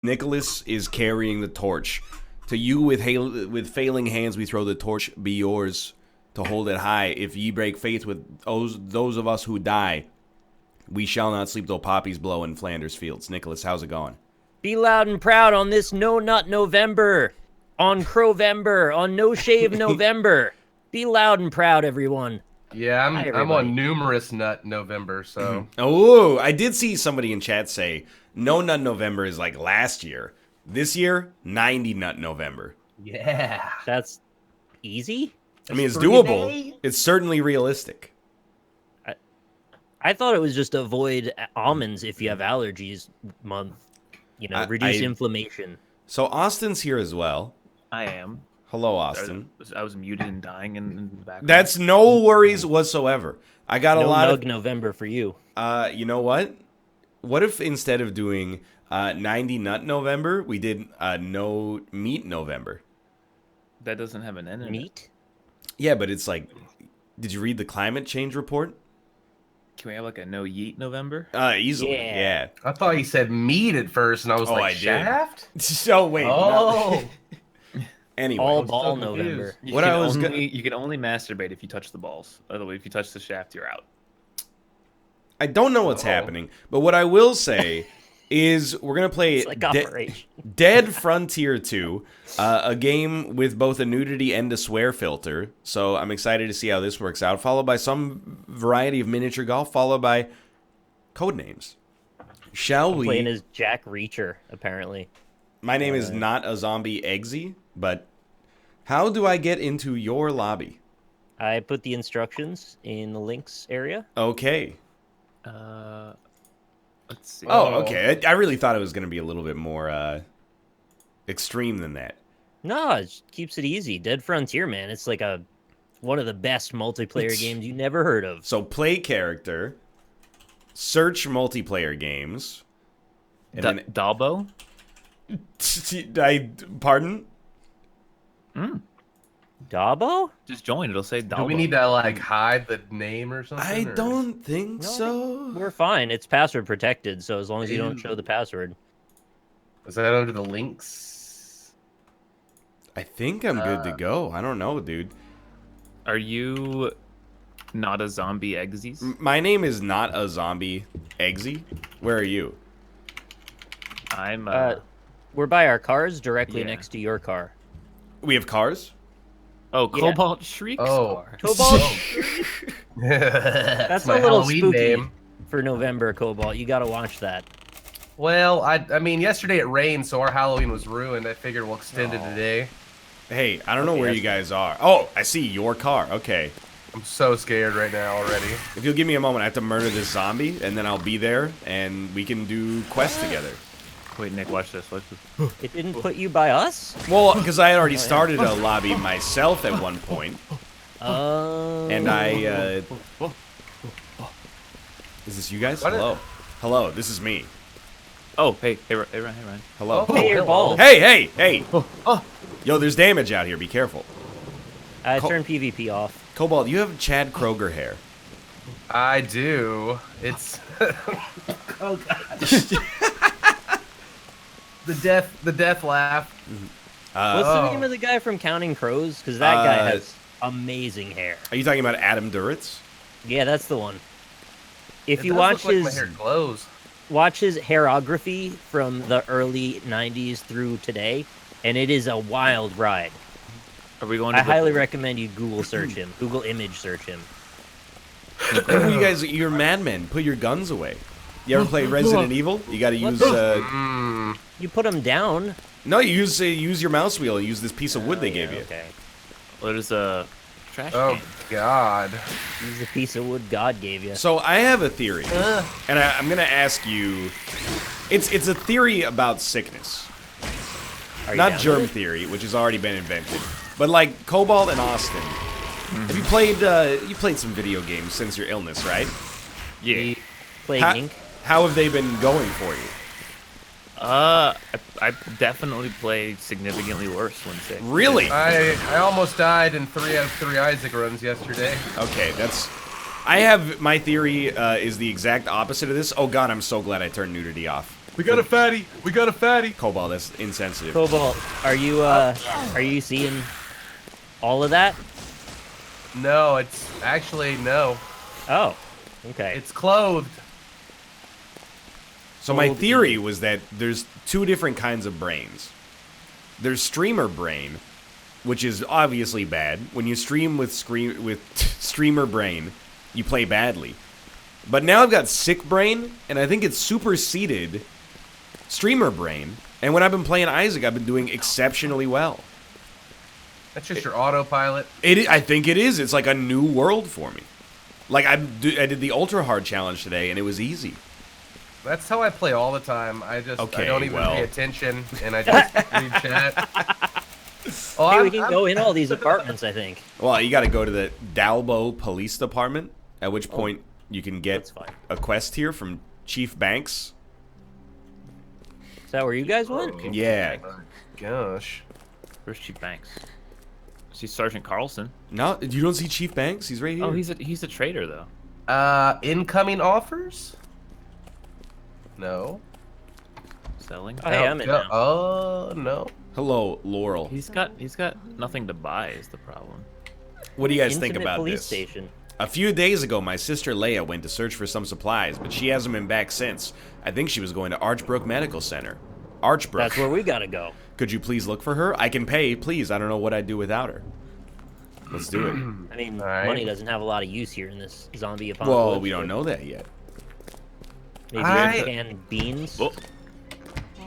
Nicholas is carrying the torch. To you with failing hands we throw the torch, be yours to hold it high. If ye break faith with those of us who die, we shall not sleep though poppies blow in Flanders fields. Nicholas, how's it going? Be loud and proud on this No Nut November, on Crowvember, on No Shave November. Be loud and proud, everyone. Yeah, Hi, I'm on numerous nut November, so. Oh, I did see somebody in chat say No Nut November is like last year. This year, 90 Nut November. Yeah. That's easy? I mean, it's doable. It's certainly realistic. I thought it was just avoid almonds if you have allergies month. You know, reduce inflammation. So Austin's here as well. I am. Hello, Austin. I was muted and dying in the background. That's no worries whatsoever. I got a lot of November for you. You know what? What if instead of doing 90 Nut November, we did No Meat November? That doesn't have an end in it. Meat? Yeah, but it's like, did you read the climate change report? Can we have like a No Yeet November? Easily, yeah. I thought he said meat at first, and I was like, I Shaft? So wait. Oh. Anyway, All I'm ball so November. You What can I was you can only masturbate if you touch the balls. Otherwise, if you touch the shaft, you're out. I don't know what's happening, but what I will say is we're gonna play It's like Operation. Dead Frontier 2, a game with both a nudity and a swear filter. So I'm excited to see how this works out. Followed by some variety of miniature golf, followed by Codenames. Shall we? Playing as Jack Reacher, apparently. My name is not a zombie Eggsy, but how do I get into your lobby? I put the instructions in the links area. Okay. Let's see. Oh, okay. I really thought it was going to be a little bit more extreme than that. No, it just keeps it easy. Dead Frontier, man. It's like one of the best multiplayer games you never heard of. So play character, search multiplayer games, and then Dalbo? pardon? Dabo? Just join. It'll say Dalbo. Do we need to, like, hide the name or something? I or- don't think No, I so. We're fine. It's password protected, so as long as you don't show the password. Is that under the links? I think I'm good to go. I don't know, dude. Are you not a zombie Eggsy? My name is not a zombie Eggsy. Where are you? I'm We're by our cars, directly Yeah. next to your car. We have cars? Oh, Yeah. Cobalt Shriek's car. Cobalt, That's that's a my little Halloween spooky name. for November, Cobalt. You gotta watch that. Well, I mean, yesterday it rained, so our Halloween was ruined. I figured we'll extend it today. Hey, I don't know where you guys are. Oh, I see your car. Okay. I'm so scared right now already. If you'll give me a moment, I have to murder this zombie, and then I'll be there, and we can do quests together. Wait, Nick, watch this. Watch this. It didn't put you by us? Well, because I had already started a lobby myself at one point, and I, Is this you guys? What? Hello. Hello, this is me. Oh, hey, Ryan. Hello. Oh, Hey, your hello. balls. Hey! Yo, there's damage out here. Be careful. I turned PvP off. Cobalt, you have Chad Kroger hair. I do. It's oh god. the death laugh. What's the name of the guy from Counting Crows? Because that guy has amazing hair. Are you talking about Adam Duritz? Yeah, that's the one. If It you does watch look like my hair glows. watch his hairography from the early 90s through today, and it is a wild ride. Are we going I to highly recommend you Google search him. Google image search him. You guys, you're madmen. Put your guns away. You ever play Resident Evil? You gotta use, You put him down. No, you use your mouse wheel and use this piece of wood they gave you. Okay. Well, there's a trash Oh can. god. Use the piece of wood God gave you. So I have a theory, and I'm gonna ask you. It's a theory about sickness, Are you not down germ with it? theory, which has already been invented. But like Cobalt and Austin, have you played some video games since your illness, right? Yeah. Plague How, Inc. how have they been going for you? I definitely played significantly worse when sick. Really? I almost died in 3 out of 3 Isaac runs yesterday. Okay, that's. I have my theory is the exact opposite of this. Oh god, I'm so glad I turned nudity off. We got a fatty. We got a fatty. Cobalt, that's insensitive. Cobalt, are you seeing all of that? No, it's actually no. Oh, okay. It's clothed. So my theory was that there's two different kinds of brains. There's streamer brain, which is obviously bad. When you stream with streamer brain, you play badly. But now I've got sick brain, and I think it's superseded streamer brain. And when I've been playing Isaac, I've been doing exceptionally well. That's just your autopilot. I think it is. It's like a new world for me. Like I did the ultra hard challenge today, and it was easy. That's how I play all the time. I don't even pay attention, and I just read chat. Oh, Hey, we can go in all these apartments, I think. Well, you got to go to the Dalbo Police Department, at which point you can get That's fine. a quest here from Chief Banks. Is that where you guys went? Yeah. Gosh. Where's Chief Banks? See Sergeant Carlson. No, you don't see Chief Banks? He's right here. Oh, he's a traitor though. Incoming offers? No. Selling. Oh, hey, I'm in now. Oh, no. Hello, Laurel. He's got nothing to buy is the problem. What do you guys think Infinite about police this? station. A few days ago, my sister Leia went to search for some supplies, but she hasn't been back since. I think she was going to Archbrook Medical Center. Archbrook. That's where we gotta go. Could you please look for her? I can pay, please. I don't know what I'd do without her. Let's do it. I mean, All right. money doesn't have a lot of use here in this zombie apocalypse. Well, we don't know that yet. Maybe I- canned beans. Well,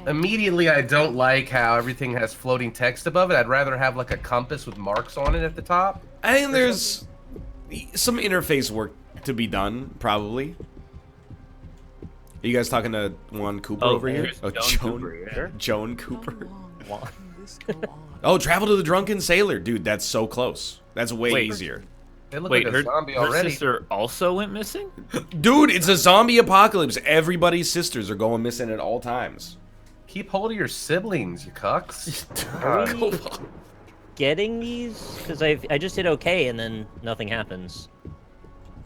Immediately, I don't like how everything has floating text above it. I'd rather have like a compass with marks on it at the top. I think there's some interface work to be done, probably. Are you guys talking to Juan Cooper over here? here's Oh, Joan Cooper, yeah. Joan Cooper. Wa- Oh, travel to the Drunken Sailor. Dude, that's so close. That's way Wait. easier. They look wait, like a her, zombie her already. sister also went missing? Dude, it's a zombie apocalypse. Everybody's sisters are going missing at all times. Keep hold of your siblings, you cucks. Are we getting these? Because I just hit OK and then nothing happens.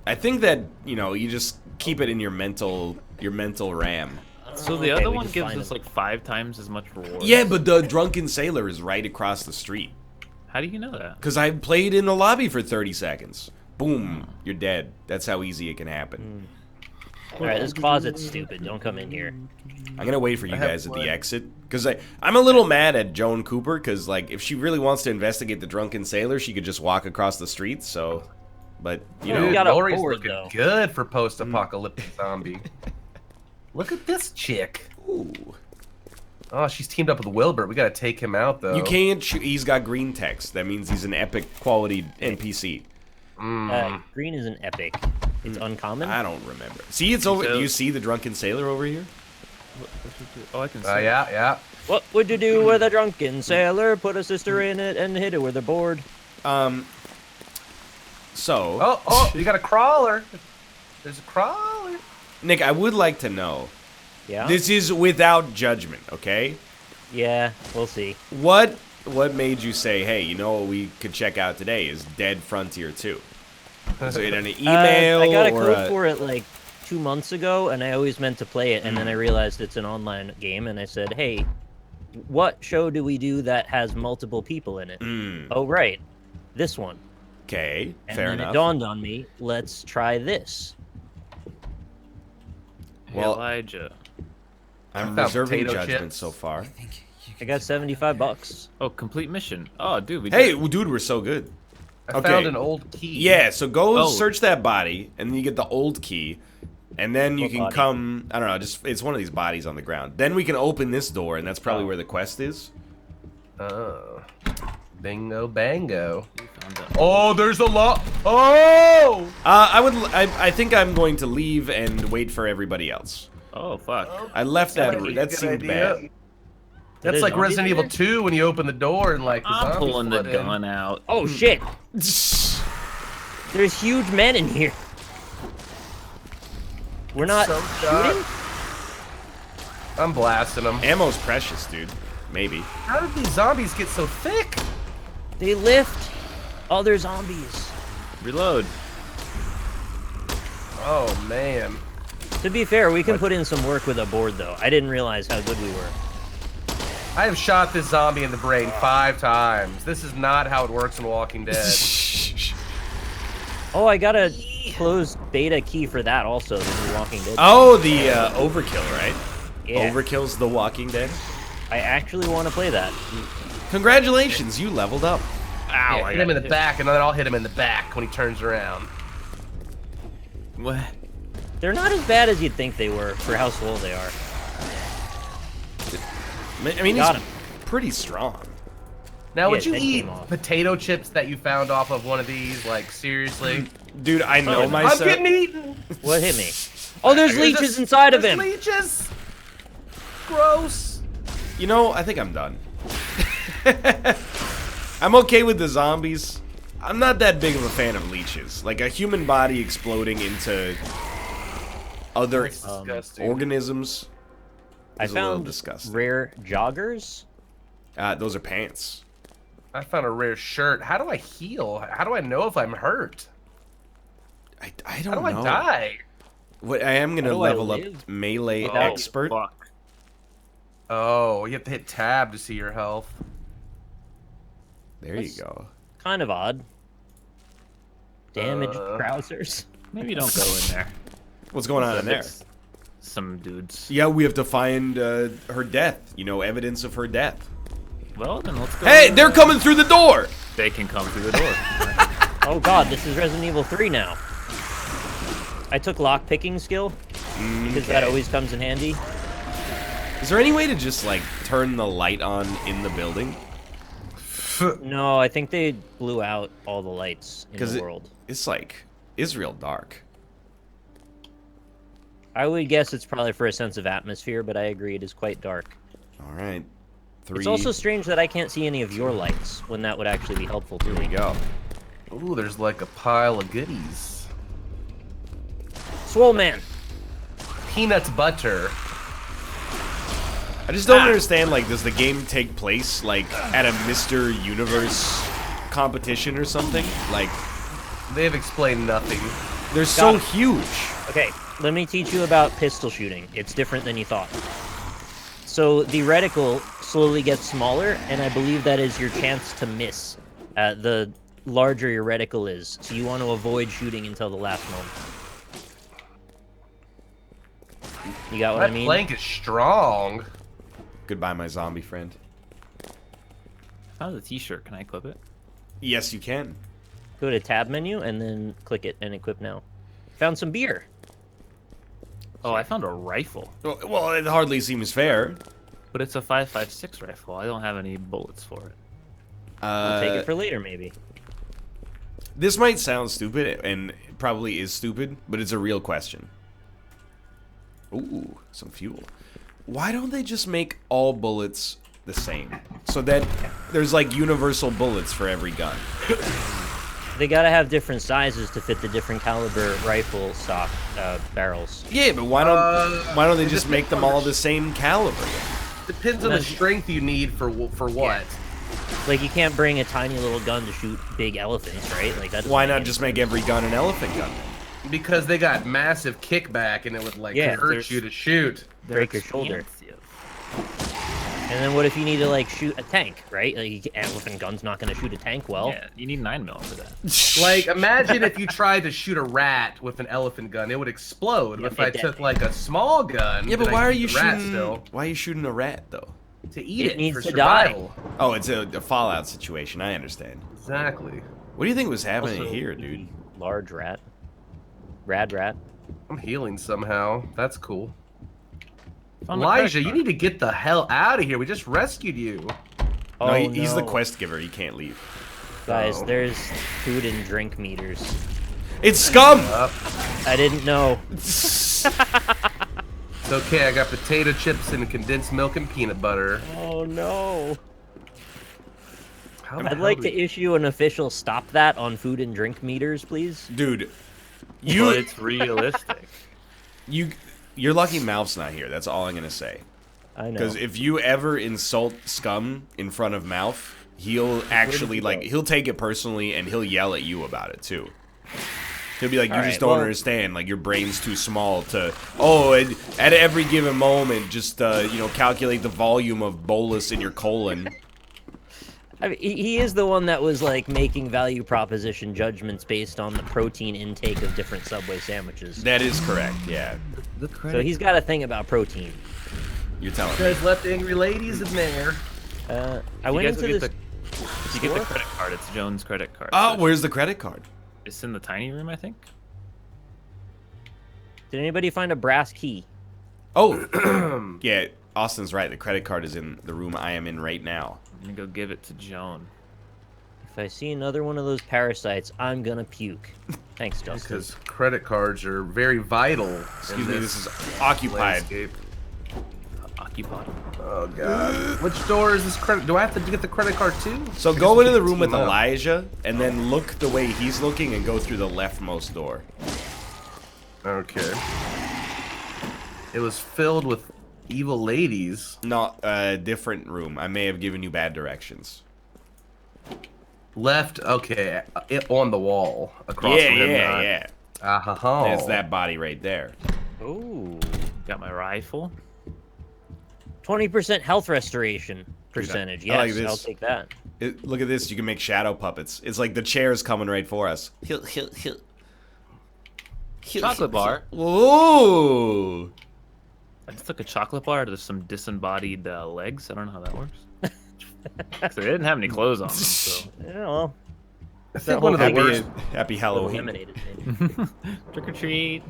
I think that, you just keep it in your mental RAM. So the Okay, other we one can gives find us them. like 5 times as much reward. Yeah, but the Drunken Sailor is right across the street. How do you know that? Because I played in the lobby for 30 seconds. Boom, you're dead. That's how easy it can happen. All right, this closet's stupid. Don't come in here. I'm going to wait for you I have guys at one. the exit. Because I'm a little mad at Joan Cooper. Because, if she really wants to investigate the Drunken Sailor, she could just walk across the street. So, but, We Dude, got a Lori's board, looking though. good for post-apocalyptic zombie. Look at this chick. Ooh. Oh, she's teamed up with Wilbur. We gotta take him out, though. You can't shoot. He's got green text. That means he's an epic quality NPC. Green is an epic. It's uncommon. I don't remember. See, it's over. So- Do you see the Drunken Sailor over here? Oh, I can see. Yeah. What would you do with a drunken sailor? Put a sister in it and hit it with a board. So, Oh, you got a crawler. There's a crawler. Nick, I would like to know. Yeah. This is without judgment, okay? Yeah, we'll see. What made you say, hey, you know what we could check out today is Dead Frontier 2? Was it an email I got a or code for it like 2 months ago, and I always meant to play it, and then I realized it's an online game, and I said, hey, what show do we do that has multiple people in it? Oh, right, this one. Okay, And fair then enough. it dawned on me, let's try this. Hey, Well, Elijah. I'm found reserving potato judgment chips. so far. I got $75. Oh, complete mission. Oh, dude, we Hey, did it. dude, we're so good. I Okay. found an old key. Yeah, so go Oh. search that body, and then you get the old key, and then you What can body? come. I don't know, it's one of these bodies on the ground. Then we can open this door, and that's probably where the quest is. Oh. Bingo bango. We found it. Oh, there's a lot. Oh! I think I'm going to leave and wait for everybody else. Oh, fuck. I left that. Like a That good seemed idea. bad. That's There's like zombies Resident in Evil 2 when you open the door and like the I'm zombies pulling the flood in. gun out. Oh, shit! There's huge men in here. We're not So shooting? I'm blasting them. Ammo's precious, dude. Maybe. How did these zombies get so thick? They lift other zombies. Reload. Oh man. To be fair, we can put in some work with a board, though. I didn't realize how good we were. I have shot this zombie in the brain 5 times. This is not how it works in Walking Dead. Oh, I got a closed beta key for that also, the new Walking Dead. Oh, the Overkill, right? Yeah. Overkill's The Walking Dead. I actually want to play that. Congratulations, you leveled up. Ow, hit him in the back, and then I'll hit him in the back when he turns around. What? They're not as bad as you'd think they were for how slow they are. I mean, he's pretty strong. Now, would you eat potato chips that you found off of one of these? Like, seriously? Dude, I know myself. I'm getting eaten! What hit me? Oh, there's leeches inside of him! Leeches! Gross! You know, I think I'm done. I'm okay with the zombies. I'm not that big of a fan of leeches. Like, a human body exploding into other organisms is a little disgusting. Rare joggers. Those are pants. I found a rare shirt. How do I heal? How do I know if I'm hurt? I don't know. How do I die? What, I am gonna level up melee expert. Fuck. Oh, you have to hit tab to see your health. There you go. Kind of odd. Damaged trousers. Maybe don't go in there. What's going on in there? Some dudes. Yeah, we have to find her death. You know, evidence of her death. Well, then let's go. Hey, they're coming through the door! They can come through the door. Oh god, this is Resident Evil 3 now. I took lock-picking skill, because that always comes in handy. Is there any way to just, like, turn the light on in the building? No, I think they blew out all the lights in the world. It's like, Israel dark. I would guess it's probably for a sense of atmosphere, but I agree it is quite dark. Alright. It's also strange that I can't see any of your lights, when that would actually be helpful to me. Here we go. Ooh, there's like a pile of goodies. Swole Man! Peanut butter. I just don't understand, like, does the game take place, like, at a Mr. Universe competition or something? Like, they have explained nothing. They're so huge. Okay, let me teach you about pistol shooting. It's different than you thought. So the reticle slowly gets smaller, and I believe that is your chance to miss. The larger your reticle is, so you want to avoid shooting until the last moment. You got what I mean? That plank is strong. Goodbye, my zombie friend. How's the t-shirt? Can I equip it? Yes, you can. Go to tab menu, and then click it, and equip now. Found some beer. Oh, I found a rifle. Well, it hardly seems fair. But it's a 5.56 rifle. I don't have any bullets for it. We'll take it for later, maybe. This might sound stupid, and it probably is stupid, but it's a real question. Ooh, some fuel. Why don't they just make all bullets the same? So that there's like universal bullets for every gun. They gotta have different sizes to fit the different caliber rifle stock barrels. Yeah, but why don't they just make them all the same caliber? Depends on the strength you need for what. Yeah. Like you can't bring a tiny little gun to shoot big elephants, right? Like that. Why not just make every gun an elephant gun? Because they got massive kickback and it would like hurt you to shoot. Break your shoulder. And then what if you need to like shoot a tank, right? Like elephant gun's not going to shoot a tank well. Yeah, you need 9mm for that. Like imagine if you tried to shoot a rat with an elephant gun, it would explode. If I took like a small gun, yeah, but why are you shooting? Why are you shooting a rat though? To eat it needs for to survival. die. Oh, it's a Fallout situation. I understand. Exactly. What do you think was happening Also, here, dude? Large rat. Rad rat. I'm healing somehow. That's cool. Found Elijah, you need to get the hell out of here. We just rescued you. No, he's the quest giver. He can't leave. Guys, there's food and drink meters. It's scum! I didn't know. It's okay, I got potato chips and condensed milk and peanut butter. Oh no. I'd like to issue an official stop that on food and drink meters, please. Dude, but it's realistic. You're lucky Malph's not here. That's all I'm gonna say. I know. Because if you ever insult Scum in front of Malph, he'll actually he'll take it personally and he'll yell at you about it too. He'll be like, you All just right, don't well- understand. Like, your brain's too small to... Oh, and at every given moment, just, calculate the volume of bolus in your colon. I mean, he is the one that was like making value proposition judgments based on the protein intake of different Subway sandwiches. That is correct, yeah. So he's got a thing about protein. You're telling You me. guys left angry ladies in there. I went into this. If you get the credit card, it's Joan's credit card. Oh, So where's the credit card? it's in the tiny room, I think. Did anybody find a brass key? Oh, yeah, Austin's right. The credit card is in the room I am in right now. I'm gonna go give it to Joan. If I see another one of those parasites, I'm gonna puke. Thanks, Dustin. Because credit cards are very vital. Excuse me, this is occupied. landscape. Occupied. Oh god. Which door is this credit? Do I have to get the credit card too? So I guess go we into the can room with team up. Elijah, and then look the way he's looking, and go through the leftmost door. Okay. It was filled with evil ladies. Not a different room. I may have given you bad directions. Left, okay, on the wall across Yeah, from him. yeah. Ah-ha-ha. There's that body right there. Ooh. Got my rifle. 20% health restoration percentage. I like Yes, this. I'll take that. Look at this. You can make shadow puppets. It's like the chair's coming right for us. Chocolate bar. Ooh. I just took a chocolate bar to some disembodied legs. I don't know how that works. 'Cause they didn't have any clothes on them, so. Yeah, well, I think one of the Happy, worst. happy Halloween. eliminated. Maybe. Trick or treat.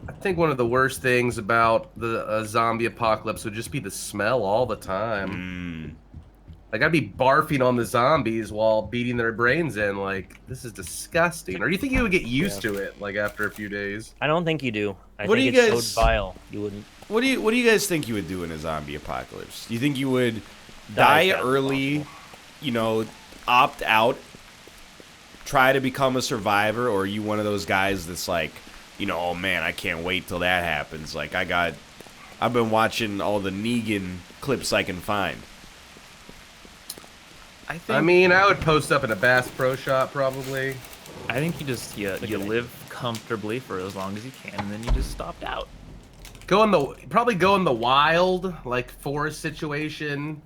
I think one of the worst things about the zombie apocalypse would just be the smell all the time. Like I'd be barfing on the zombies while beating their brains in. Like this is disgusting. Or do you think you would get used to it? Like after a few days? I don't think you do. I What do think you it's guys- so vile. You wouldn't. What do you guys think you would do in a zombie apocalypse? Do you think you would die fast as early, opt out, try to become a survivor, or are you one of those guys that's like, oh man, I can't wait till that happens. Like I've been watching all the Negan clips I can find. I mean, I would post up in a Bass Pro Shop probably. I think you live comfortably for as long as you can, and then you just stopped out. Probably go in the wild, like forest situation,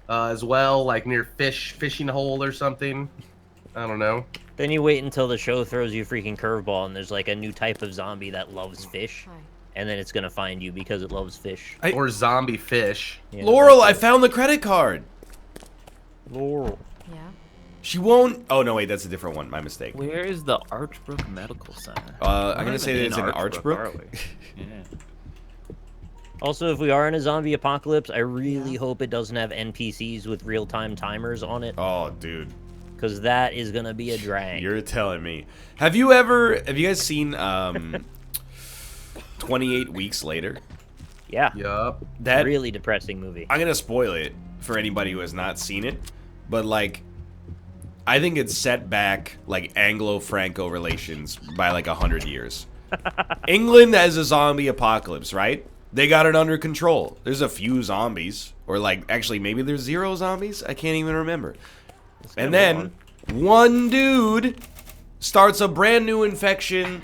as well, like near fishing hole or something. I don't know. Then you wait until the show throws you a freaking curveball and there's like a new type of zombie that loves fish. And then it's gonna find you because it loves fish. Or zombie fish. Yeah, Laurel, I found the credit card. Laurel. Yeah. She won't. Oh no, wait, that's a different one. My mistake. Where is the Archbrook Medical Center? I'm We're gonna not say even that it's in Archbrook. are we? Yeah. Also, if we are in a zombie apocalypse, I really hope it doesn't have NPCs with real-time timers on it, Oh, dude, because that is gonna be a drag. you're telling me. Have you guys seen 28 Weeks Later? Yeah. Yup. That Really depressing movie. I'm gonna spoil it for anybody who has not seen it, but like, I think it's set back like Anglo-Franco relations by like 100 years. England has a zombie apocalypse, right? They got it under control. There's a few zombies, or like actually maybe there's 0 zombies. I can't even remember. And then one dude starts a brand new infection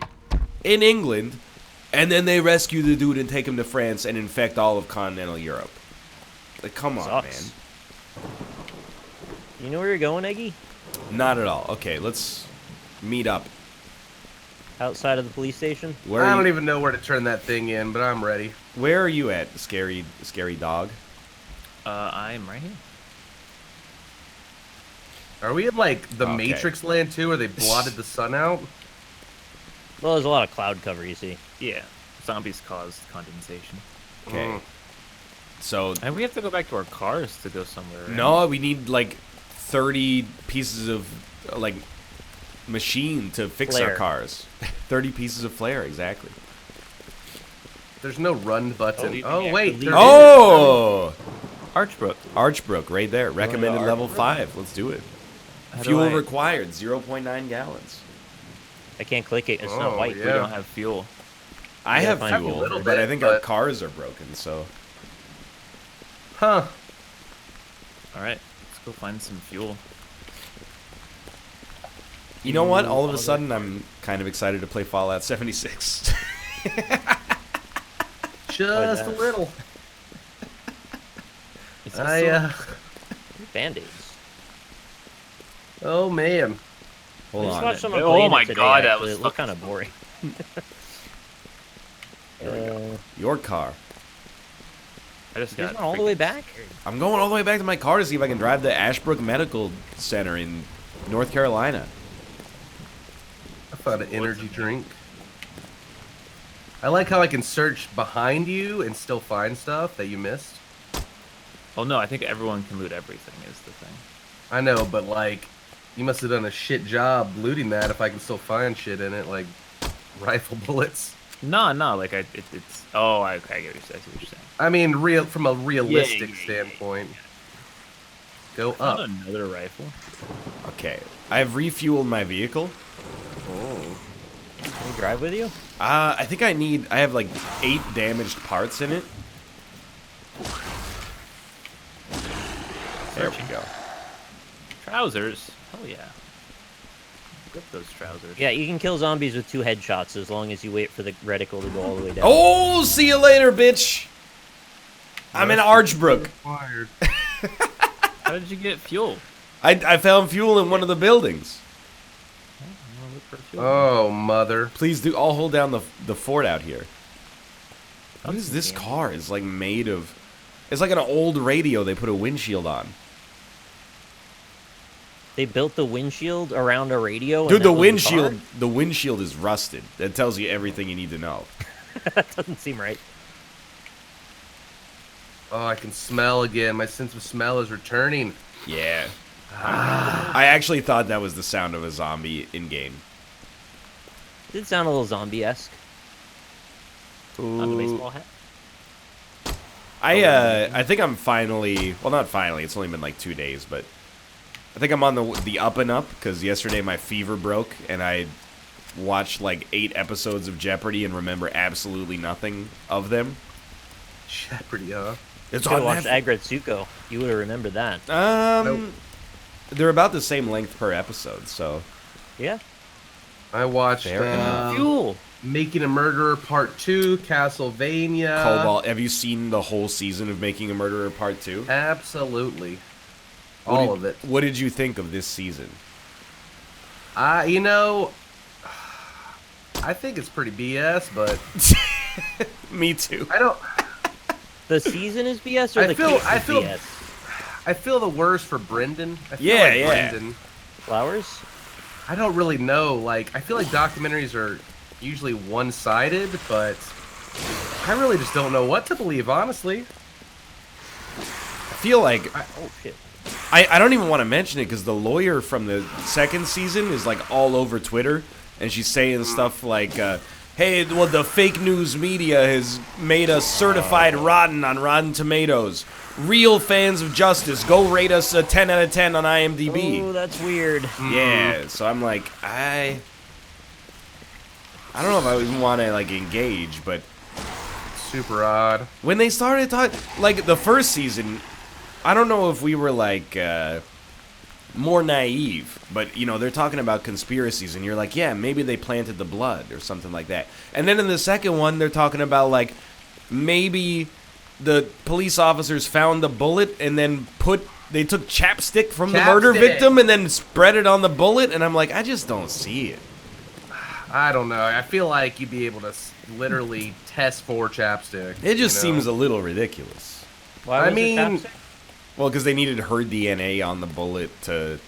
in England, and then they rescue the dude and take him to France and infect all of continental Europe. Like, come on, Sucks. You know where you're going, Eggy? man. Not at all. Okay, let's meet up. Outside of the police station? Where I are don't you, even know where to turn that thing in, but I'm ready. where are you at, scary dog? I'm right here. Are we in like the Okay. Matrix land too, where they blotted the sun out? Well, there's a lot of cloud cover, you see. Yeah. Zombies cause condensation. Okay. Mm. So, And we have to go back to our cars to go somewhere. Right? no, we need like 30 pieces of like machine to fix our Flare. cars. 30 pieces of flare, exactly. There's no run button. Oh, Oh, yeah. wait. there is. Oh! Archbrook. Archbrook, right there. Recommended to level Archbrook? 5. Let's do it. How do Fuel I- required, 0.9 gallons. I can't click it. It's not Oh, white. We yeah. don't have fuel. I Yeah, have fine. fuel, A little but I bit, think our but- cars are broken, so... Huh. All right. Let's go find some fuel. You know what? All of a sudden, I'm kind of excited to play Fallout 76. Just a little. It's Band-Aids. Oh man. Hold I just on. watched someone Oh playing my it today, God, that actually. was It looked fucking kind of boring. Your car. I just You got guys went all the way back? I'm going all the way back to my car to see if I can drive to Ashbrook Medical Center in North Carolina. I found an energy drink. I like how I can search behind you and still find stuff that you missed. Oh no, I think everyone can loot everything is the thing. I know, but like, you must have done a shit job looting that if I can still find shit in it, like rifle bullets. No, like it's. Oh, okay, I get what you're saying. I mean, from a realistic yeah. standpoint. Go Found up. another rifle. Okay. I have refueled my vehicle. Oh. Can we drive with you? I think I have like 8 damaged parts in it. There we go. Trousers. Oh yeah. Grip those trousers. Yeah, you can kill zombies with 2 headshots as long as you wait for the reticle to go all the way down. Oh, see you later, bitch. I'm in Archbrook. Fired. How did you get fuel? I found fuel in one of the buildings. I'm gonna look for fuel. Oh, mother. Please do. I'll hold down the fort out here. What is this Damn. car? It's like made of... It's like an old radio they put a windshield on. They built the windshield around a radio. Dude, and the that was windshield, car? the windshield is rusted. That tells you everything you need to know. That doesn't seem right. Oh, I can smell again. My sense of smell is returning. Yeah. I actually thought that was the sound of a zombie in game. It did sound a little zombie-esque. On the baseball hat. I think I'm finally, well, not finally. It's only been like 2 days, but I think I'm on the up and up because yesterday my fever broke and I watched like 8 episodes of Jeopardy and remember absolutely nothing of them. Jeopardy, huh? It's Should have on watched Netflix. Agretsuko. You would have remembered that. Nope. They're about the same length per episode, so Yeah. I watched Fuel. Making a Murderer Part 2, Castlevania. Cobalt. Have you seen the whole season of Making a Murderer Part 2? Absolutely. All of it. What did you think of this season? You know, I think it's pretty BS, but Me too. I don't. The season is BS or I the feel- case I is feel- BS? I feel the worst for Brendan. I feel Yeah, like yeah. Brendan. Flowers? I don't really know. Like, I feel like documentaries are usually one-sided, but I really just don't know what to believe, honestly. I feel like Oh, shit. I don't even want to mention it because the lawyer from the second season is like all over Twitter, and she's saying stuff like, "Hey, well, the fake news media has made us certified rotten on Rotten Tomatoes. Real fans of justice, go rate us a 10 out of 10 on IMDb." Oh, that's weird. Yeah, so I'm like, I don't know if I even want to like engage, but Super odd. when they started talking, like the first season, I don't know if we were like more naive, but you know they're talking about conspiracies, and you're like, yeah, maybe they planted the blood or something like that. And then in the second one, they're talking about like maybe the police officers found the bullet and then they took chapstick from the murder Chapstick. victim and then spread it on the bullet, and I'm like, I just don't see it. I don't know. I feel like you'd be able to literally test for chapstick. It just you know? seems a little ridiculous. Why I was mean- it chapstick? Well, because they needed her DNA on the bullet to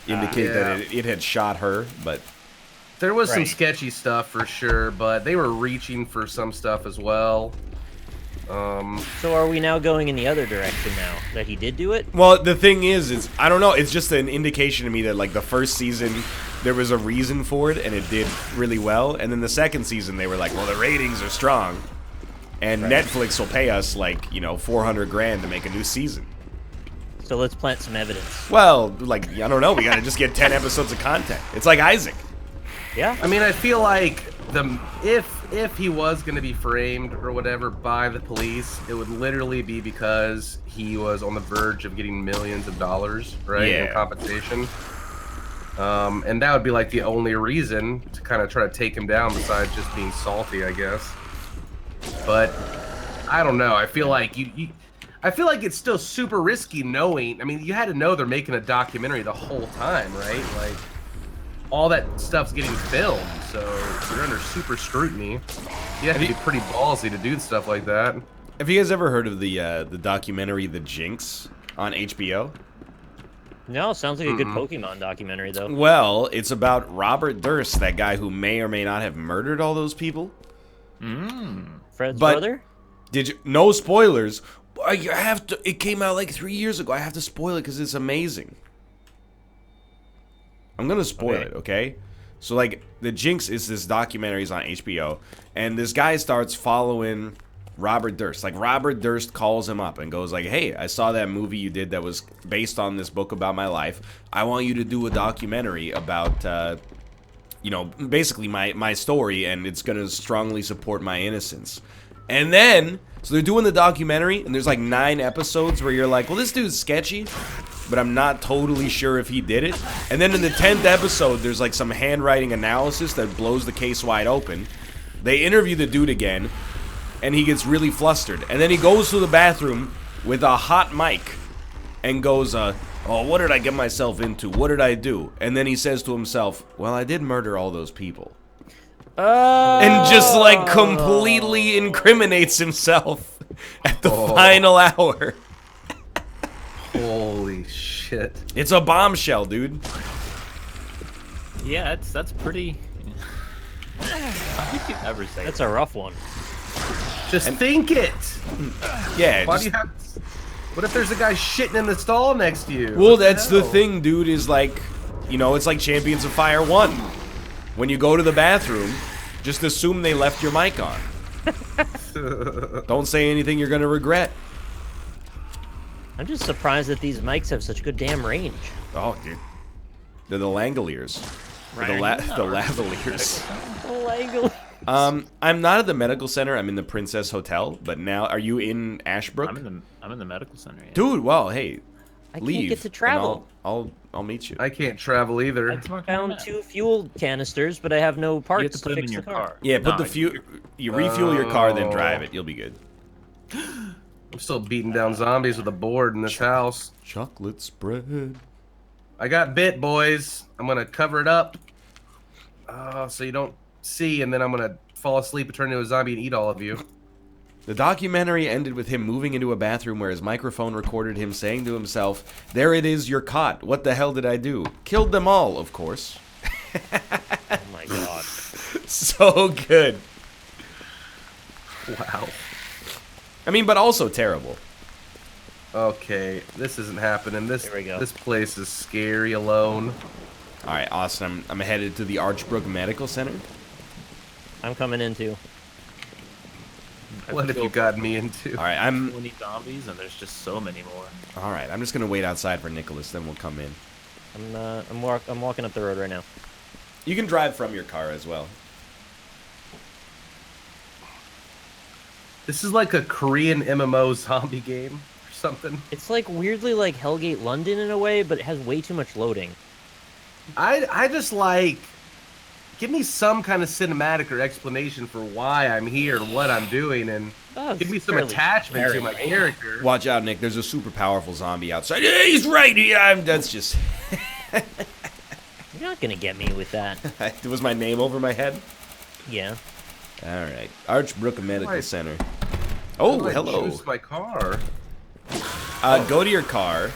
indicate Yeah. that it had shot her, but There was some Right. sketchy stuff for sure, but they were reaching for some stuff as well. So are we now going in the other direction now? That he did do it? well, the thing is I don't know. It's just an indication to me that like the first season there was a reason for it and it did really well, and then the second season they were like, well, the ratings are strong, and Netflix will pay us like $400,000 to make a new season. So let's plant some evidence. Well, like I don't know. We gotta just get 10 episodes of content. It's like Isaac. Yeah? I mean, I feel like if he was going to be framed or whatever by the police, it would literally be because he was on the verge of getting millions of dollars, right, in Yeah. compensation. And that would be like the only reason to kind of try to take him down besides just being salty, I guess. But I don't know. I feel like I feel like it's still super risky knowing. I mean, you had to know they're making a documentary the whole time, right? Like, all that stuff's getting filmed, so you're under super scrutiny. You have to be pretty ballsy to do stuff like that. Have you guys ever heard of the documentary The Jinx on HBO? No, sounds like a good Pokemon documentary, though. Well, it's about Robert Durst, that guy who may or may not have murdered all those people. Fred's But- brother? Did you? No spoilers. I have to. It came out like 3 years ago. I have to spoil it because it's amazing. I'm gonna spoil it, okay? So like, The Jinx is this documentary on HBO, and this guy starts following Robert Durst. Like, Robert Durst calls him up and goes like, "Hey, I saw that movie you did that was based on this book about my life. I want you to do a documentary about, you know, basically my story, and it's gonna strongly support my innocence." And then, so they're doing the documentary, and there's like 9 episodes where you're like, well, this dude's sketchy, but I'm not totally sure if he did it. And then in the 10th episode, there's like some handwriting analysis that blows the case wide open. They interview the dude again, and he gets really flustered. And then he goes to the bathroom with a hot mic and goes, oh, what did I get myself into? What did I do? And then he says to himself, well, I did murder all those people. And just like completely incriminates himself at the final hour. Holy shit. It's a bombshell, dude. Yeah, that's pretty. You can never say That's a rough one. Just think it. Yeah. Why do you have? What if there's a guy shitting in the stall next to you? Well, What that's the hell? thing, dude, is like, you know, it's like Champions of Fire 1. When you go to the bathroom, just assume they left your mic on. Don't say anything you're going to regret. I'm just surprised that these mics have such good damn range. Oh, dude. They're the Langoliers. Or the Lavaliers. I'm not at the medical center. I'm in the Princess Hotel. But now, are you in Ashbrook? I'm in the medical center. Yeah. Dude, well, hey, I leave. can't get to and Travel. I'll meet you. I can't travel either. That's more Found common. 2 fuel canisters, but I have no parts You have to put them fix in your the car. Yeah, put No, you refuel your car, then drive it. You'll be good. I'm still beating down zombies with a board in this house. Chocolate spread. I got bit, boys. I'm gonna cover it up, so you don't see, and then I'm gonna fall asleep and turn into a zombie and eat all of you. The documentary ended with him moving into a bathroom where his microphone recorded him saying to himself, "There it is, you're caught. What the hell did I do? Killed them all, of course." Oh my god. So good. Wow. I mean, but also terrible. Okay, this isn't happening. Here we go. This place is scary alone. All right, Austin, I'm headed to the Archbrook Medical Center. I'm coming in too. What have you gotten me into? All right, So many zombies, and there's just so many more. all right. I'm just gonna wait outside for Nicholas, then we'll come in. I'm walking up the road right now. You can drive from your car as well. This is like a Korean MMO zombie game or something. It's like weirdly like Hellgate London in a way, but it has way too much loading. I just like, give me some kind of cinematic or explanation for why I'm here and what I'm doing, and give me some fairly attachment to generic, my right? character. Watch out, Nick. There's a super powerful zombie outside. Yeah, he's right. Yeah, that's just. You're not gonna get me with that. Was my name over my head? Yeah. All right, Archbrook Medical Right. Center. How Oh, do I hello. choose my car. Go to your car,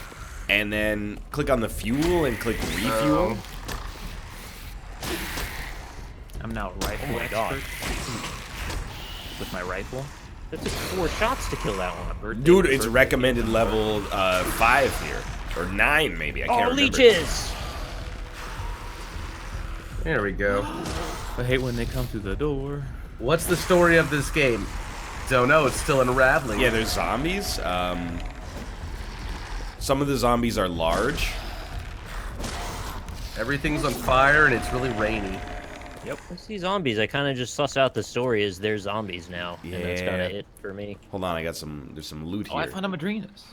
and then click on the fuel and click refuel. I'm now rifle Oh my god. with my rifle. That took 4 shots to kill that one. Dude, it's recommended level 5 here, or 9 maybe. I can't Oh, remember. leeches! There we go. I hate when they come through the door. What's the story of this game? Don't know. It's still unraveling. Yeah, there's zombies. Some of the zombies are large. Everything's on fire and it's really rainy. Yep. I see zombies. I kind of just suss out the story as they're zombies now. And that's kind Yeah. of it for me. Hold on, there's some loot Oh, I here. found a Madrinas.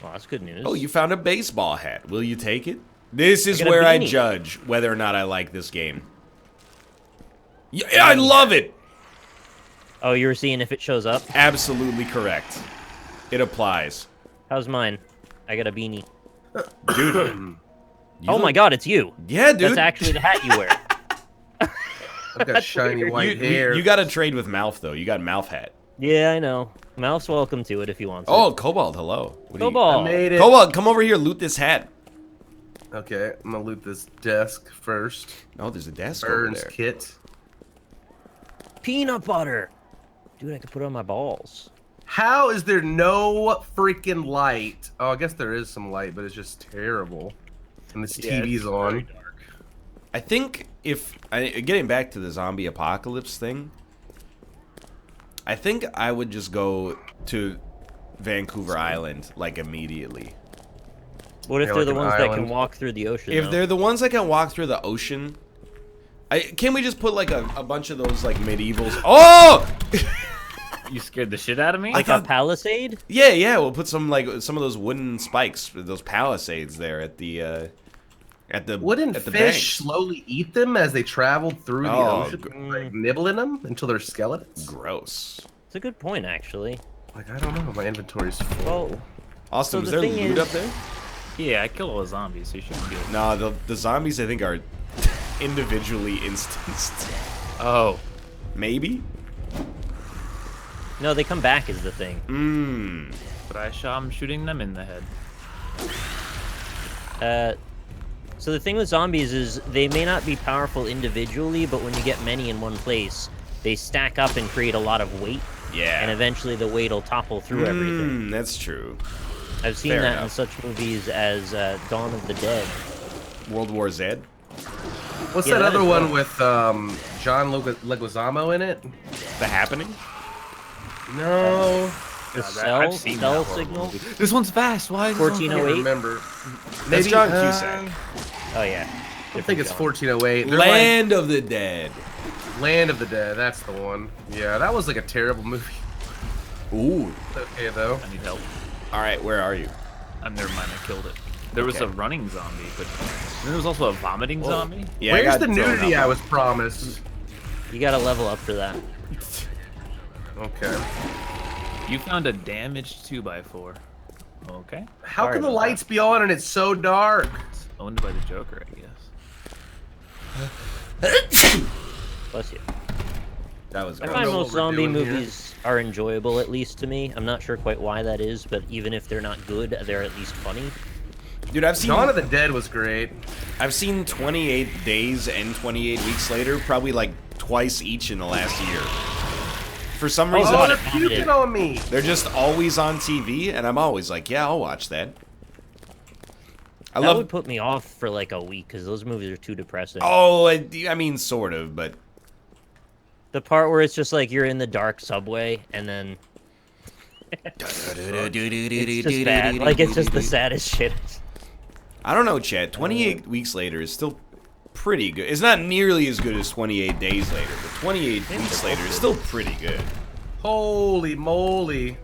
Well, that's good news. Oh, you found a baseball hat. Will you take it? This is I got a where I beanie. judge whether or not I like this game. Yeah, I love it. Oh, you were seeing if it shows up? Absolutely correct. It applies. How's mine? I got a beanie. Dude. Oh my god, it's you. Yeah, dude. That's actually the hat you wear. I've got shiny white hair. You got to trade with Malf, though. You got Malf hat. Yeah, I know. Mouth's welcome to it if he wants Oh, it. Cobalt, hello. What do you- Cobalt. I made it. Cobalt, come over here, loot this hat. Okay, I'm gonna loot this desk first. Oh, there's a desk over Burns there. kit. Peanut butter. Dude, I could put it on my balls. How is there no freaking light? Oh, I guess there is some light, but it's just terrible. And this TV's on. I think getting back to the zombie apocalypse thing, I think I would just go to Vancouver Island, like, immediately. What if Yeah, they're like the an ones that can island. walk through the ocean? If though? they're the ones that can walk through the ocean, can we just put, like, a bunch of those, like, medievals? Oh! You scared the shit out of me? like a palisade? Yeah, we'll put some of those wooden spikes, those palisades there at the Wouldn't at the fish banks. slowly eat them as they traveled through the Oh, ocean? Like nibbling them until they're skeletons? Gross. It's a good point, actually. Like, I don't know. My inventory's full. Well, Austin, So was the there thing loot is- up there? Yeah, I killed all the zombies, so you shouldn't do it. No, the zombies I think are individually instanced. Oh. Maybe? no, they come back is the thing. But I saw him shooting them in the head. So the thing with zombies is they may not be powerful individually, but when you get many in one place, they stack up and create a lot of weight, Yeah. and eventually the weight will topple through everything. That's true. I've seen fair that in enough. such movies as Dawn of the Dead. World War Z? What's Yeah, that that other is one rough. with John Leguizamo in it? The Happening? No. The I've cell seen cell that horrible signal. movie. This one's fast. Why is this on I can't 1408? remember. That's John Cusack. Oh yeah. I think it's 1408. They're Land of the Dead. like Land of the Dead. That's the one. Yeah, that was like a terrible movie. Ooh. Okay, though. I need help. All right, where are you? I'm never mind. I killed it. There was Okay. a running zombie, but there was also a vomiting zombie. Yeah, I Where's got the thrown nudity up. I was promised? You gotta level up for that. Okay. You found a damaged 2x4. Okay. How Sorry can the about lights be on and it's so dark? It's owned by the Joker, I guess. Bless you. That was I gross. find know most what we're zombie doing here. movies are enjoyable, at least to me. I'm not sure quite why that is, but even if they're not good, they're at least funny. Dude, I've Dawn of the Dead was great. seen 28 Days and 28 Weeks Later probably like twice each in the last year. For some reason, Oh, God, they're it puking vomited. on me. they're just always on TV, and I'm always like, yeah, I'll watch that. I That love. would put me off for like a week because those movies are too depressing. Oh, I mean, sort of, but The part where it's just like you're in the dark subway and then it's just bad. Like it's just the saddest shit. I don't know, Chad. 28 Weeks Later is still pretty good. It's not nearly as good as 28 Days Later, but 28 Weeks Later is still pretty good. Holy moly.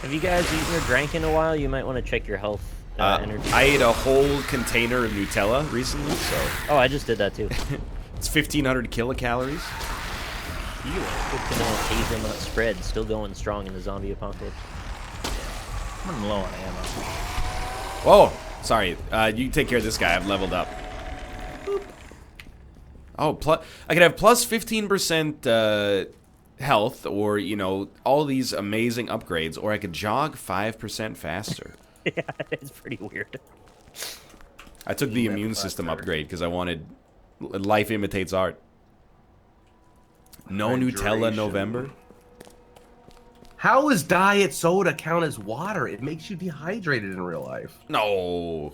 Have you guys eaten or drank in a while? You might want to check your health energy. I ate a whole container of Nutella recently, so Oh, I just did that too. it's 1,500 kilocalories. Good to know hazelnut spread still going strong in the zombie apocalypse. I'm low on ammo. Whoa, sorry. You take care of this guy. I've leveled up. Oh, I could have plus 15% health, or you know, all these amazing upgrades, or I could jog 5% faster. Yeah, it's pretty weird. I took the immune system upgrade because I wanted life imitates art. No Nutella Hydration. November. How does diet soda count as water? It makes you dehydrated in real life. No,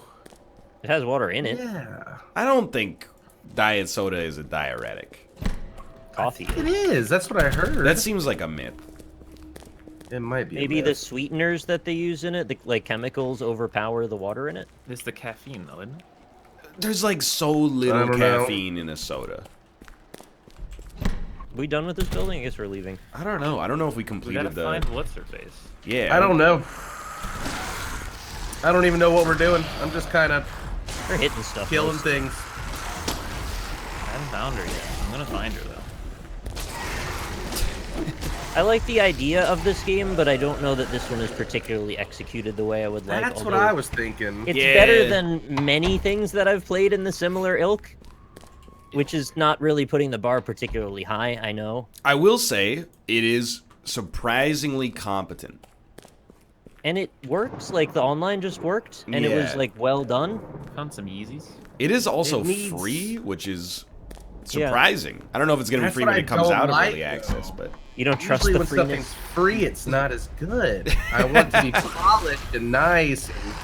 It has water in it. Yeah. I don't think diet soda is a diuretic. Coffee. It is. That's what I heard. That seems like a myth. It might be. a Maybe the myth. sweeteners that they use in it, like chemicals, overpower the water in it. It's the caffeine, though, isn't it? There's like so little I don't know. caffeine in a soda. We done with this building? I guess we're leaving. I don't know. I don't know if we We completed gotta the. find what's her face. Yeah. I don't know. I don't even know what we're doing. I'm just kind of They're hitting stuff. Killing most. things. I haven't found her yet. I'm gonna find her though. I like the idea of this game, but I don't know that this one is particularly executed the way I would like. That's what although I was thinking. It's Yeah. better than many things that I've played in the similar ilk, which is not really putting the bar particularly high, I know. I will say it is surprisingly competent. And it works, like the online just worked, and it was Yeah. like well done. Found some Yeezys. It is also It needs- free, which is Yeah. surprising. I don't know if it's going to be That's free what when I it comes don't out like, of early access, but You don't trust Usually the when freeness. something's free, it's not as good. I want to be polished and nice. And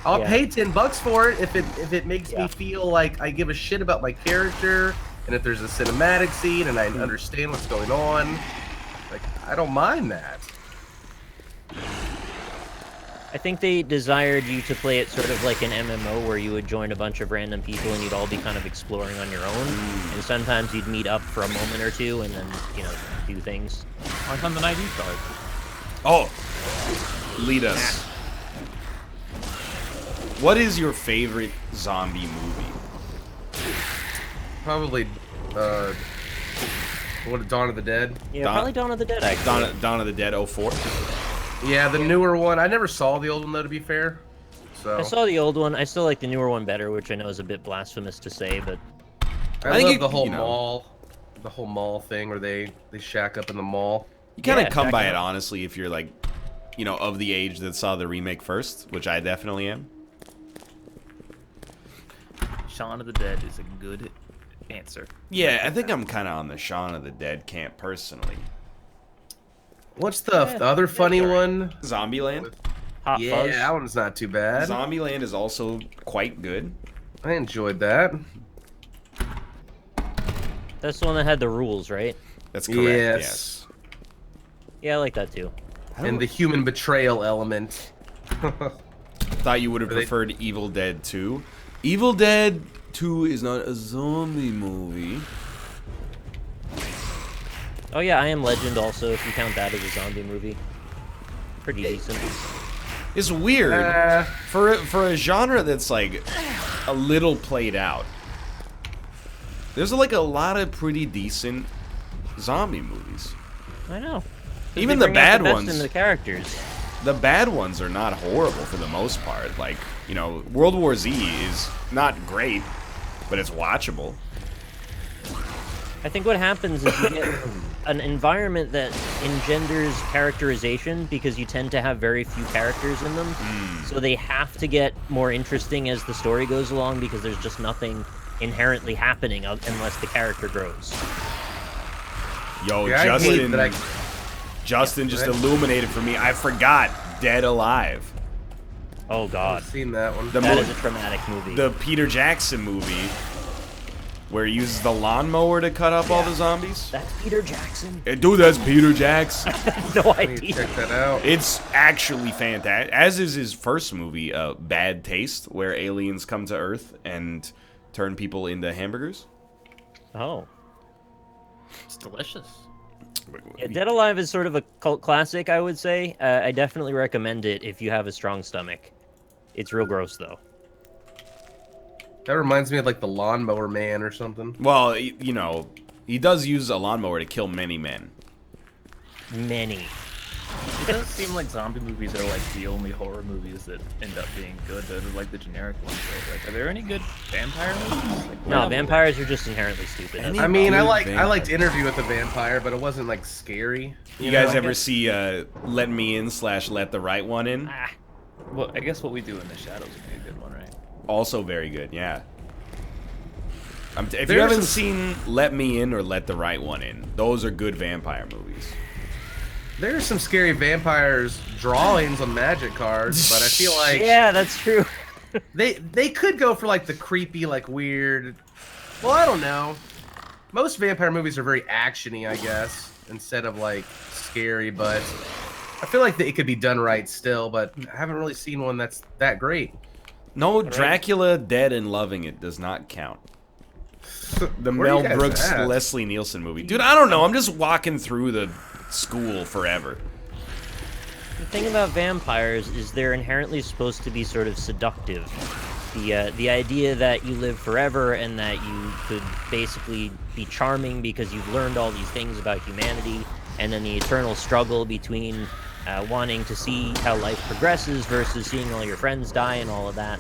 I'll Yeah. pay $10 for it if it makes Yeah. me feel like I give a shit about my character, and if there's a cinematic scene and I understand what's going on. Like, I don't mind that. I think they desired you to play it sort of like an MMO where you would join a bunch of random people and you'd all be kind of exploring on your own. And sometimes you'd meet up for a moment or two and then, do things. I found an ID card. oh, lead us. What is your favorite zombie movie? Probably, what, Dawn of the Dead? Yeah, Dawn- probably Dawn of the Dead, actually. Dawn of the Dead 04? Yeah, the newer one. I never saw the old one, though, to be fair. So I saw the old one. I still like the newer one better, which I know is a bit blasphemous to say, but I think love it- the whole you know. mall thing where they shack up in the mall. You kind of Yeah, come check by it it out. honestly if you're like, of the age that saw the remake first, which I definitely am. Shaun of the Dead is a good answer. Yeah, I think I'm kind of on the Shaun of the Dead camp personally. What's the Yeah, other funny alright. one? Zombieland? Hot Yeah, Fuzz. that one's not too bad. Zombieland is also quite good. I enjoyed that. That's the one that had the rules, right? That's correct. Yes. Yeah, I like that too. And the human betrayal element. Thought you would have Are they- preferred Evil Dead 2. Evil Dead 2 is not a zombie movie. Oh yeah, I Am Legend also, if you count that as a zombie movie. Pretty decent. It's weird for a genre that's like a little played out. There's like a lot of pretty decent zombie movies. I know. 'Cause Even they the bring out bad the best ones. in the characters. The bad ones are not horrible for the most part. Like, World War Z is not great, but it's watchable. I think what happens is you get an environment that engenders characterization because you tend to have very few characters in them. So they have to get more interesting as the story goes along because there's just nothing inherently happening unless the character grows. Yo, Yeah, I hate that Justin just Right. illuminated for me. I forgot Dead Alive. Oh god. I've seen that one. The That mo- is a traumatic movie. the Peter Jackson movie where he uses the lawnmower to cut up all the zombies. That's Peter Jackson. Hey, dude, that's Peter Jackson. No I need to idea. check that out. It's actually fantastic. As is his first movie, Bad Taste, where aliens come to Earth and turn people into hamburgers. Oh. It's delicious. Yeah, Dead Alive is sort of a cult classic, I would say. I definitely recommend it if you have a strong stomach. It's real gross, though. That reminds me of like the Lawnmower Man or something. Well, he does use a lawnmower to kill many men. Many. It does seem like zombie movies are like the only horror movies that end up being good. They're like the generic ones, right? Like, are there any good vampire movies? Like, No, yeah, vampires are just inherently stupid. Any- I mean, I Good liked vampire. Interview with the Vampire, but it wasn't like scary. You know, guys I ever guess- see Let Me In / Let the Right One In? Ah, Well, I guess What We Do in the Shadows would be a good one, right? Also very good, yeah. If you There's haven't some- seen Let Me In or Let the Right One In, those are good vampire movies. There's some scary vampires drawings on magic cards, but I feel like yeah, that's true. they could go for like the creepy, like weird. Well, I don't know. Most vampire movies are very actiony, I guess, instead of like scary. But I feel like it could be done right still. But I haven't really seen one that's that great. No, Dracula Dead and Loving It does not count. The Where are you Mel guys Brooks, at? Leslie Nielsen movie. Dude, I don't know. I'm just walking through the school forever. The thing about vampires is they're inherently supposed to be sort of seductive. The idea that you live forever and that you could basically be charming because you've learned all these things about humanity, and then the eternal struggle between wanting to see how life progresses versus seeing all your friends die and all of that.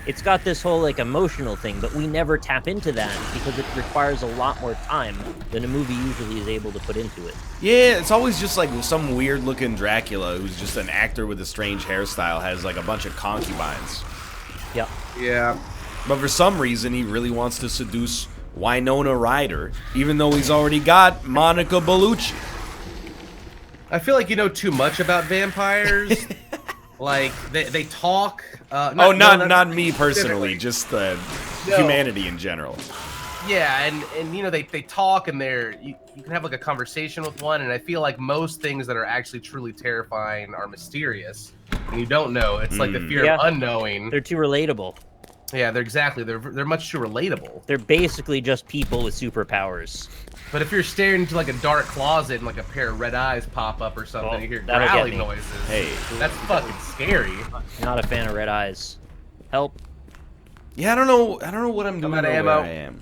It's got this whole like emotional thing, but we never tap into that because it requires a lot more time than a movie usually is able to put into it. Yeah, it's always just like some weird looking Dracula who's just an actor with a strange hairstyle has like a bunch of concubines. Yeah. Yeah. But for some reason, he really wants to seduce Winona Ryder, even though he's already got Monica Bellucci. I feel like you know too much about vampires. Like they talk. Not me personally, just humanity in general. Yeah, and you know they talk and you can have like a conversation with one, and I feel like most things that are actually truly terrifying are mysterious. And you don't know. It's like the fear of unknowing. They're too relatable. Yeah, they're much too relatable. They're basically just people with superpowers. But if you're staring into like a dark closet and like a pair of red eyes pop up or something, you hear that'll growling get me. noises. Hey. That's fucking scary. Not a fan of red eyes. Help. Yeah, I don't know what I'm doing out of or ammo. where I am.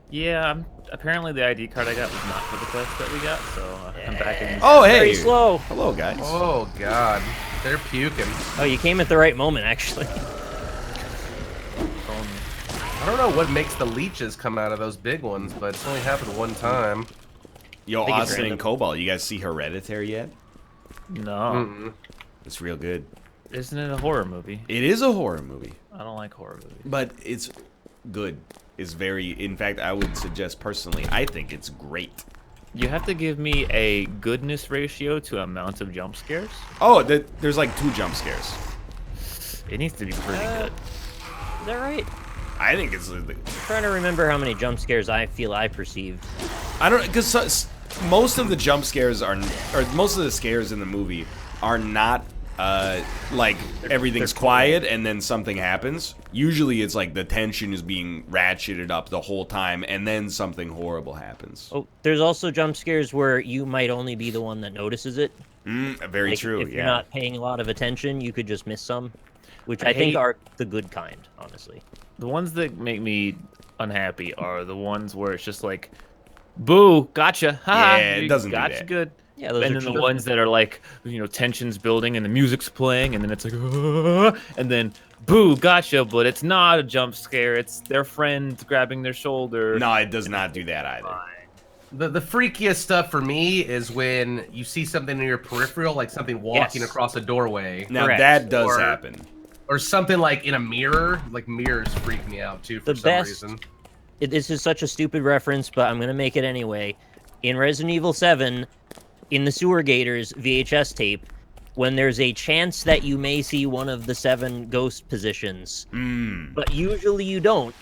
Yeah, apparently the ID card I got was not for the quest that we got, so I'm back in. Oh, hey. Very slow. Hello, guys. Oh god, they're puking. Oh, you came at the right moment, actually. I don't know what makes the leeches come out of those big ones, but it's only happened one time. Yo, think it's Austin and random. Cobalt, you guys see Hereditary yet? No, It's real good. isn't it a horror movie? It is a horror movie, I don't like horror movies. but it's good. It's very, in fact, I would suggest personally, I think it's great. You have to give me a goodness ratio to amount of jump scares. Oh, there's like 2 jump scares. It needs to be pretty good. Is that right? I think it's. I'm trying to remember how many jump scares I feel I perceived. I don't, because most of the jump scares are, or most of the scares in the movie are not like everything's quiet and then something happens. Usually it's like the tension is being ratcheted up the whole time and then something horrible happens. Oh, there's also jump scares where you might only be the one that notices it. Very Like, true, If yeah. you're not paying a lot of attention, you could just miss some, which I think hate- are the good kind, honestly. The ones that make me unhappy are the ones where it's just like, boo, gotcha, ha, Yeah, it doesn't do gotcha, that. good. Yeah, those And are then the cheap. ones that are like, tension's building and the music's playing, and then it's like, and then boo, gotcha, but it's not a jump scare. It's their friend grabbing their shoulder. No, it does not do that either. The freakiest stuff for me is when you see something in your peripheral, like something walking Yes. across a doorway. Now Correct. that does Or- happen. Or something like in a mirror. Like mirrors freak me out too for The some best- reason. This is such a stupid reference, but I'm going to make it anyway. In Resident Evil 7, in the Sewer Gators VHS tape, when there's a chance that you may see one of the 7 ghost positions, but usually you don't,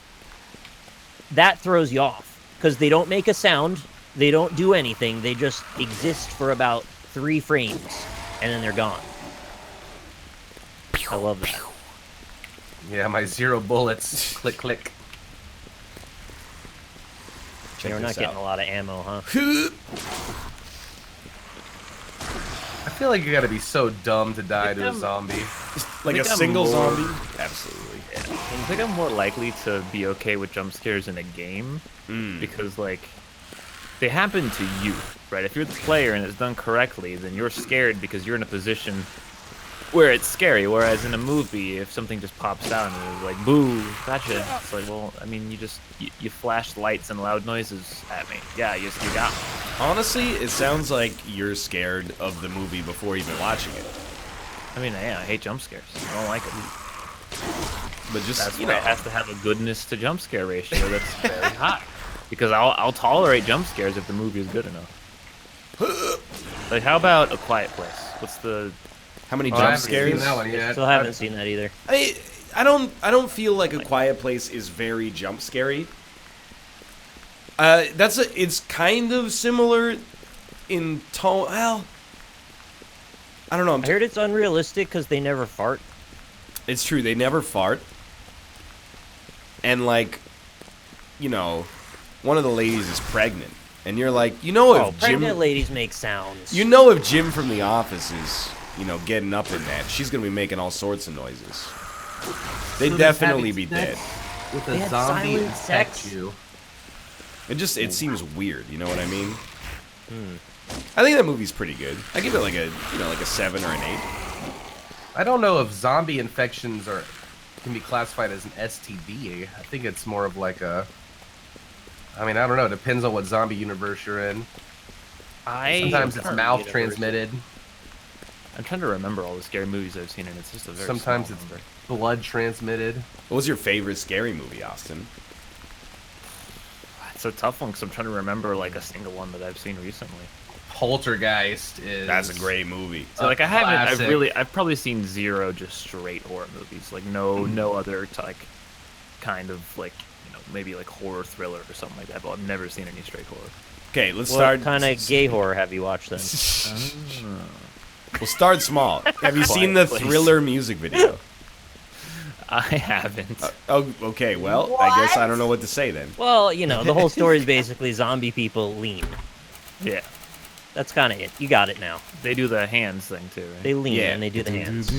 that throws you off. Because they don't make a sound, they don't do anything, they just exist for about 3 frames, and then they're gone. I love that. Yeah, my 0 bullets. Click, click. Check You're not this getting out. a lot of ammo, huh? I feel like you gotta be so dumb to die to a I'm- zombie. Like a think I'm single more- zombie? Absolutely. I think I'm more likely to be okay with jump scares in a game because, like, they happen to you, right? If you're the player and it's done correctly, then you're scared because you're in a position where it's scary. Whereas in a movie, if something just pops out and you're like, boo, gotcha. It's like, well, I mean, you flashed lights and loud noises at me. Yeah, you got me. Honestly, it sounds like you're scared of the movie before even watching it. I mean, yeah, I hate jump scares. I don't like it. But just, That's you why know, it has to have a goodness to jump scare ratio that's very high. Because I'll tolerate jump scares if the movie is good enough. Like, how about A Quiet Place? What's the... how many I jump haven't seen scares? that one yet. Still haven't seen that either. I don't feel like A Quiet Place is very jump scary. It's kind of similar in tone. Well, I don't know. I heard it's unrealistic because they never fart. It's true. They never fart. And like, you know, one of the ladies is pregnant, and you're like, you know, Oh, if Jim, pregnant ladies make sounds. you know, if Jim from The Office is, you know, getting up in that, she's gonna be making all sorts of noises. They'd So definitely having be dead. sex with They a had zombie silent infect sex? you. It seems weird. You know what I mean? I think that movie's pretty good. I give it like a 7 or an 8. I don't know if zombie infections can be classified as an STD. I think it's more of like a. I mean, I don't know. It depends on what zombie universe you're in. Sometimes it's mouth transmitted. I'm trying to remember all the scary movies I've seen, and it's just a very Sometimes small it's number. blood transmitted. What was your favorite scary movie, Austin? It's a tough one because I'm trying to remember like a single one that I've seen recently. Poltergeist is. That's a great movie. So like I've classic. probably seen 0 just straight horror movies, like no other kind of like maybe like horror thriller or something like that. But I've never seen any straight horror. Okay, let's What start. kind of gay horror have you watched then? We'll start small. Have you seen the Quiet, please. Thriller music video? I haven't. Oh, okay. Well, I guess I don't know what to say then. Well, the whole story is basically zombie people lean. Yeah, That's kind of it. You got it now. they do the hands thing too, right? They lean Yeah. and they do the hands.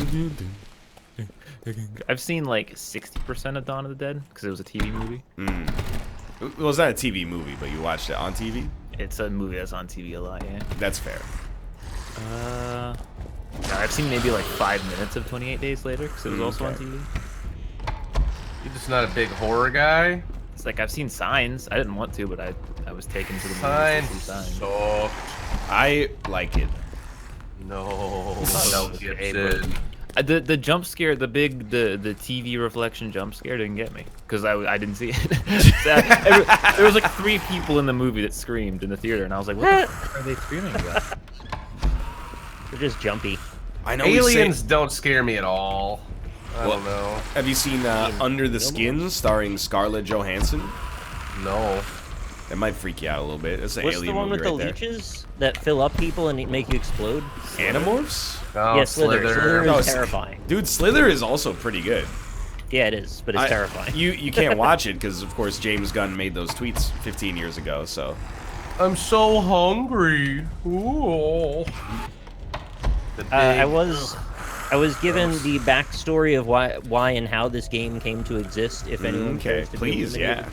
I've seen like 60% of Dawn of the Dead because it was a TV movie. Well, it's not a TV movie, but you watched it on TV. It's a movie that's on TV a lot. Yeah. That's fair. Yeah, I've seen maybe like 5 minutes of 28 Days Later because it was also on Okay. TV. You're just not a big horror guy. It's like I've seen Signs. I didn't want to, but I was taken to the movie Signs to see Signs. sucked. I like it. No, Oh, no, okay, Gibson. The jump scare, the TV reflection jump scare didn't get me because I didn't see it. There was like 3 people in the movie that screamed in the theater, and I was like, what the fuck are they screaming about? They're just jumpy. I know. we say- Aliens don't scare me at all. I don't know. Have you seen Under the Skin, starring Scarlett Johansson? No. That might freak you out a little bit. It's an What's alien the one movie with right the there. leeches that fill up people and make you explode? Animorphs? Oh, Yeah, Slither. Slither No, is it's- terrifying. Dude, Slither is also pretty good. Yeah, it is, but it's terrifying. You can't watch it because, of course, James Gunn made those tweets 15 years ago. So I'm so hungry. Ooh. The big, I was given the backstory of why and how this game came to exist. If anyone okay, cares to be please, illuminated.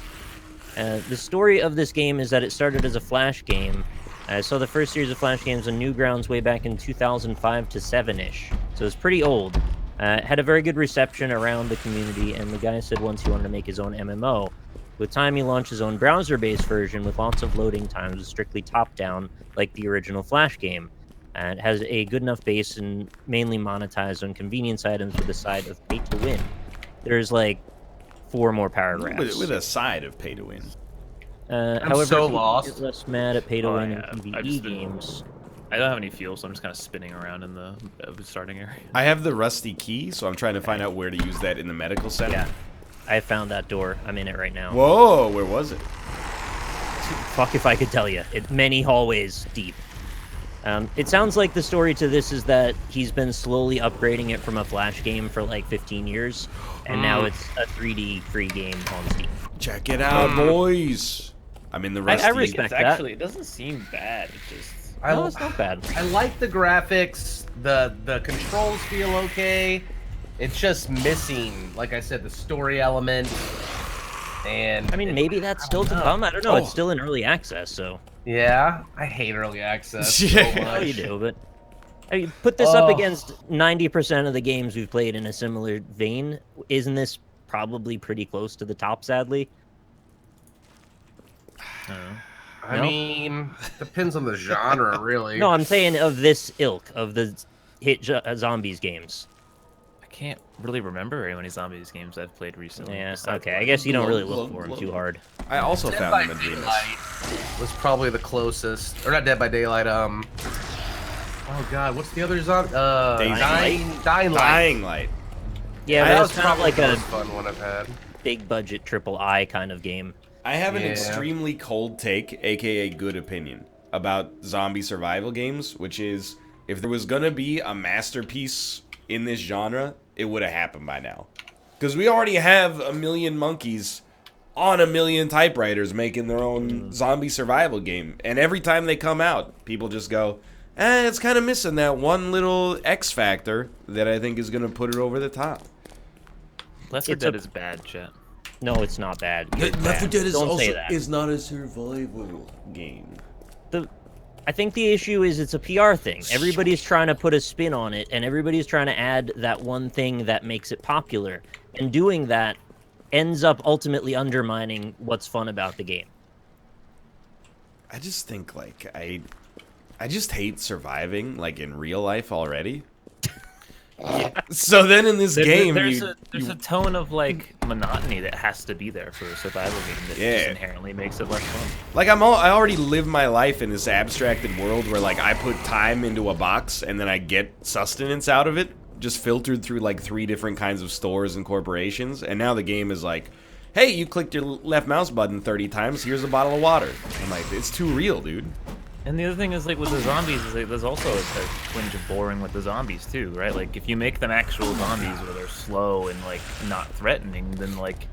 yeah. The story of this game is that it started as a Flash game. I saw the first series of Flash games on Newgrounds way back in 2005 to 7-ish, so it's pretty old. Had a very good reception around the community, and the guy said once he wanted to make his own MMO. With time, he launched his own browser-based version with lots of loading times, strictly top-down, like the original Flash game. It has a good enough base and mainly monetized on convenience items with a side of pay-to-win. There's like 4 more paragraphs. With a side of pay to win. However, so people lost. get less mad at pay-to-win yeah, in I've PvE just been- games. I don't have any fuel, so I'm just kind of spinning around in the starting area. I have the rusty key, so I'm trying to find out where to use that in the medical center. Yeah, I found that door. I'm in it right now. Whoa, where was it? Fuck if I could tell you. Many hallways deep. It sounds like the story to this is that he's been slowly upgrading it from a Flash game for like 15 years, and now it's a 3D free game on Steam. Check it out, boys. I'm in the rusty. I respect that. It doesn't seem bad. It just No, it's not bad. I like the graphics. The controls feel okay. It's just missing, like I said, the story element. And I mean, maybe that's still to come. I don't know. Oh. It's still in early access, so. yeah, I hate early access so Yeah. much. Oh, you do, but I mean, put this up Oh. against 90% of the games we've played in a similar vein. Isn't this probably pretty close to the top, sadly? I No? mean, depends on the genre, really. No, I'm saying of this ilk, of the zombies games. I can't really remember how many zombies games I've played recently. Yeah, besides, okay. like, I guess you don't really look Glow, for them glow. too hard. I also Dead found by them in Dreamless. Daylight was probably the closest, or not Dead by Daylight. Oh God, what's the other zombie? Days Dying Light. Dying Light. Yeah, That that was was kind of probably like the a most fun one I've had. big budget AAA kind of game. I have an Yeah. extremely cold take, aka good opinion, about zombie survival games, which is if there was gonna be a masterpiece in this genre, it would have happened by now. Because we already have a million monkeys on a million typewriters making their own zombie survival game. And every time they come out, people just go, it's kind of missing that one little X factor that I think is going to put it over the top. Left 4 It's Dead a- is bad, chat. No, it's not bad. It's Left 4 bad. Dead is Don't also say that. is not a survival game. I think the issue is it's a PR thing. Everybody's trying to put a spin on it, and everybody's trying to add that one thing that makes it popular. And doing that ends up ultimately undermining what's fun about the game. I just think like I just hate surviving like in real life already. So then in this game, there's a tone of like monotony that has to be there for a survival game that just inherently makes it less fun. like I already live my life in this abstracted world where like I put time into a box and then I get sustenance out of it, just filtered through like 3 different kinds of stores and corporations. And now the game is like, hey, you clicked your left mouse button 30 times. Here's a bottle of water. I'm like, it's too real, dude. And the other thing is, like, with the zombies, is like, there's also a twinge of boring with the zombies, too, right? Like, if you make them actual zombies where they're slow and, like, not threatening, then, like,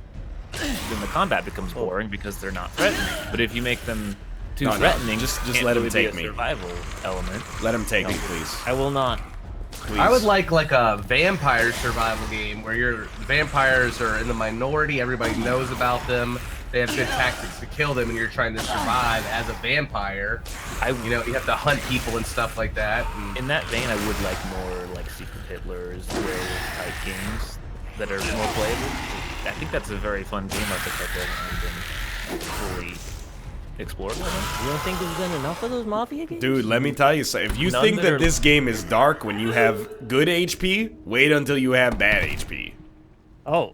then the combat becomes boring because they're not threatening. But if you make them too threatening, just can't let 'em really take be me. a survival element. Let him take me, please. I will not. Please. I would like a vampire survival game where your vampires are in the minority, everybody knows about them, they have good tactics to kill them, and you're trying to survive as a vampire. You know, you have to hunt people and stuff like that. And In that vein, I would like more, like, Secret Hitler's, type games that are more playable. I think that's a very fun game archetype that hasn't been fully explored. You don't think there's been enough of those Mafia games? Dude, let me tell you something. If you None think that that are- this game is dark when you have good HP, wait until you have bad HP. Oh.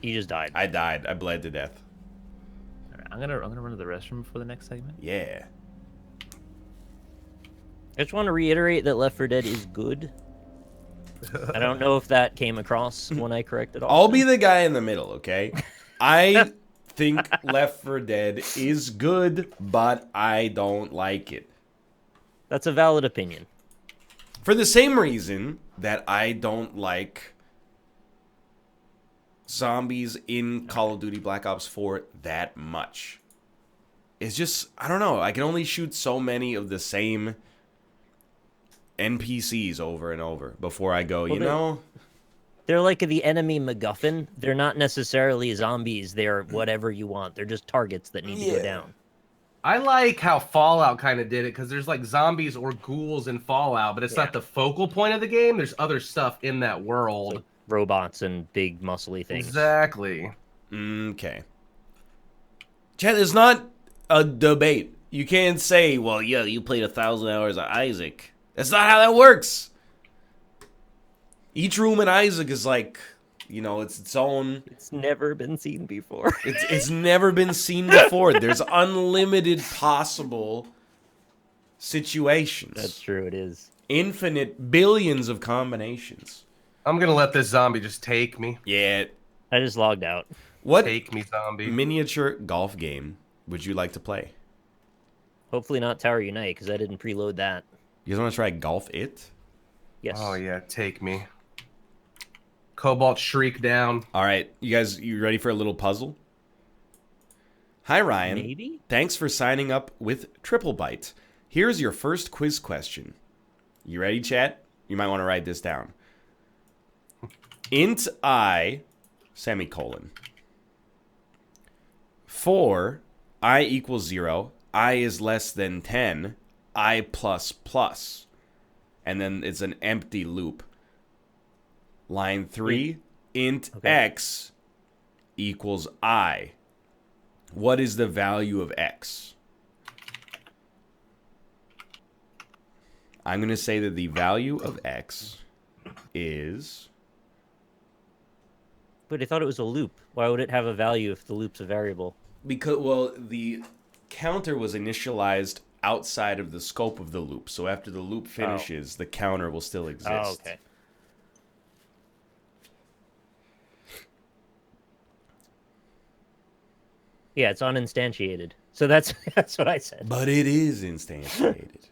You just died. I died. I bled to death. Alright, I'm gonna run to the restroom for the next segment. Yeah. I just want to reiterate that Left 4 Dead is good. I don't know if that came across when I corrected all. I'll be the guy in the middle, okay? I think Left 4 Dead is good, but I don't like it. That's a valid opinion. For the same reason that I don't like zombies in Call of Duty Black Ops 4 that much. It's just, I don't know, I can only shoot so many of the same NPCs over and over before I go, you know? They're like the enemy MacGuffin. They're not necessarily zombies. They're whatever you want. They're just targets that need to go down. I like how Fallout kind of did it, because there's like zombies or ghouls in Fallout, but it's not the focal point of the game. There's other stuff in that world. Like robots and big muscly things. Exactly. Okay. Chad, it's not a debate. You can't say, well, yeah, you played 1,000 hours of Isaac. That's not how that works. Each room in Isaac is like, you know, it's its own. It's never been seen before. It's never been seen before. There's unlimited possible situations. That's true, it is. Infinite billions of combinations. I'm gonna let this zombie just take me. Yeah. I just logged out. What Take me, zombie. miniature golf game would you like to play? Hopefully not Tower Unite, because I didn't preload that. You guys want to try Golf It? Yes. Oh yeah, take me. Cobalt Shriek down. All right, you ready for a little puzzle? Hi, Ryan. Maybe? Thanks for signing up with Triple Byte. Here's your first quiz question. You ready, chat? You might want to write this down. Int I, semicolon. For I equals 0, I is less than 10, I plus plus. And then it's an empty loop. Line 3, int x equals I. What is the value of x? I'm going to say that the value of x is... But I thought it was a loop. Why would it have a value if the loop's a variable? Because, well, the counter was initialized outside of the scope of the loop. So after the loop finishes, the counter will still exist. Oh, okay. Yeah, it's uninstantiated. So that's what I said. But it is instantiated.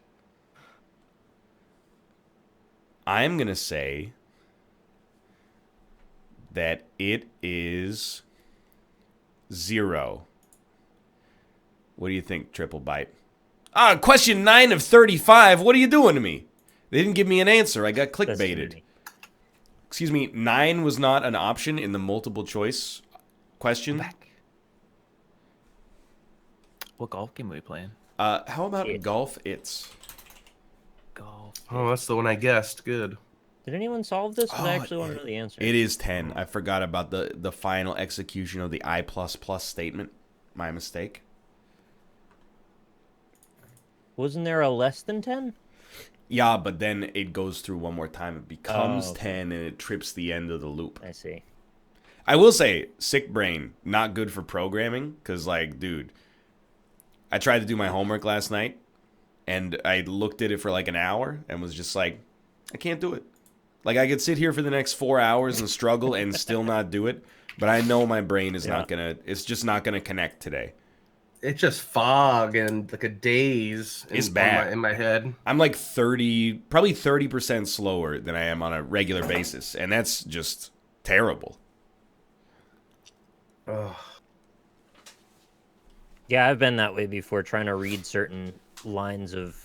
I'm going to say that it is 0. What do you think, Triple Byte? Question 9 of 35. What are you doing to me? They didn't give me an answer. I got That's clickbaited. shitty. excuse me, 9 was not an option in the multiple choice question. Back. What golf game are we playing? How about It. golf? It's Golf. Oh, that's the one I guessed. Good. Did anyone solve this? 'Cause I Oh, actually want to know the answer. It is 10. I forgot about the final execution of the I++ statement. My mistake. Wasn't there a less than 10? Yeah, but then it goes through one more time. It becomes okay. 10 and it trips the end of the loop. I see. I will say, sick brain, not good for programming. Because, like, dude, I tried to do my homework last night. And I looked at it for like an hour and was just like, I can't do it. Like, I could sit here for the next 4 hours and struggle and still not do it. But I know my brain is not going to, it's just not going to connect today. It's just fog and like a daze. It's bad. In my head. I'm like probably 30% slower than I am on a regular basis. And that's just terrible. Ugh. Yeah, I've been that way before, trying to read certain lines of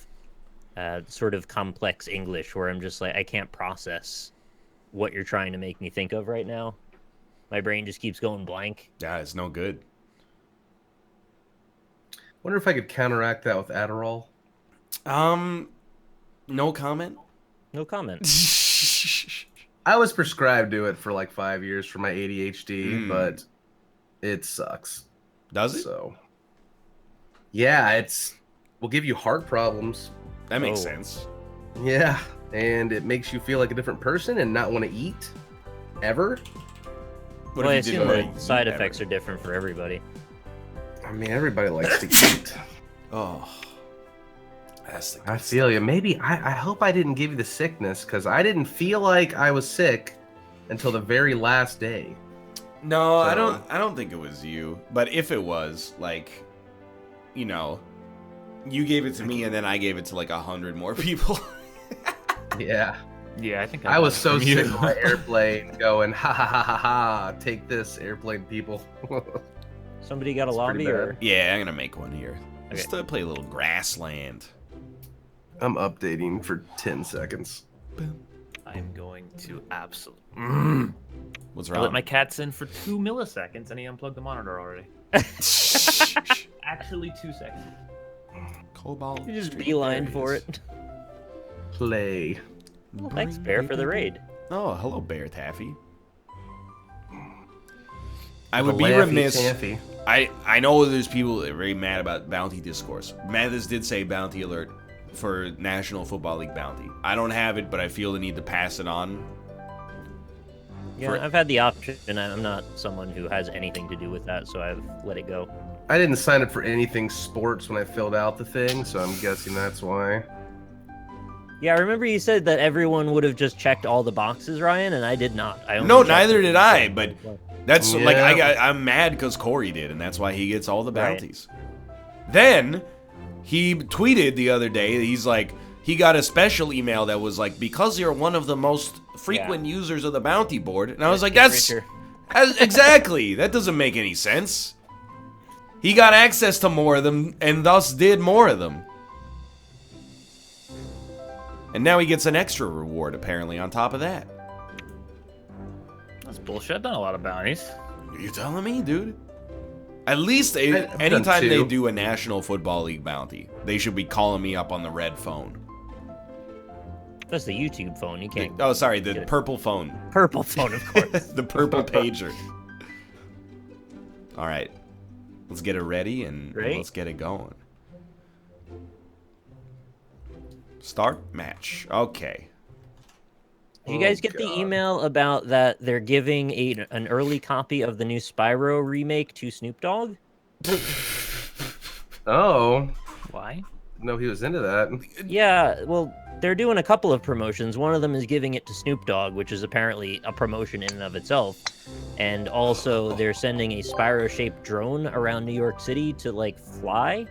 sort of complex English where I'm just like, I can't process what you're trying to make me think of right now. My brain just keeps going blank. Yeah, it's no good. Wonder if I could counteract that with Adderall. No comment. No comment. I was prescribed to it for like 5 years for my ADHD, but it sucks. Does it? So, yeah, will give you heart problems. That makes Oh. sense. Yeah, and it makes you feel like a different person and not want to eat ever. What Well, I if you assume didn't the eat side ever? effects are different for everybody. I mean, everybody likes to eat. Oh, that's the good I feel you. Maybe I hope I didn't give you the sickness because I didn't feel like I was sick until the very last day. No, I So- don't think it was you. But if it was, like, you know, you gave it to me and then I gave it to like 100 more people. Yeah, Yeah, I think I was so got it from sick you. of my airplane going ha ha ha ha ha. Take this, airplane people. Somebody got a It's pretty lobby, or bad. Yeah, I'm gonna make one here. Okay. Just to play a little grassland. I'm updating for 10 seconds. I'm going to absolutely. What's I wrong? let my cats in for 2 milliseconds and he unplugged the monitor already. Actually, 2 seconds. Cobalt. you just Street beeline for Berries. it. Play. Well, thanks, Bear, for the raid. Oh, hello, Bear Taffy. I The would be Laffy remiss. Taffy. I know there's people that are very mad about bounty discourse. Mathis did say bounty alert for National Football League bounty. I don't have it, but I feel the need to pass it on. Yeah, For- I've had the option, and I'm not someone who has anything to do with that, so I've let it go. I didn't sign up for anything sports when I filled out the thing, so I'm guessing that's why. Yeah, I remember you said that everyone would have just checked all the boxes, Ryan, and I did not. I only No, checked neither the did ones I, that- but that's like Yeah. I'm mad because Corey did, and that's why he gets all the Right. bounties. Then he tweeted the other day. He's like, he got a special email that was like, because you're one of the most frequent users of the bounty board, and I was like, Get that's richer. exactly, that doesn't make any sense. He got access to more of them, and thus did more of them. And now he gets an extra reward, apparently, on top of that. That's bullshit. I've done a lot of bounties. You telling me, dude? At least I've done anytime they two. do a National Football League bounty, they should be calling me up on the red phone. That's the YouTube phone. You can't. Oh, sorry, the Get it. purple phone. Purple phone, of course. The purple pager. All right. Let's get it ready and Great. let's get it going. Start match. Okay. Did you guys Oh, get the God. email about that they're giving an early copy of the new Spyro remake to Snoop Dogg? Oh, Why? no, he was into that. Yeah, well, they're doing a couple of promotions. One of them is giving it to Snoop Dogg, which is apparently a promotion in and of itself. And also, they're sending a Spyro-shaped drone around New York City to, like, fly.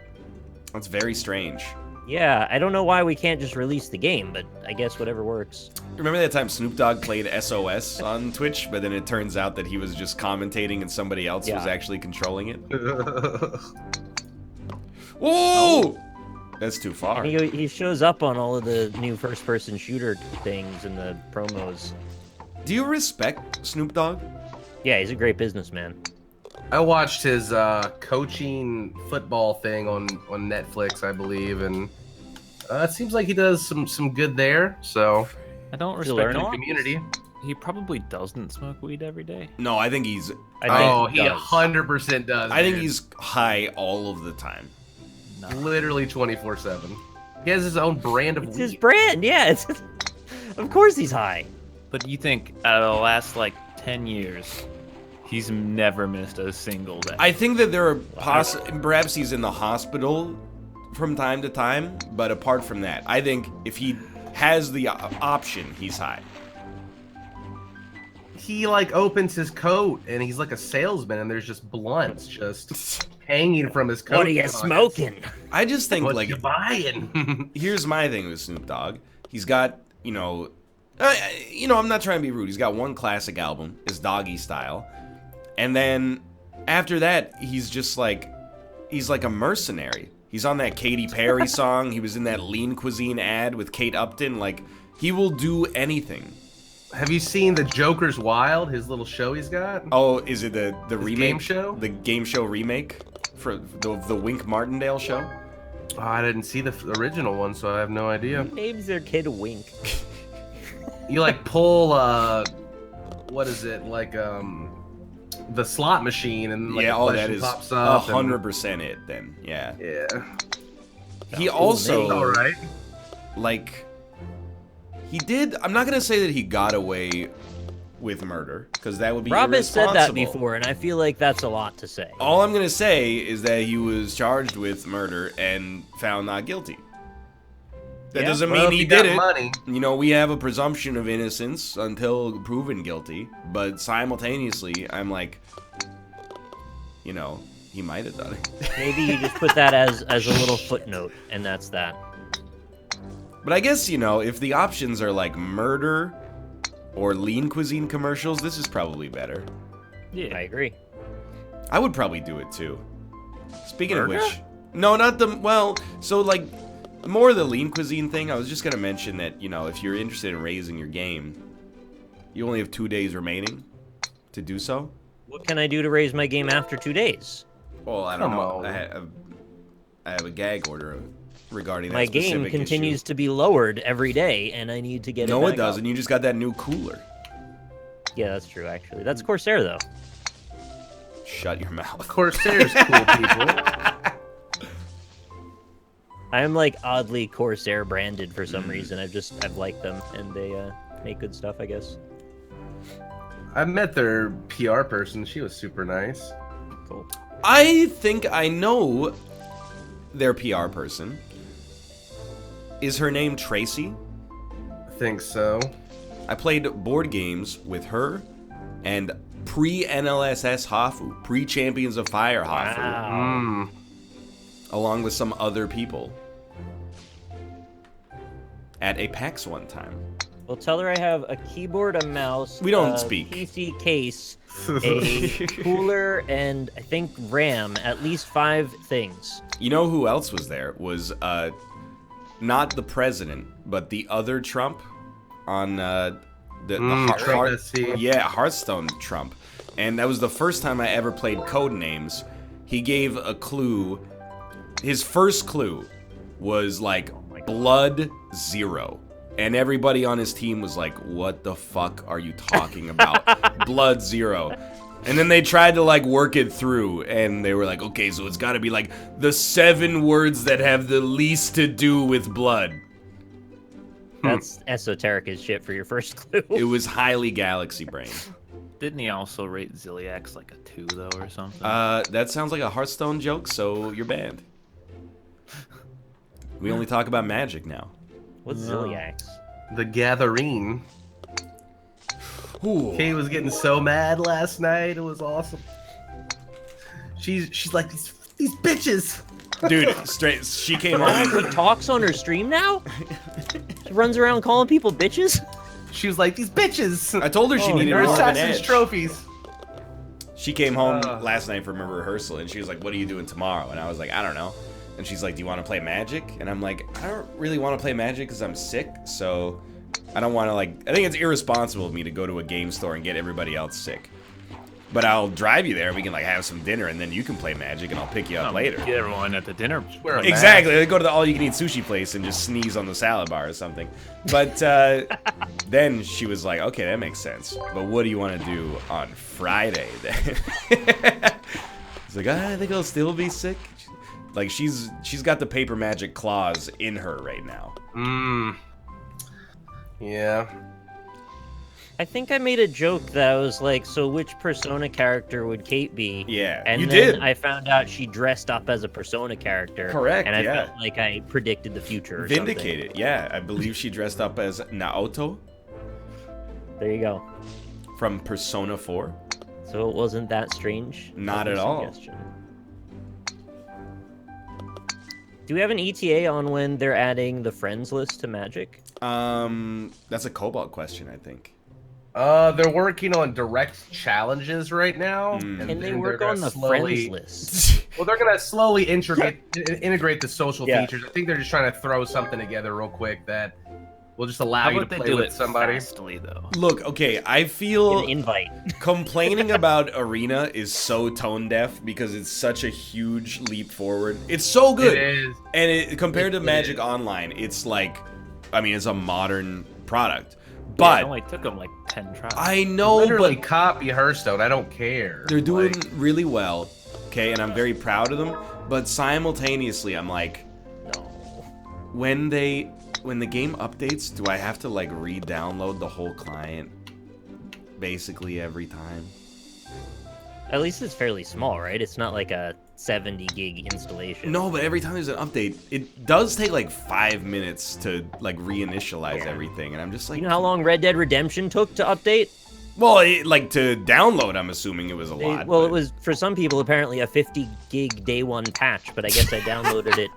That's very strange. Yeah, I don't know why we can't just release the game, but I guess whatever works. Remember that time Snoop Dogg played SOS on Twitch, but then it turns out that he was just commentating and somebody else was Yeah. actually controlling it? Whoa! That's too far. He shows up on all of the new first-person shooter things and the promos. Do you respect Snoop Dogg? Yeah, he's a great businessman. I watched his coaching football thing on Netflix, I believe, and it seems like he does some good there. So I don't He's a respect learner. him. community. He probably doesn't smoke weed every day. No, I think he's. I think He does. 100% does. I think dude. he's high all of the time. No. literally 24/7. He has his own brand of It's weed. his brand, yeah. Of course he's high. But you think out of the last like 10 years, he's never missed a single day. I think that there are perhaps he's in the hospital from time to time, but apart from that, I think if he has the option, he's high. He like opens his coat and he's like a salesman, and there's just blunts just hanging from his coat. What are you pockets. smoking? I just think What like you buying? here's my thing with Snoop Dogg. He's got, I'm not trying to be rude. He's got one classic album, is Doggy Style. And then after that, he's just like, he's like a mercenary. He's on that Katy Perry song. He was in that Lean Cuisine ad with Kate Upton. Like, he will do anything. Have you seen the Joker's Wild? His little show he's got. Oh, is it the remake? game show? The game show remake for the Wink Martindale show? Oh, I didn't see the original one, so I have no idea. Names their kid Wink. You like pull what is it, like the slot machine, and like Yeah, a oh, question that is pops up. 100% it then. Yeah. Yeah. He also All right. like he did. I'm not gonna say that he got away with murder because that would be Rob has said that irresponsible. before, and I feel like that's a lot to say. All I'm gonna say is that he was charged with murder and found not guilty. That Yeah. doesn't Well, mean if he you got did it. money. We have a presumption of innocence until proven guilty, but simultaneously, I'm like, he might have done it. Maybe you just put that as a little footnote, and that's that. But I guess, if the options are like murder or Lean Cuisine commercials, this is probably better. Yeah. I agree. I would probably do it too. Speaking Murder? of which, no, not the, so like, more the Lean Cuisine thing, I was just gonna mention that, if you're interested in raising your game, you only have 2 days remaining to do so. What can I do to raise my game after 2 days? Well, I don't Come know. on. I have a gag order regarding that My game specific continues issue. to be lowered every day, and I need to get it No, back it doesn't. up. You just got that new cooler. Yeah, that's true, actually. That's Corsair, though. Shut your mouth. Corsair's cool, people. I am, like, oddly Corsair branded for some reason. I've liked them, and they make good stuff, I guess. I met their PR person. She was super nice. Cool. I think I know their PR person. Is her name Tracy? I think so. I played board games with her and pre-NLSS Hafu, pre-Champions of Fire Hafu, Wow. along with some other people at a PAX one time. Well, tell her I have a keyboard, a mouse, We don't a speak. PC case, a cooler, and I think RAM. At least 5 things. You know who else was there? Was not the president, but the other Trump on the Trump SC. Hearthstone Trump. And that was the first time I ever played Codenames. He gave a clue. His first clue was like blood 0. And everybody on his team was like, what the fuck are you talking about? Blood 0. And then they tried to like work it through, and they were like, okay, so it's gotta be like the 7 words that have the least to do with blood. That's esoteric as shit for your first clue. It was highly galaxy brain. Didn't he also rate Ziliax like a 2 though or something? That sounds like a Hearthstone joke, so you're banned. We only talk about magic now. What's Ziliax? The Gathering. Ooh. Kay was getting so mad last night. It was awesome. She's like, these bitches. Dude, straight, she came She on. talks on her stream now? She runs around calling people bitches? She was like, these bitches. I told her she needed They're more of an Assassin's edge. trophies. She came home last night from a rehearsal, and she was like, what are you doing tomorrow? And I was like, I don't know. And she's like, do you want to play Magic? And I'm like, I don't really want to play Magic because I'm sick, so I don't want to, like, I think it's irresponsible of me to go to a game store and get everybody else sick. But I'll drive you there. We can, like, have some dinner, and then you can play Magic, and I'll pick you up later. Get everyone at the dinner. Exactly. They go to the all-you-can-eat sushi place and just sneeze on the salad bar or something. But then she was like, okay, that makes sense. But what do you want to do on Friday then? It's like, I think I'll still be sick. Like, she's got the paper magic clause in her right now. Yeah. I think I made a joke that I was like, so which Persona character would Kate be? Yeah, and you then did. I found out she dressed up as a Persona character. Correct, And I yeah. felt like I predicted the future or Vindicated, yeah. I believe she dressed up as Naoto something. There you go. from Persona 4. So it wasn't that strange. Not of a at all. suggestion. Do we have an ETA on when they're adding the friends list to Magic? That's a Cobalt question, I think. They're working on direct challenges right now. And Can they then work they're on gonna the friends list? Well, they're gonna slowly integrate the social features. I think they're just trying to throw something together real quick that will just allow How you to about they play do with it somebody. fastly, though? Look, okay, I feel An invite. complaining about Arena is so tone deaf because it's such a huge leap forward. It's so good. It is. And compared to It Magic is. Online, it's like, I mean, it's a modern product. It But only took them like 10 tries. I know, Literally but copy Hearthstone. I don't care. they're doing Like, really well, okay, and I'm very proud of them. But simultaneously, I'm like, No. when the game updates, do I have to like re-download the whole client basically every time? At least it's fairly small, right? It's not like a 70 gig installation. No, but every time there's an update, it does take like 5 minutes to like reinitialize Yeah. everything, and I'm just like, You know how long Red Dead Redemption took to update? well, like to download, I'm assuming it was a lot. Well, but- it was, for some people, apparently a 50 gig day one patch, but I guess I downloaded it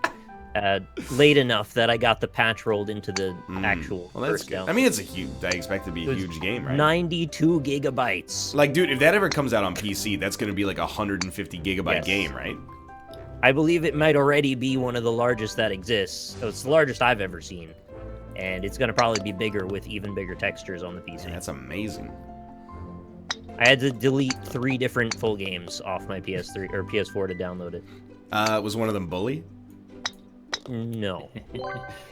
late enough that I got the patch rolled into the actual Well, that's first good. download. I mean, it's a huge. I expect it to be a It was huge game, right? 92 gigabytes. Like, dude, if that ever comes out on PC, that's gonna be like a 150 gigabyte Yes. game, right? I believe it might already be one of the largest that exists. So it's the largest I've ever seen. And it's going to probably be bigger with even bigger textures on the PC. That's amazing. I had to delete 3 different full games off my PS3 or PS4 to download it. Was one of them Bully? No.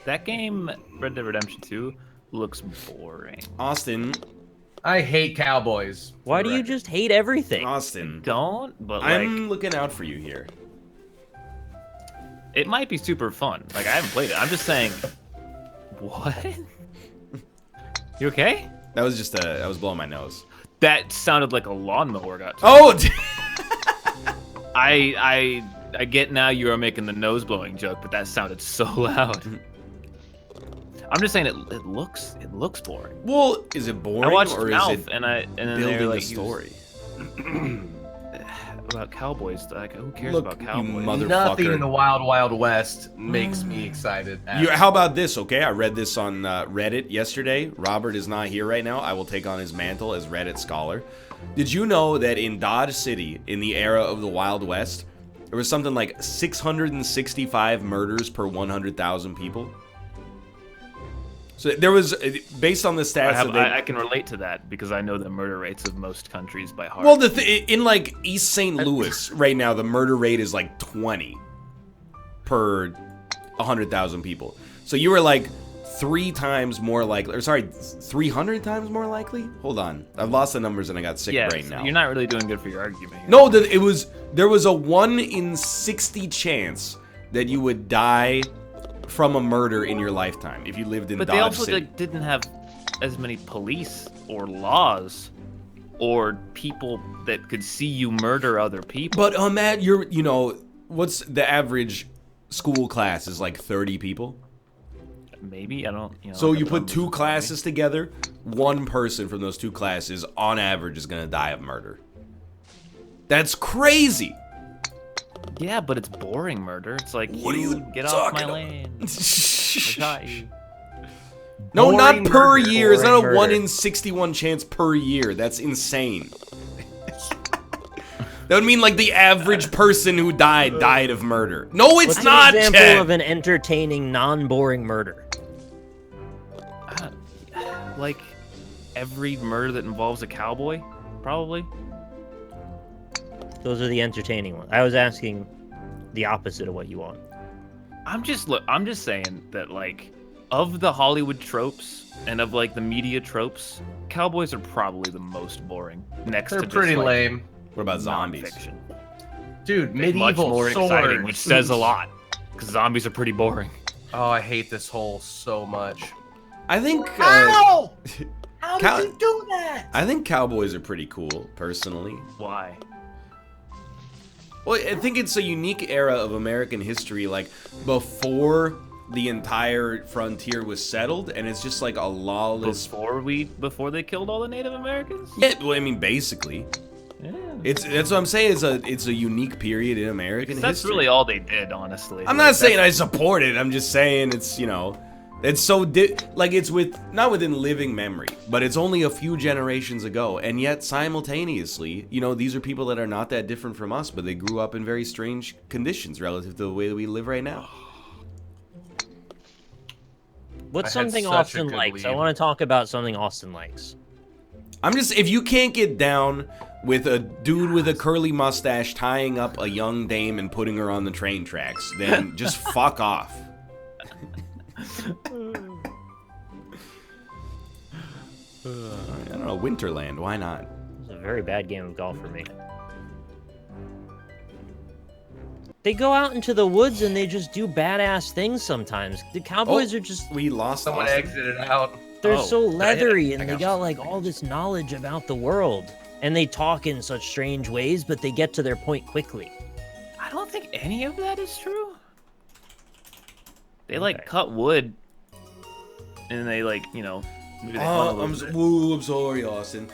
That game, Red Dead Redemption 2, looks boring. Austin, I hate cowboys. for Why the do you record. just hate everything? Austin, Don't, but like, I'm looking out for you here. it might be super fun. Like, I haven't played it. I'm just saying, what? You okay? That was just I was blowing my nose. That sounded like a lawnmower got. Oh, I get now you are making the nose blowing joke, but that sounded so loud. I'm just saying it looks boring. well, is it boring I watched or is Mouth it and then they building were like a story? about cowboys. Like, who cares Look, about you cowboys? mother- Nothing in Motherfucker. the Wild Wild West makes me excited. How about this, okay? I read this on Reddit yesterday. Robert is not here right now. I will take on his mantle as Reddit scholar. Did you know that in Dodge City, in the era of the Wild West, there was something like 665 murders per 100,000 people? So there was, based on the stats, I can relate to that because I know the murder rates of most countries by heart. well, in like East St. Louis right now, the murder rate is like 20 per 100,000 people. So you were like 3 times more likely, or sorry, 300 times more likely? Hold on. I've lost the numbers and I got sick yeah, brain now. you're not really doing good for your argument here. No, there was a 1 in 60 chance that you would die from a murder in your lifetime if you lived in But Dodge they also City. didn't have as many police or laws or people that could see you murder other people. But Matt, what's the average school class is like 30 people? Maybe I don't. So look you at put numbers 2 in front of me. classes together, 1 person from those 2 classes on average is gonna die of murder. That's crazy. Yeah, but it's boring murder. It's like What are you get off my talking land. I shot you. No, not Boring per murder. year. It's not a Boring 1 murder. in 61 chance per year. That's insane. That would mean like the average person who died of murder. No, it's What's not, an example Chad. of an entertaining, non-boring murder? like every murder that involves a cowboy, probably. Those are the entertaining ones. I was asking the opposite of what you want. I'm just saying that, like, of the Hollywood tropes and of like the media tropes, cowboys are probably the most boring. Next They're to just, pretty like, lame. What about zombies? nonfiction. Dude, Much medieval more swords. exciting, which says a lot, because zombies are pretty boring. Oh, I hate this hole so much. I think. Ow! How Cow- did you do that? I think cowboys are pretty cool, personally. Why? Well, I think it's a unique era of American history, like before the entire frontier was settled, and it's just like a lawless. Before they killed all the Native Americans? Yeah, well, I mean, basically, Yeah. that's what I'm saying. It's a unique period in American That's history. really all they did, honestly. I'm Like, not saying I that's- support it. I'm just saying it's it's so like it's not within living memory, but it's only a few generations ago, and yet simultaneously, these are people that are not that different from us, but they grew up in very strange conditions relative to the way that we live right now. What's I had something such a Austin good likes? I lead. want to talk about something Austin likes. If you can't get down with a dude with a curly mustache tying up a young dame and putting her on the train tracks, then just fuck off. I don't know, Winterland, why not? It's a very bad game of golf for me. They go out into the woods and they just do badass things sometimes. The Cowboys are just, We lost Someone Austin. exited out. they're Oh, so leathery I and they got got like all this knowledge about the world. And they talk in such strange ways, but they get to their point quickly. I don't think any of that is true. They like Okay. cut wood, and they like maybe they hunt a little bit. I'm sorry, Austin.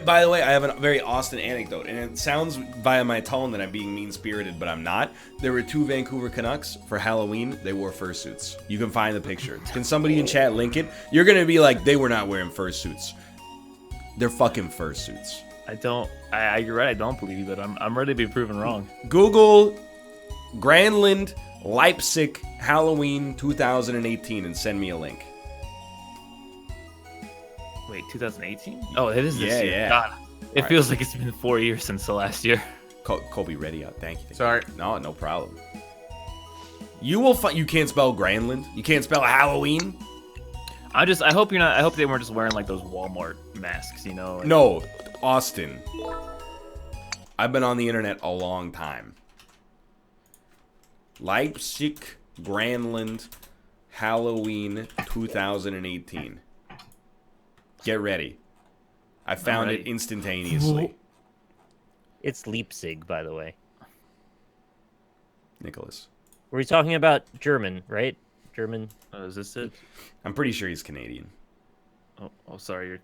By the way, I have a very Austin anecdote, and it sounds via my tone that I'm being mean-spirited, but I'm not. There were 2 Vancouver Canucks for Halloween. They wore fursuits. You can find the picture. Can somebody in chat link it? You're gonna be like, they were not wearing fursuits. They're fucking fursuits. You're right. I don't believe you, but I'm ready to be proven wrong. Google Granlund Leipzig Halloween 2018 and send me a link. Wait, 2018? Oh, it is this Yeah, year. yeah. God, it feels like it's been 4 years since the last year. Kobe, ready up. Thank you. Sorry. No problem. You will find. You can't spell Granlund. You can't spell Halloween. I hope you're not. I hope they weren't just wearing like those Walmart masks, like- No, Austin. I've been on the internet a long time. Leipzig Granlund Halloween 2018. Get ready. I found it ready. instantaneously. It's Leipzig, by the way. Nicholas. Were we talking about German, right? German. Oh, is this it? I'm pretty sure he's Canadian. Oh, sorry. You're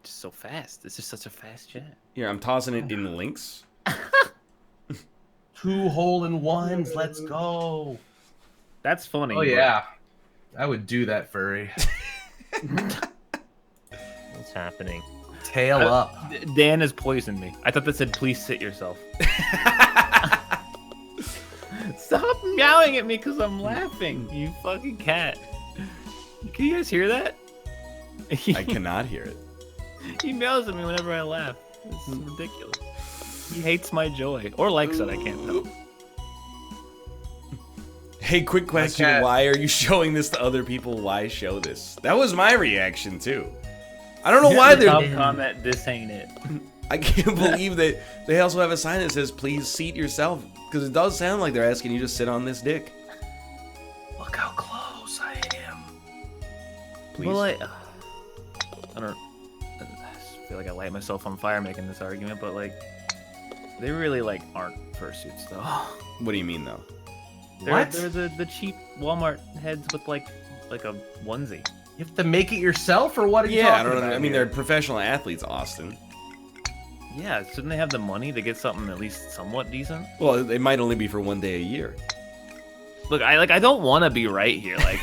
just so fast. This is such a fast chat. Here, I'm tossing it in links. 2 hole-in-ones. Let's go. That's funny. Oh but- yeah, I would do that, furry. What's happening? Tail up. Dan has poisoned me. I thought that said, please sit yourself. Stop meowing at me because I'm laughing, you fucking cat. Can you guys hear that? I cannot hear it. He meows at me whenever I laugh. This is ridiculous. He hates my joy. Or likes it, I can't tell. Hey, quick question. cat. Why are you showing this to other people? Why show this? That was my reaction, too. I don't know why Top they're... comment, this ain't it. I can't believe that they also have a sign that says, please seat yourself. Because it does sound like they're asking you to sit on this dick. Look how close I am. Please. Well, I don't... I feel like I light myself on fire making this argument, but like... They really like aren't fursuits though. What do you mean, though? What? They're the cheap Walmart heads with like a onesie. You have to make it yourself, or what are you Yeah, I talking don't know. about I mean, here? they're professional athletes, Austin. Yeah, shouldn't they have the money to get something at least somewhat decent? Well, they might only be for one day a year. Look, I don't want to be right here, like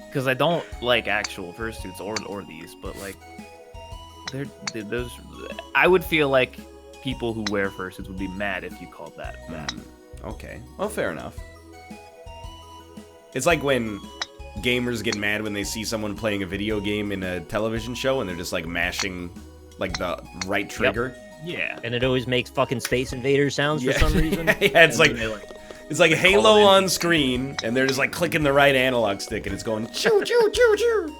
because I don't like actual fursuits or these, but like they're those. I would feel like people who wear fursuits would be mad if you called that. Okay. Well, fair enough. It's like when gamers get mad when they see someone playing a video game in a television show and they're just like mashing like the right trigger. Yeah. And it always makes fucking Space Invader sounds for some reason. Yeah, it's And like then it's like Halo on screen, and they're just like clicking the right analog stick, and it's going choo choo choo choo.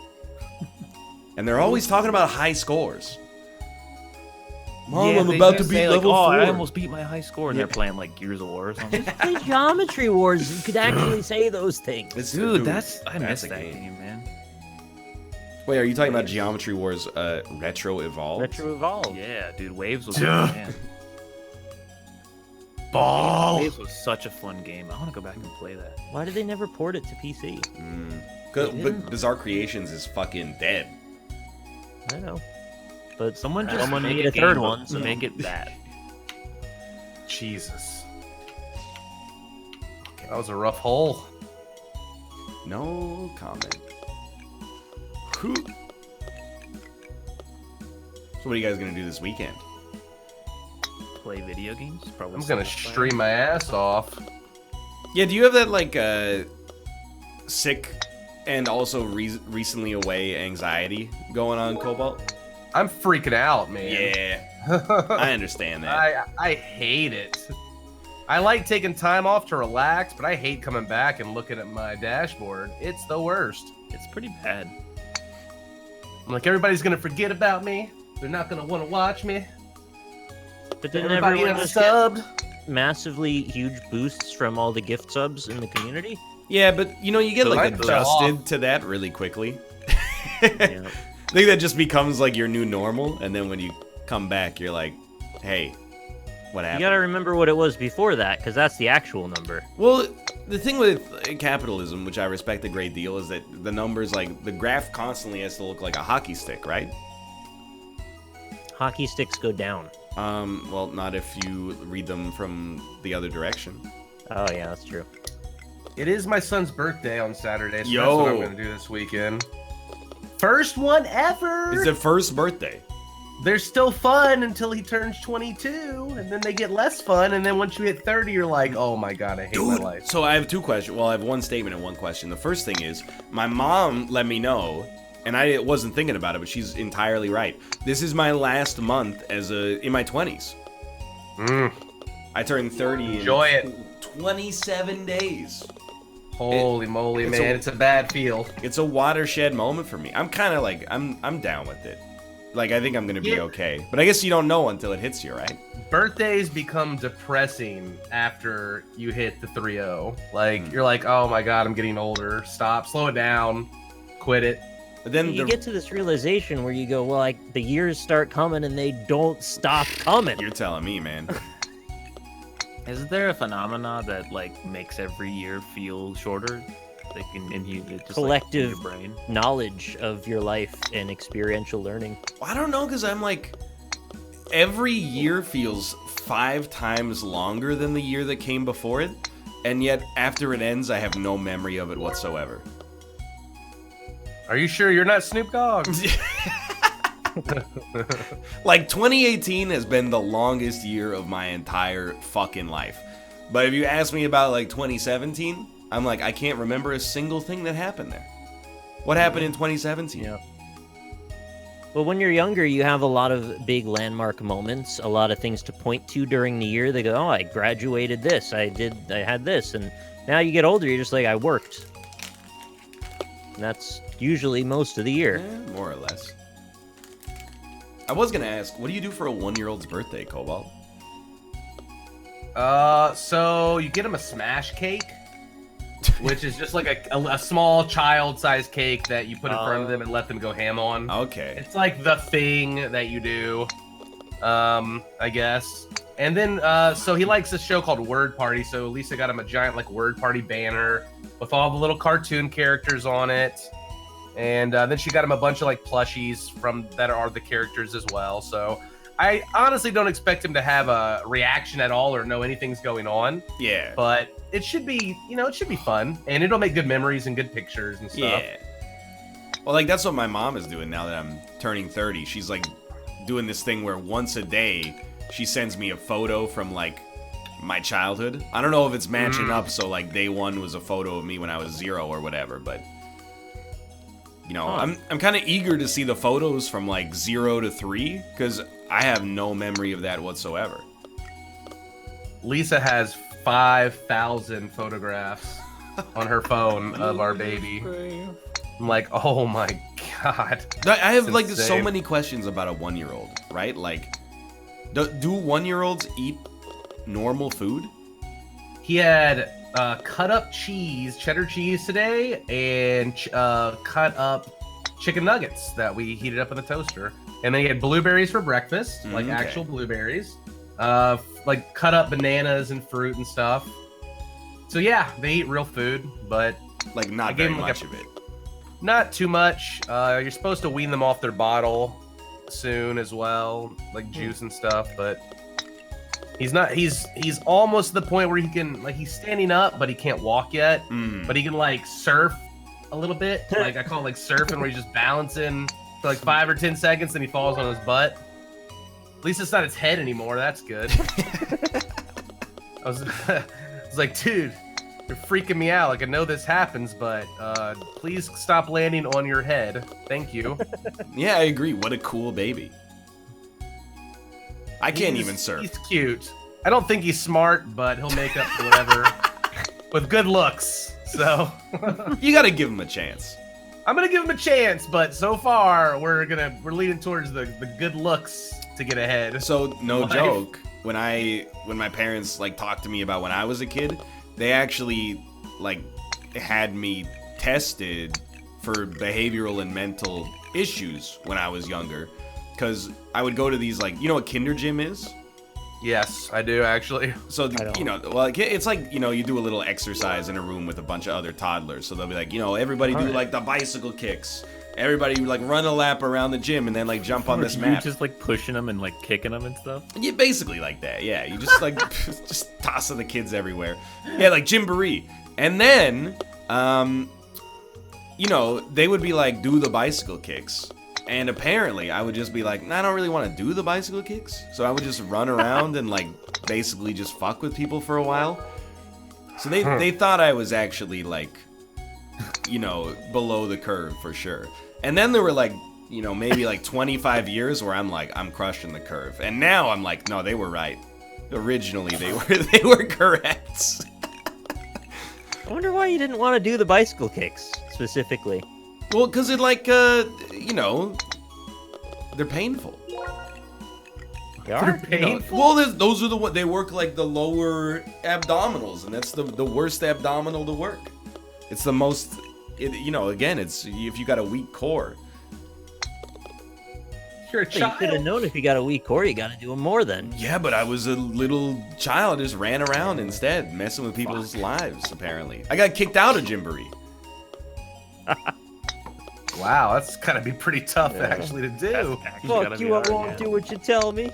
And they're always talking about high scores. Mom, I'm they about to just beat say, level 4. I almost beat my high score, and they're playing like Gears of War or something. Play Geometry Wars. You could actually say those things. Dude, I miss a that game, man. Wait, are you talking about Geometry Wars Retro Evolved? Retro Evolve. Yeah, dude, Waves was Duh. man. Ball. Waves was such a fun game. I want to go back and play that. Why did they never port it to PC? But Bizarre Creations is fucking dead. I know. But Someone made make a third game, one, but so make it that. Jesus. That was a rough hole. No comment. So what are you guys gonna do this weekend? Play video games? Probably. I'm gonna single player. stream my ass off. Yeah, do you have that like sick and also recently away anxiety going on, Cobalt? I'm freaking out, man. Yeah, I understand that. I hate it. I like taking time off to relax, but I hate coming back and looking at my dashboard. It's the worst. It's pretty bad. I'm like, everybody's gonna forget about me. They're not gonna want to watch me. But didn't Everybody everyone just get unsubbed. massively huge boosts from all the gift subs in the community? Yeah, but you know, you get like Mine fell adjusted off. to that really quickly. Yeah. I think that just becomes like your new normal, and then when you come back, you're like, hey, what You happened? gotta remember what it was before that, because that's the actual number. Well, the thing with capitalism, which I respect a great deal, is that the numbers, like, the graph constantly has to look like a hockey stick, right? Hockey sticks go down. Well, not if you read them from the other direction. Oh, yeah, that's true. It is my son's birthday on Saturday, so Yo. that's what I'm gonna do this weekend. First one ever. It's the first birthday. They're still fun until he turns 22, and then they get less fun, and then once you hit 30, you're like, oh my god, I hate my life. So I have two questions. Well, I have one statement and one question. The first thing is, my mom let me know, and I wasn't thinking about it, but she's entirely right. This is my last month in my 20s. I turned 30 Enjoy in it. 27 days. Holy moly, it's man, a- it's a bad feel. It's a watershed moment for me. I'm kind of like, I'm down with it. Like, I think I'm going to be Yeah. okay. But I guess you don't know until it hits you, right? Birthdays become depressing after you hit the 3-0. Like, you're like, oh my god, I'm getting older. Stop, slow it down, quit it. But then You get to this realization where you go, well, like, the years start coming and they don't stop coming. You're telling me, man. Is there a phenomena that like makes every year feel shorter? Like in you, it just Collective like, in your brain. knowledge of your life and experiential learning. I don't know, because I'm like, every year feels 5 times longer than the year that came before it, and yet after it ends, I have no memory of it whatsoever. Are you sure you're not Snoop Dogg? Like, 2018 has been the longest year of my entire fucking life. But if you ask me about, like, 2017, I'm like, I can't remember a single thing that happened there. What happened in 2017? Yeah. Well, when you're younger, you have a lot of big landmark moments, a lot of things to point to during the year. They go, oh, I graduated this, I had this. And now you get older, you're just like, I worked. And that's usually most of the year. More or less. I was gonna ask, what do you do for a 1-year-old's birthday, Cobalt? So you get him a smash cake, which is just like a small child-sized cake that you put in front of them and let them go ham on. Okay. It's like the thing that you do, I guess. And then, so he likes this show called Word Party, so Lisa got him a giant, like, Word Party banner with all the little cartoon characters on it. And then she got him a bunch of, like, plushies that are the characters as well. So I honestly don't expect him to have a reaction at all or know anything's going on. Yeah. But it should be, it should be fun. And it'll make good memories and good pictures and stuff. Yeah. Well, like, that's what my mom is doing now that I'm turning 30. She's, like, doing this thing where once a day she sends me a photo from, like, my childhood. I don't know if it's matching up, so, like, day 1 was a photo of me when I was 0 or whatever, but You know, Huh. I'm kind of eager to see the photos from like 0 to 3 because I have no memory of that whatsoever. Lisa has 5,000 photographs on her phone of our baby. I'm like, oh my god. I have It's like so insane. many questions about a 1-year-old, right? Like, do 1-year-olds eat normal food? He had cut up cheese, cheddar cheese today, and cut up chicken nuggets that we heated up in the toaster. And then he had blueberries for breakfast, like Okay. actual blueberries. Like cut up bananas and fruit and stuff. So yeah, they eat real food, but Like, I not gave very him, like, much a- of it. not too much. You're supposed to wean them off their bottle soon as well, like juice and stuff, but he's not. He's almost to the point where he can, like, he's standing up, but he can't walk yet. Mm. But he can like surf a little bit. Like I call it like surfing, where he's just balancing for like 5 or 10 seconds, then he falls on his butt. At least it's not his head anymore. That's good. I was like, dude, you're freaking me out. Like, I know this happens, but please stop landing on your head. Thank you. Yeah, I agree. What a cool baby. I can't He's- even surf. He's cute. I don't think he's smart, but he'll make up for whatever with good looks. So You gotta give him a chance. I'm gonna give him a chance, but so far we're leaning towards the good looks to get ahead. So no Life. joke, when my parents like talked to me about when I was a kid, they actually like had me tested for behavioral and mental issues when I was younger, because I would go to these, like, you know what Kinder Gym is? Yes, I do actually. So, don't. you know, well, it's like, you know, you do a little exercise in a room with a bunch of other toddlers. So they'll be like, you know, everybody do Alright. like the bicycle kicks. Everybody like run a lap around the gym and then like jump on this You map. just like pushing them and like kicking them and stuff. Yeah, basically like that. Yeah, you just like just tossing the kids everywhere. Yeah, like Gymboree. And then, you know, they would be like, do the bicycle kicks. And apparently, I would just be like, I don't really want to do the bicycle kicks. So I would just run around and like basically just fuck with people for a while. So they thought I was actually like, you know, below the curve for sure. And then there were like, you know, maybe like 25 years where I'm like, I'm crushing the curve. And now I'm like, no, they were right. Originally, they were correct. I wonder why you didn't want to do the bicycle kicks specifically. Well, because it like, you know, they're painful. They are? Painful. Well, those are they work like the lower abdominals, and that's the worst abdominal to work. It's the most, you know, again, it's if you got a weak core. You're a You could have child. known if you got a weak core, you got to do them more then. Yeah, but I was a little child, just ran around instead, messing with people's lives, apparently. I got kicked out of Gymboree. Wow, that's gotta be pretty tough actually to do. Actually gotta Fuck be you, I hard, won't yeah. do what you tell me.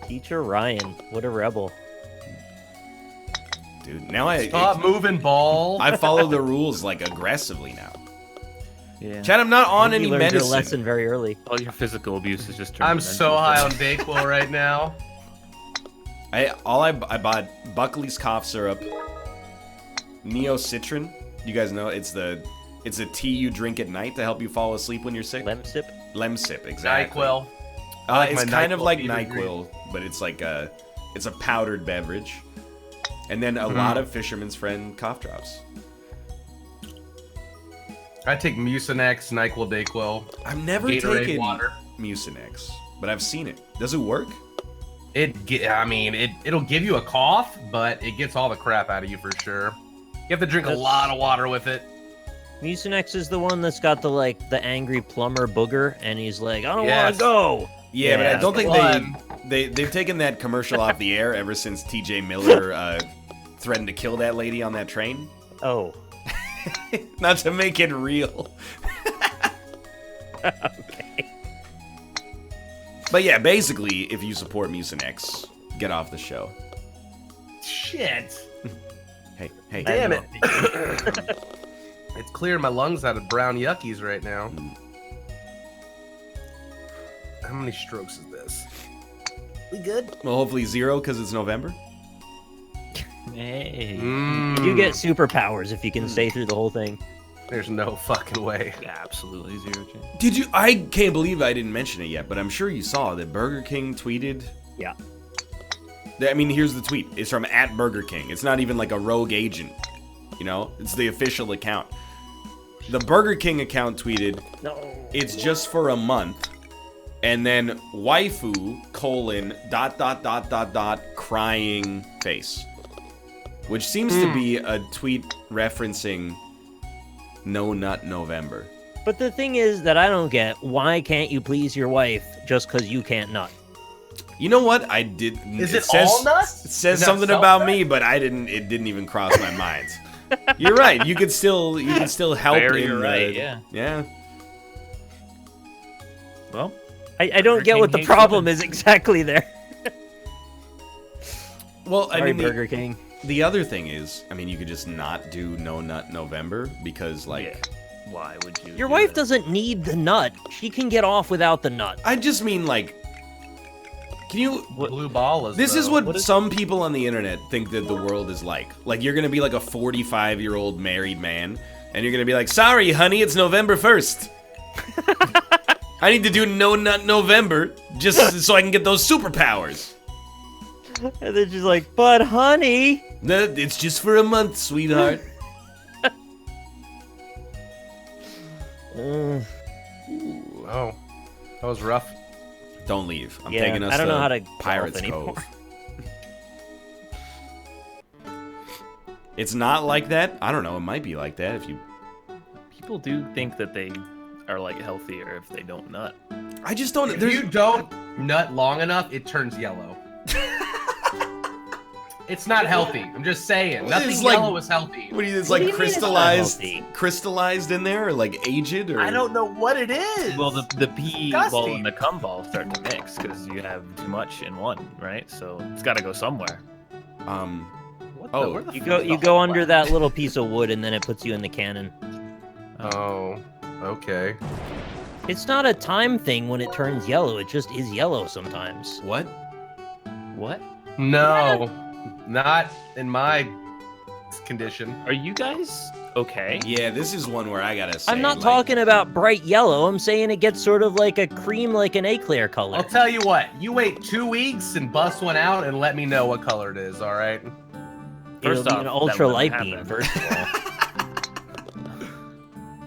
Teacher Ryan, what a rebel. Dude, now Stop moving, ball. I follow the rules like aggressively now. Yeah. Chad, I'm not on Maybe any you learned your medicine. lesson very early. All your physical abuse is just turned I'm to so mental high on stuff. Dayquil right now. I bought Buckley's cough syrup, Neocitrin. You guys know it's a tea you drink at night to help you fall asleep when you're sick. Lemsip? Lemsip, exactly. NyQuil. like It's my kind of NyQuil like fever NyQuil, but it's like it's a powdered beverage, and then a lot of Fisherman's Friend cough drops. I take Mucinex, NyQuil, Dayquil. I've never Gatorade taken water. Mucinex, but I've seen it. Does it work? It'll give you a cough, but it gets all the crap out of you for sure. You have to drink a That's- lot of water with it. Mucinex is the one that's got the the angry plumber booger, and he's like, I don't want Yes. to go. Yeah, but I Yeah, don't think fun. they've taken that commercial off the air ever since T.J. Miller threatened to kill that lady on that train. Oh, Not to make it real. okay. But yeah, basically, if you support Mucinex, get off the show. Shit. Hey. Damn it. It's clearing my lungs out of brown yuckies right now. How many strokes is this? We good? Well, hopefully 0 because it's November. Hey. You do get superpowers if you can stay through the whole thing. There's no fucking way. Absolutely zero chance. Did you? I can't believe I didn't mention it yet, but I'm sure you saw that Burger King tweeted. Yeah. I mean, here's the tweet. It's from @BurgerKing. It's not even like a rogue agent. You know, it's the official account. The Burger King account tweeted, No. "It's just for a month," and then waifu : crying face, which seems to be a tweet referencing No Nut November. But the thing is that I don't get, why can't you please your wife just because you can't nut? You know what? I did. Is it all nuts? It says Is that something self about nut? me, but I didn't. It didn't even cross my mind. You're right. You could still help Very in right, the, yeah. Yeah. Well, I don't Burger get King what the hates problem women. is exactly there. Well, I Sorry, mean, Burger King. the other thing is, I mean, you could just not do No Nut November because, like, yeah. Why would you? Your do wife that? doesn't need the nut. She can get off without the nut. I just mean, like, can you? Blue ball is. This is though. what some people on the internet think that the world is like. Like, you're gonna be like a 45-year-old married man, and you're gonna be like, "Sorry, honey, it's November 1st. I need to do No Nut November just so I can get those superpowers." And then she's like, but honey. No, it's just for a month, sweetheart. Oh, that was rough. Don't leave. I'm Yeah, taking us I don't to know how to Pirates golf anymore. Cove. It's not like that. I don't know. It might be like that if you. People do think that they are like healthier if they don't nut. I just don't. If There's. you don't nut long enough, it turns yellow. It's not healthy. I'm just saying. Well, Nothing it's like- yellow is healthy. What do you? It's What do like you mean it's not crystallized, healthy? crystallized in there, or like aged, or I don't know what it is. Well, the pee ball Disgusting. and the cum ball start to mix because you have too much in one, right? So it's got to go somewhere. What oh, where the You fuck go is you the go whole under black? that little piece of wood and then it puts you in the cannon. Oh, okay. It's not a time thing when it turns yellow. It just is yellow sometimes. what? What? No, not in my condition. Are you guys okay? Yeah, this is one where I gotta say. I'm not like, talking about bright yellow. I'm saying it gets sort of like a cream, like an eclair color. I'll tell you what. You wait 2 weeks and bust one out and let me know what color it is. All right. It'll First be off, an that ultra wouldn't light happen. beam, first of all.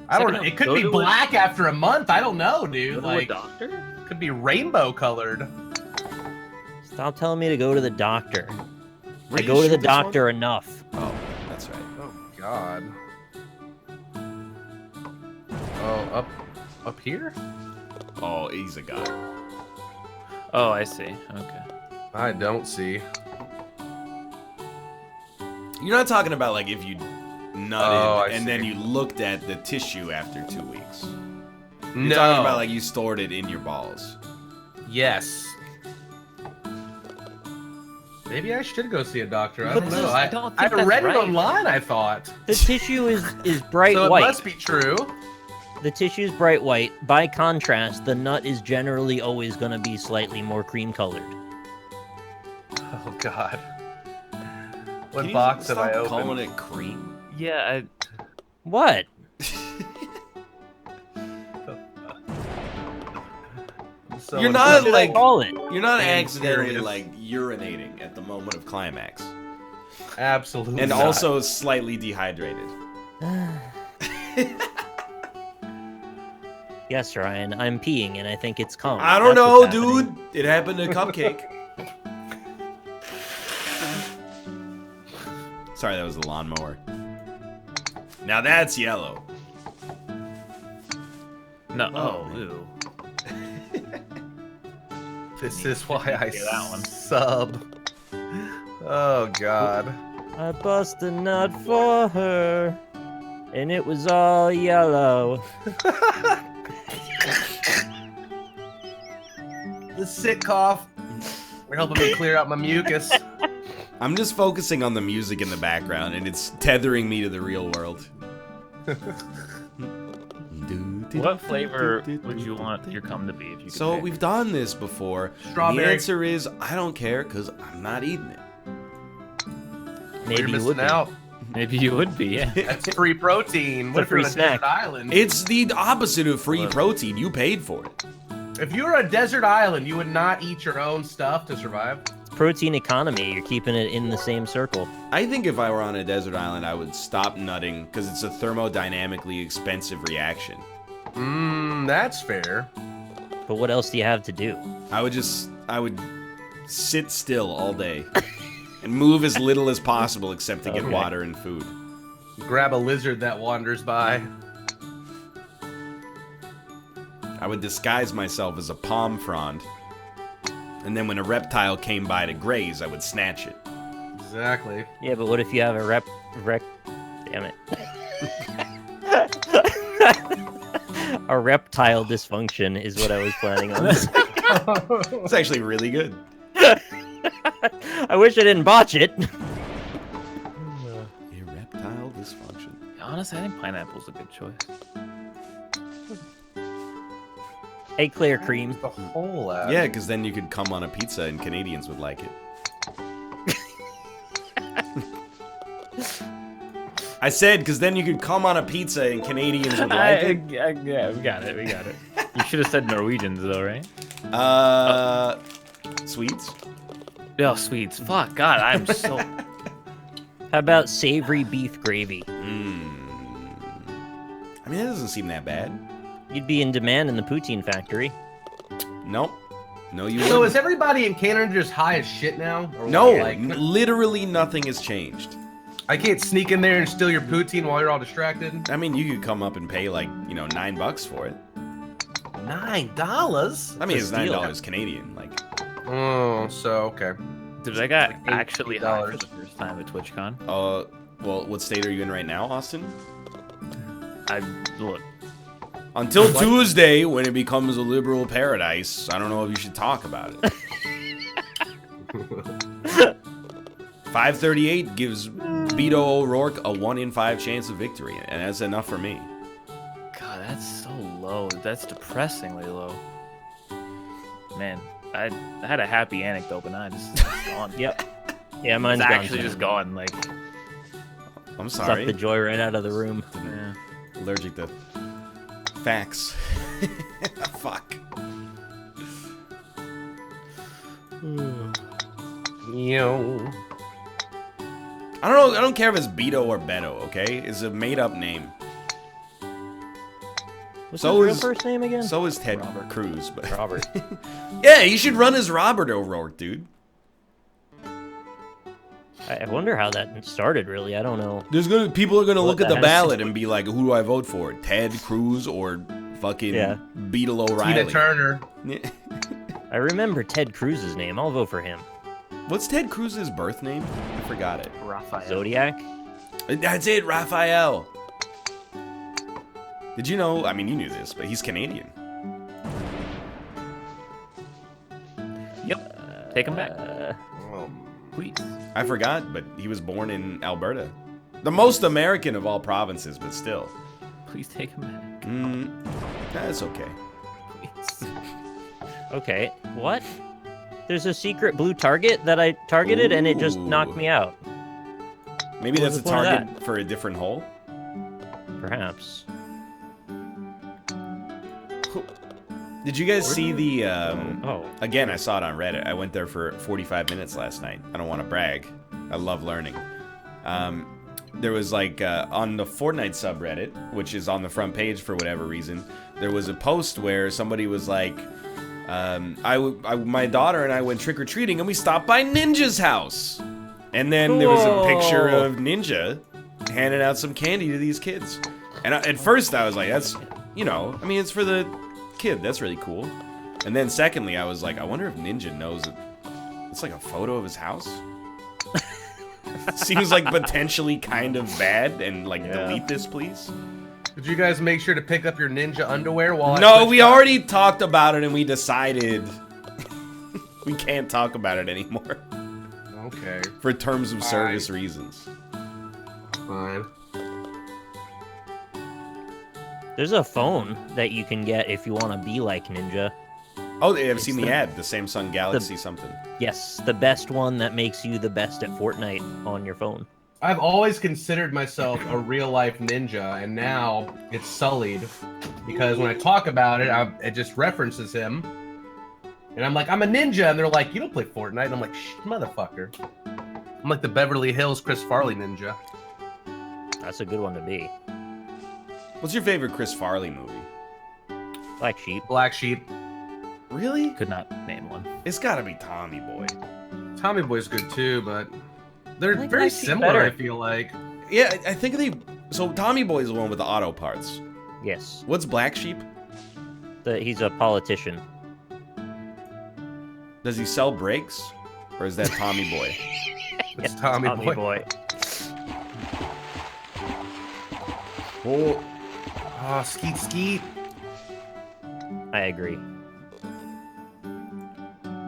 I don't Second know. off, It could go be to a- black after a month. I don't know, dude. Go to Like, a doctor? could be rainbow colored. Stop telling me to go to the doctor. Where I do go you to the shoot this one? doctor enough. Oh, that's right. Oh God. Oh, up here? Oh, he's a god. Oh, I see. Okay. I don't see. You're not talking about like if you nutted Oh, I and then see. you looked at the tissue after 2 weeks. You're No. talking about like you stored it in your balls. Yes. Maybe I should go see a doctor. I But don't this know. is- I don't I think that's read it right. online, I thought. The tissue is bright So it white. must be true. The tissue is bright white. By contrast, the nut is generally always going to be slightly more cream colored. Oh God. What Can you box have stop I opened? calling it cream? Yeah, What? So You're it's not, What should I like- call it? You're not Damn accidentally serious. like urinating at the moment of climax, absolutely and not. also slightly dehydrated. Yes, Ryan, I'm peeing and I think it's cum. I don't That's know, what's happening. dude. It happened to Cupcake. Sorry, that was the lawnmower. Now that's yellow. no. Oh, Oh, ew. This is why I Yeah, that one. sub. Oh God. I bust a nut for her, and it was all yellow. The sick cough. You're helping me clear out my mucus. I'm just focusing on the music in the background, and it's tethering me to the real world. What flavor would you want your cum to be if you could So pick? we've done this before. Strawberry. The answer is I don't care because I'm not eating it. Maybe You're you missing would be. out. Maybe you would be, yeah. That's free protein. It's What a if you're free on a snack. desert island? It's the opposite of free Love it. protein. You paid for it. If you were a desert island, you would not eat your own stuff to survive. Protein economy. You're keeping it in the same circle. I think if I were on a desert island, I would stop nutting because it's a thermodynamically expensive reaction. That's fair. But what else do you have to do? I would sit still all day and move as little as possible except to get Okay. water and food. Grab a lizard that wanders by. I would disguise myself as a palm frond, and then when a reptile came by to graze, I would snatch it. Exactly. Yeah, but what if you have a Damn it. A reptile dysfunction is what I was planning on. It's actually really good. I wish I didn't botch it. Erectile dysfunction. Honestly, I think pineapple's a good choice. Eclair cream. The whole ad. Yeah, because then you could come on a pizza and Canadians would like it. I said, because then you could come on a pizza and Canadians would like it. Yeah, we got it. You should have said Norwegians, though, right? Swedes? Oh, Swedes. Fuck, God, I'm so... How about savory beef gravy? I mean, that doesn't seem that bad. You'd be in demand in the poutine factory. Nope. No, you So wouldn't. is everybody in Canada just high as shit now? Or No, what? Like, literally nothing has changed. I can't sneak in there and steal your poutine while you're all distracted. I mean, you could come up and pay like, $9 for it. $9? I mean, It's it's a steal. $9 Canadian. Like, Oh, so okay. Dude, I got Like actually high for $8. the first time at TwitchCon. well, what state are you in right now, Austin? Look, Until Tuesday, when it becomes a liberal paradise, I don't know if you should talk about it. 538 gives Beto O'Rourke a 1 in 5 chance of victory, and that's enough for me. God, that's so low. That's depressingly low. Man, I had a happy anecdote, but now it's gone. Yep. Yeah, mine's It's gone. actually too. just gone. Like, I'm Sucked sorry. the joy right out of the room. yeah. Allergic to facts. Fuck. Yo. I don't know. I don't care if it's Beto or Beto. Okay, it's a made-up name. What's So his real is- first name again? So is Ted Robert. Cruz, but Robert. yeah, he should run as Robert O'Rourke, dude. I wonder how that started, really. I don't know. People are gonna What look at that the has to ballot do- and be like, who do I vote for? Ted Cruz or fucking Yeah. Beetle Tina O'Reilly? Turner. I remember Ted Cruz's name. I'll vote for him. What's Ted Cruz's birth name? I forgot it. Raphael. Zodiac? That's it, Raphael. Did you know? I mean, you knew this, but he's Canadian. Yep. Take him back, Oh, please. I forgot, but he was born in Alberta, the most American of all provinces, but still. Please take him back. That's okay. Please. Okay. What? There's a secret blue target that I targeted and it just Ooh. knocked me out. Maybe What that's was a the point of target for a different hole. Perhaps. Did you guys see the? Oh. Again, I saw it on Reddit. I went there for 45 minutes last night. I don't want to brag. I love learning. There was like on the Fortnite subreddit, which is on the front page for whatever reason. There was a post where somebody was like, my daughter and I went trick or treating and we stopped by Ninja's house, and then there was a picture Cool. of Ninja handing out some candy to these kids. And at first I was like, that's, I mean, it's for the kid. That's really cool. And then secondly, I was like, I wonder if Ninja knows that it's like a photo of his house. Seems like potentially kind of bad, and like delete this, please. Did you guys make sure to pick up your ninja underwear while? No, we already talked about it and we decided we can't talk about it anymore Okay, for terms of service reasons. fine. There's a phone that you can get if you want to be like Ninja. Oh, I've seen the ad. The Samsung Galaxy something. Yes, the best one that makes you the best at Fortnite on your phone. I've always considered myself a real life ninja, and now it's sullied because when I talk about it, it just references him. And I'm like, I'm a ninja, and they're like, you don't play Fortnite. And I'm like, shh, motherfucker. I'm like the Beverly Hills Chris Farley ninja. That's a good one to be. What's your favorite Chris Farley movie? Black Sheep. Black Sheep. Really? Could not name one. It's got to be Tommy Boy. Tommy Boy's good too, but they're I like very Black Sheep similar, better. I feel like. Yeah, I think they. So Tommy Boy is the one with the auto parts. Yes. What's Black Sheep? He's a politician. Does he sell brakes, or is that Tommy Boy? It's Tommy Boy. Oh, Oh, skeet skeet. I agree.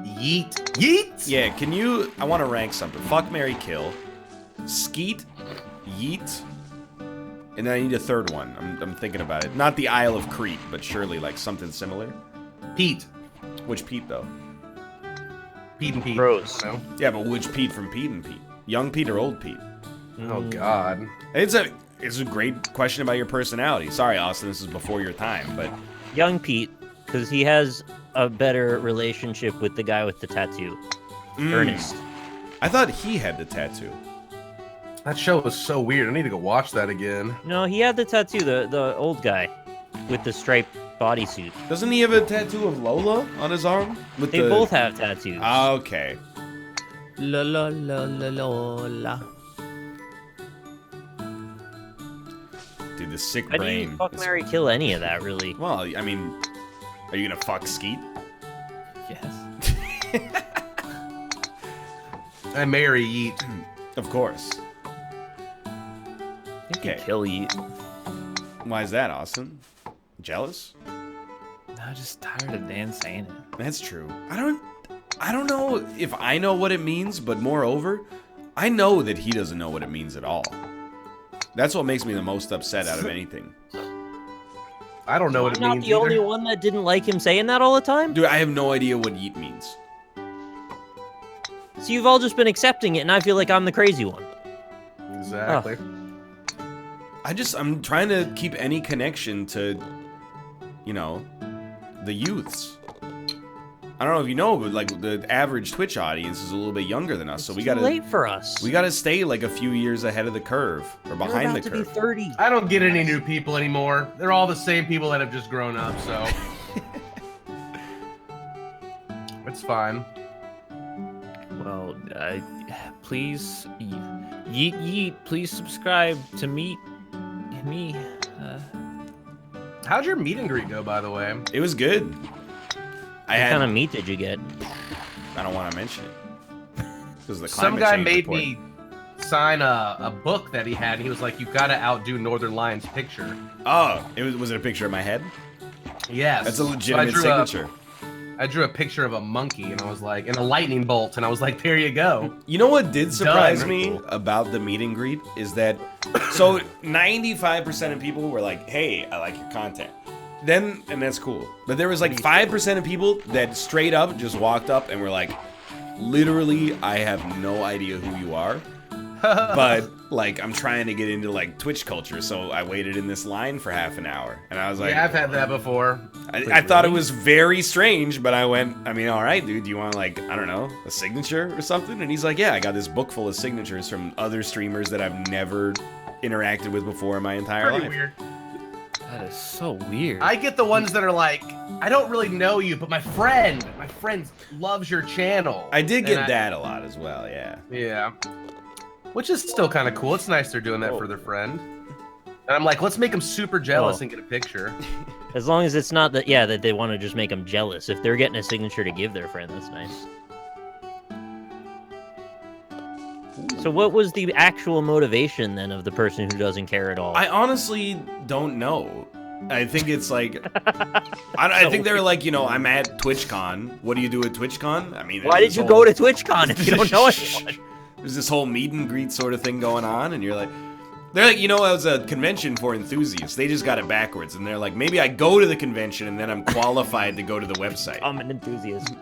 Yeet. Yeet! yeah. Can you? I want to rank something. Fuck, marry, kill. Skeet, yeet, and then I need a third one. I'm thinking about it. Not the Isle of Crete, but surely like something similar. Pete. Which Pete though? Pete and Pete. Bros. I don't know. Yeah, but which Pete from Pete and Pete? Young Pete or old Pete? Oh, God. It's a great question about your personality. Sorry, Austin, this is before your time, but Young Pete, because he has a better relationship with the guy with the tattoo. Ernest. I thought he had the tattoo. That show was so weird. I need to go watch that again. No, he had the tattoo, the old guy with the striped bodysuit. Doesn't he have a tattoo of Lola on his arm? With They both have tattoos. Okay. La la la la la la. Dude, the sick How do brain. you fuck, is- marry, kill any of that, really? Well, I mean, are you gonna fuck Skeet? Yes. I marry Yeet. Of course. You can Okay. kill Yeet. Why is that, Austin? Jealous? No, I'm just tired of Dan saying it. That's true. I don't know if I know what it means, but moreover, I know that he doesn't know what it means at all. That's what makes me the most upset out of anything. I don't know what it I'm not means the only either. one that didn't like him saying that all the time. Dude, I have no idea what yeet means. So you've all just been accepting it, and I feel like I'm the crazy one. Exactly. I'm trying to keep any connection to, you know, the youths. I don't know if you know, but like the average Twitch audience is a little bit younger than us, so we It's gotta too late for us. we gotta stay like a few years ahead of the curve or We're behind about the to be curve. 30. I don't get any new people anymore. They're all the same people that have just grown up, so. It's fine. Well, please, Yeet Yeet, please subscribe to me. How'd your meet and greet go, by the way? It was good. What kind of meat did you get? I don't want to mention it because the Some climate guy change made report. me sign a book that he had, and he was like, "You gotta outdo Northernlion's picture." Oh, was it a picture of my head? Yes. That's a So legitimate signature. I drew a picture of a monkey, and I was like, and a lightning bolt, and I was like, there you go. You know what did surprise Done. me about the meet and greet is that so 95% of people were like, "Hey, I like your content." Then and that's cool. But there was like 5% of people that straight up just walked up and were like, "Literally, I have no idea who you are." But like I'm trying to get into like Twitch culture, so I waited in this line for half an hour. And I was like, Yeah, I've had that before. I thought it was very strange, but I went, I mean, all right, dude, do you want like, I don't know, a signature or something? And he's like, yeah, I got this book full of signatures from other streamers that I've never interacted with before in my entire Pretty life. weird. That is so weird. I get the ones that are like, I don't really know you, but my friend loves your channel. I did get And that a lot as well, yeah. Yeah. Which is still kind of cool. It's nice they're doing that for their friend. And I'm like, let's make them super jealous Oh. and get a picture. As long as it's not that, yeah, that they want to just make them jealous. If they're getting a signature to give their friend, that's nice. So what was the actual motivation then of the person who doesn't care at all? I honestly don't know. I think it's like, I think they're like, you know, I'm at TwitchCon. What do you do at TwitchCon? I mean, Why did you go to TwitchCon if you don't know anyone? There's this whole meet and greet sort of thing going on, and you're like, They're like, you know, it was a convention for enthusiasts. They just got it backwards, and they're like, maybe I go to the convention and then I'm qualified to go to the website. I'm an enthusiast.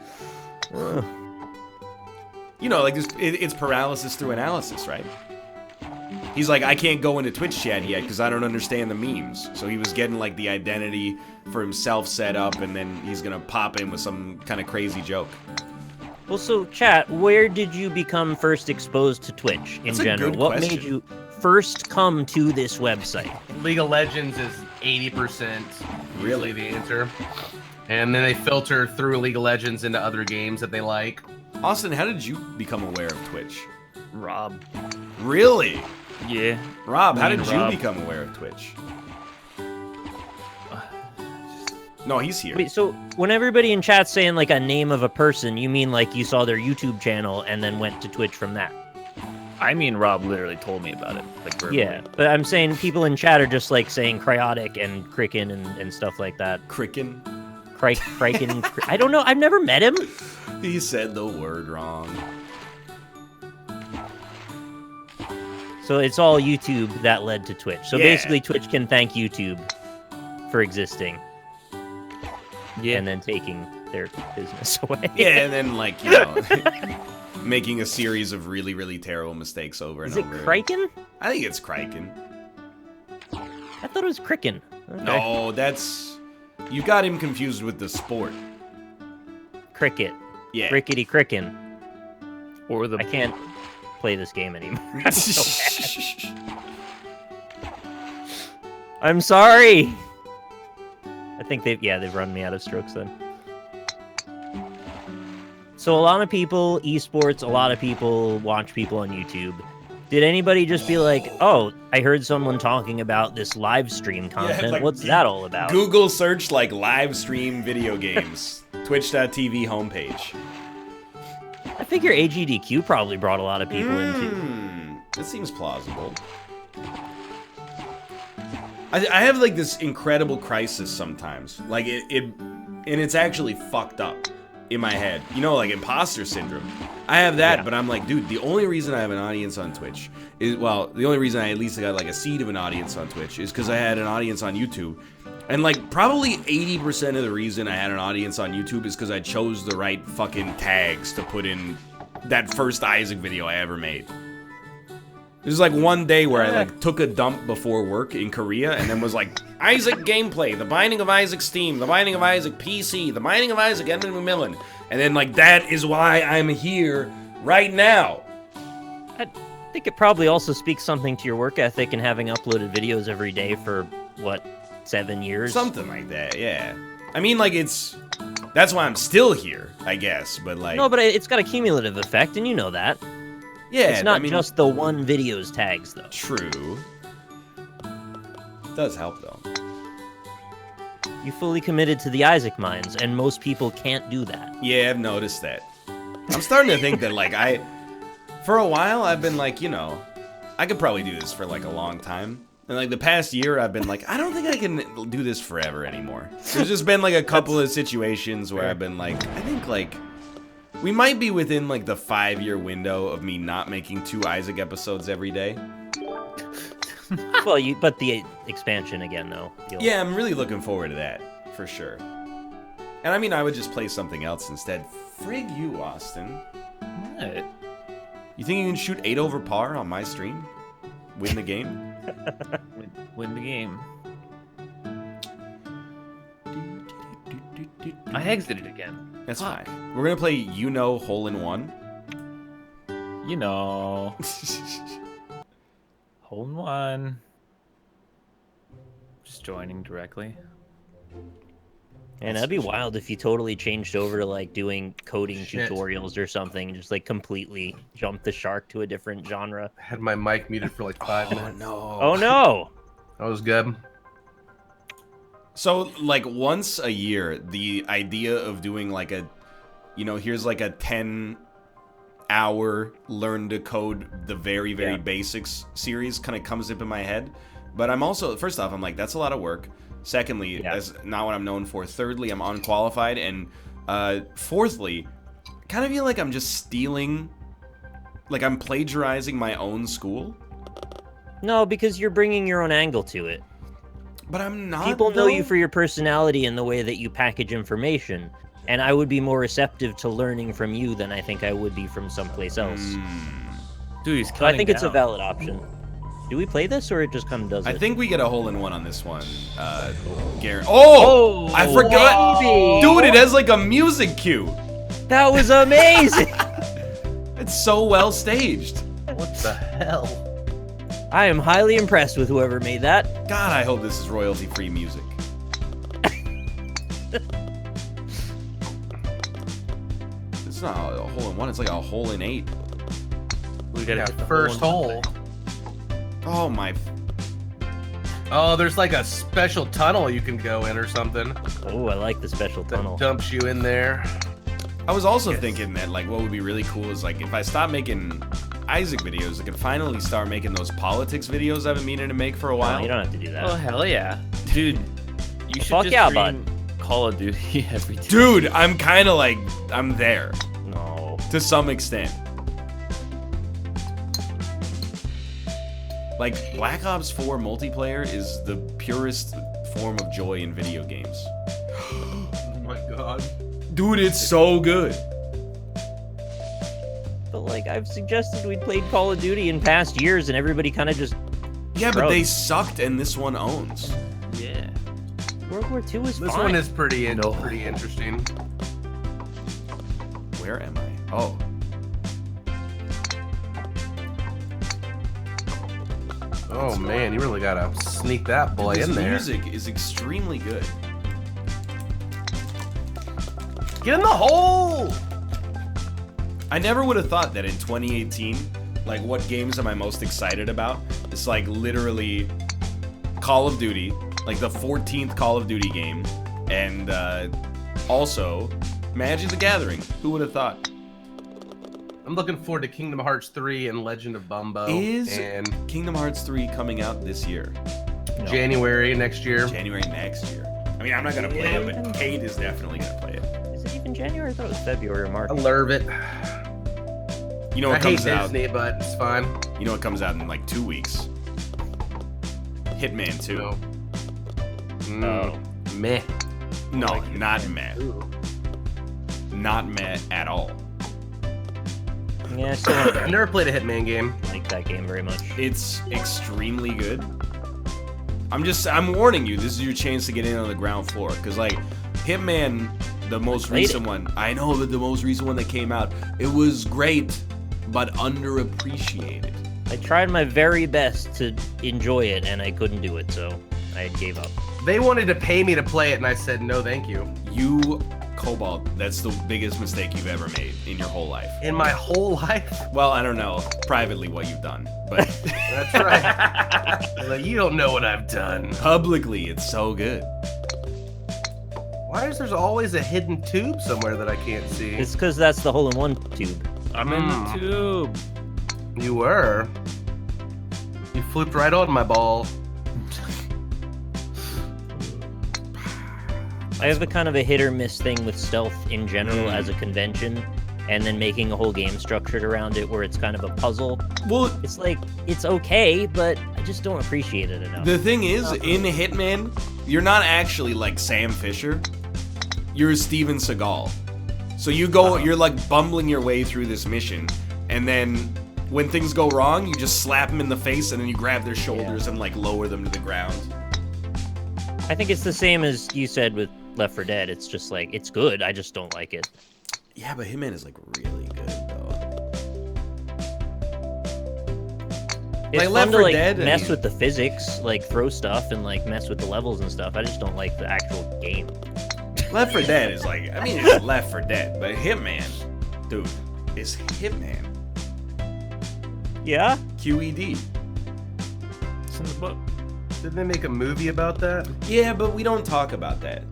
You know, like it's paralysis through analysis, right? He's like, I can't go into Twitch chat yet because I don't understand the memes. So he was getting like the identity for himself set up, and then he's gonna pop in with some kind of crazy joke. Well, so chat, where did you become first exposed to Twitch in That's a general? good What question. made you first come to this website? League of Legends is 80% really the answer. And then they filter through League of Legends into other games that they like. Austin, how did you become aware of Twitch? Rob. Really? Yeah. Rob, how Me did and you Rob. become aware of Twitch? No, he's here. Wait, so when everybody in chat's saying like a name of a person, you mean like you saw their YouTube channel and then went to Twitch from that? I mean, Rob literally told me about it. Like, verbally. Yeah, but I'm saying people in chat are just like saying Cryotic and Cricken and stuff like that. Cricken? Criken. I don't know. I've never met him. He said the word wrong. So it's all YouTube that led to Twitch. So Yeah. basically, Twitch can thank YouTube for existing Yeah. and then taking their business away. Yeah, and then, like, you know, making a series of really, really terrible mistakes over and Is it over. Criken? I think it's Criken. I thought it was Cricken. Okay. No, that's... You got him confused with the sport. Cricket. Yeah. Crickety Cricken. Or the I can't play this game anymore. I'm sorry. I think they've run me out of strokes then. So a lot of people, esports, a lot of people watch people on YouTube. Did anybody just be like, oh, I heard someone talking about this live stream content. like, What's that all about? Google search, like, live stream video games. Twitch.tv homepage. I figure AGDQ probably brought a lot of people into. That seems plausible. I have, like, this incredible crisis sometimes. Like, and it's actually fucked up in my head. You know, like, imposter syndrome. I have that, Yeah. but I'm like, dude, the only reason I have an audience on Twitch is, well, the only reason I at least got, like, a seed of an audience on Twitch is because I had an audience on YouTube. And, like, probably 80% of the reason I had an audience on YouTube is because I chose the right fucking tags to put in that first Isaac video I ever made. There's like one day where I like took a dump before work in Korea and then was like, Isaac gameplay, the Binding of Isaac Steam, the Binding of Isaac PC, the Binding of Isaac Edmund Macmillan. And then like, that is why I'm here right now. I think it probably also speaks something to your work ethic and having uploaded videos every day for, what, 7 years? Something like that, yeah. I mean, like, that's why I'm still here, I guess, but like... No, but it's got a cumulative effect, and you know that. Yeah, It's not I mean, just the one video's tags, though. True. Does help, though. You fully committed to the Isaac mines, and most people can't do that. Yeah, I've noticed that. I'm starting to think that, like, for a while, I've been like, you know, I could probably do this for, like, a long time. And, like, the past year, I've been like, I don't think I can do this forever anymore. There's just been, like, a couple of situations where I've been like, I think, like, we might be within, like, the 5-year window of me not making 2 Isaac episodes every day. Well, but the expansion again, though. Yeah, I'm really looking forward to that, for sure. And, I mean, I would just play something else instead. Frig you, Austin. What? You think you can shoot 8 over par on my stream? Win the game? Win the game. I exited again. That's fine. We're gonna play Hole in One. You know. Hole in one. Just joining directly. And that'd be wild if you totally changed over to, like, doing coding Shit. tutorials or something, and just, like, completely jumped the shark to a different genre. I had my mic muted for like 5 minutes. no. Oh, no! That was good. So, like, once a year, the idea of doing, like, here's, like, a 10-hour learn to code the very, very basics series kind of comes up in my head. But I'm also, first off, I'm like, that's a lot of work. Secondly, that's not what I'm known for. Thirdly, I'm unqualified. And fourthly, I kind of feel like I'm just stealing, like I'm plagiarizing my own school. No, because you're bringing your own angle to it. But I'm not. People know you though. for your personality and the way that you package information, and I would be more receptive to learning from you than I think I would be from someplace else. Dude, he's So I think it's a down. valid option. Do we play this, or it just kind of does it? I think we get a hole in one on this one. Garen. Oh! I forgot. Baby! Dude, it has like a music cue. That was amazing! It's so well staged. What the hell? I am highly impressed with whoever made that. God, I hope this is royalty-free music. It's not a hole in one, it's like a hole in 8. We gotta Yeah, hit the first hole. hole. Oh my. Oh, there's like a special tunnel you can go in or something Oh, I like the special that tunnel. dumps you in there. I was also thinking that like what would be really cool is like if I stop making Isaac videos, I could finally start making those politics videos I've been meaning to make for a No, while. you don't have to do that. Oh hell yeah, dude! You should Fuck just yeah, stream Call of Duty every day. Dude, I'm kind of like, I'm there No. to some extent. Like, Black Ops 4 multiplayer is the purest form of joy in video games. Oh my god. Dude, it's so good. But like, I've suggested we played Call of Duty in past years, and everybody kind of just... Yeah, but shrugged. they sucked and this one owns. Yeah. World War II was This fine. one is pretty interesting. Where am I? Oh. Oh man, you really gotta sneak that boy This in there. music is extremely good. Get in the hole! I never would have thought that in 2018, like, what games am I most excited about? It's like literally Call of Duty, like the 14th Call of Duty game, and also Magic the Gathering. Who would have thought? I'm looking forward to Kingdom Hearts 3 and Legend of Bumbo. Is and Kingdom Hearts 3 coming out this year? No. January next year. January next year. I mean, I'm not gonna play it, but Kate is definitely gonna play it. Is it even January? I thought it was February or March. I love it. You know I what hate comes out? Disney, but it's fine. You know what comes out in like 2 weeks? Hitman 2. No. Oh. Meh. No, not meh. Not meh at all. Yeah, I still don't I've never played a Hitman game. like that game very much. It's extremely good. I'm warning you, this is your chance to get in on the ground floor. Because, like, Hitman, the most Played recent one, I know that the most recent one that came out, it was great, but underappreciated. I tried my very best to enjoy it, and I couldn't do it, so I gave up. They wanted to pay me to play it, and I said no, thank you. You, Cobalt, that's the biggest mistake you've ever made in your whole life. In my whole life. Well, I don't know privately what you've done, but That's right. Like, you don't know what I've done. publicly, it's so good. Why is there always a hidden tube somewhere that I can't see? It's because that's the hole-in-one tube. I'm in the tube. You were. You flipped right on my ball. I have a kind of a hit-or-miss thing with stealth in general as a convention, and then making a whole game structured around it where it's kind of a puzzle. Well, It's like, it's okay, but I just don't appreciate it enough. the thing is, in Hitman, you're not actually like Sam Fisher. You're Steven Seagal. So you go, you're like bumbling your way through this mission, and then when things go wrong, you just slap them in the face, and then you grab their shoulders and like lower them to the ground. I think it's the same as you said with Left 4 Dead. It's just like, it's good, I just don't like it. Yeah, but Hitman is like really good though. It's Like, fun Left to 4 like Dead, I mess mean- with the physics, like throw stuff and like mess with the levels and stuff. I just don't like the actual game. Left 4 Dead is like, I mean, it's Left 4 Dead, but Hitman, dude, is Hitman. Yeah? QED. It's in the book. Didn't they make a movie about that? Yeah, but we don't talk about that.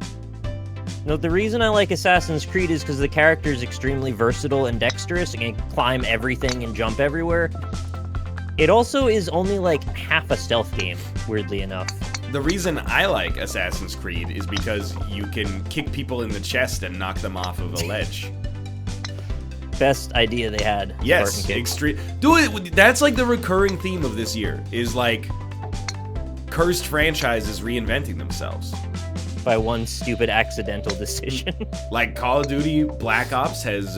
No, the reason I like Assassin's Creed is because the character is extremely versatile and dexterous and can climb everything and jump everywhere. It also is only like half a stealth game, weirdly enough. The reason I like Assassin's Creed is because you can kick people in the chest and knock them off of a ledge. best idea they had. Yes, Spartan Kick. extreme. Dude, that's like the recurring theme of this year is like cursed franchises reinventing themselves. By one stupid accidental decision. Like Call of Duty Black Ops has,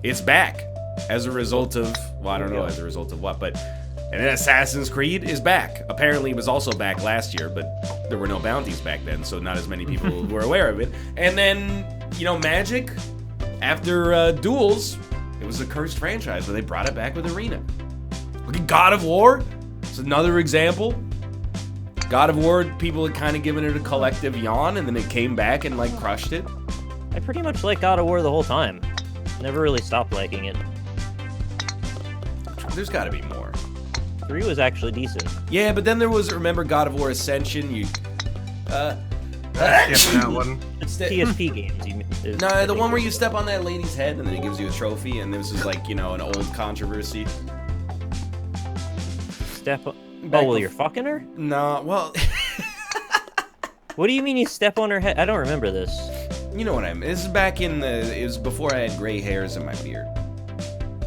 it's back as a result of, well, I don't know as a result of what, but, and then Assassin's Creed is back. Apparently it was also back last year, but there were no bounties back then, so not as many people were aware of it. And then, you know, Magic, after Duels, it was a cursed franchise, but they brought it back with Arena. Look at God of War. It's another example. God of War, people had kind of given it a collective yawn, and then it came back and, like, crushed it. I pretty much liked God of War the whole time. Never really stopped liking it. There's got to be more. 3 was actually decent. Yeah, but then there was, remember God of War Ascension? You, I skipped that one. It's PSP games. no, the one where you step on that lady's head and then it gives you a trophy, and this is like, you know, an old controversy. Step on... Back Oh, well, bef- you're fucking her? No, well, What do you mean you step on her head? I don't remember this. you know what I mean. This is back in the, it was before I had gray hairs in my beard.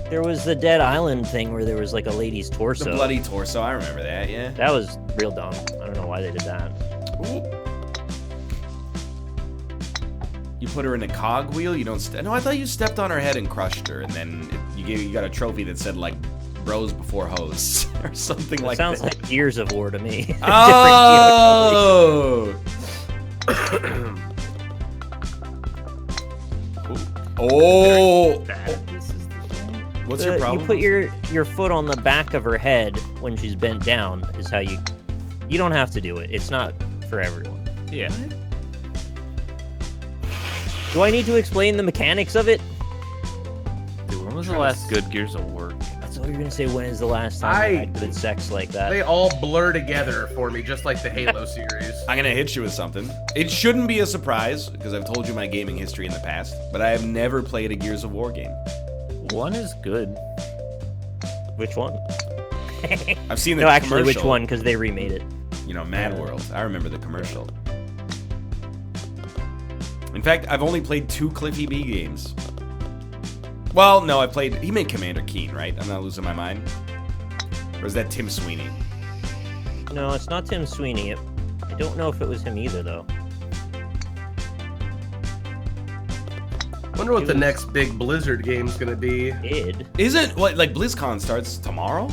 There was the Dead Island thing where there was like a lady's torso. The bloody torso, I remember that, yeah. That was real dumb. I don't know why they did that. Ooh. You put her in a cogwheel, you don't no, I thought you stepped on her head and crushed her, and then you got a trophy that said, like, bros before hoes, or something That like sounds that. like Gears of War to me. Oh! Oh! This is the thing. What's your problem? You put your foot on the back of her head when she's bent down is how you... You don't have to do it. It's not for everyone. Yeah. Do I need to explain the mechanics of it? Dude, when was the last good Gears of War game? That's what you're gonna say. When is the last time you had good sex like that? They all blur together for me, just like the Halo series. I'm gonna hit you with something. It shouldn't be a surprise, because I've told you my gaming history in the past, but I have never played a Gears of War game. One is good. Which one? I've seen the No, actually, which commercial. one? Because they remade it. You know, Mad World. I remember the commercial. In fact, I've only played 2 Cliffy B games. Well, no, he made Commander Keen, right? I'm not losing my mind. Or is that Tim Sweeney? No, it's not Tim Sweeney. I don't know if it was him either, though. Wonder what the next big Blizzard game's gonna be. Id. Isn't, what, like, BlizzCon starts tomorrow?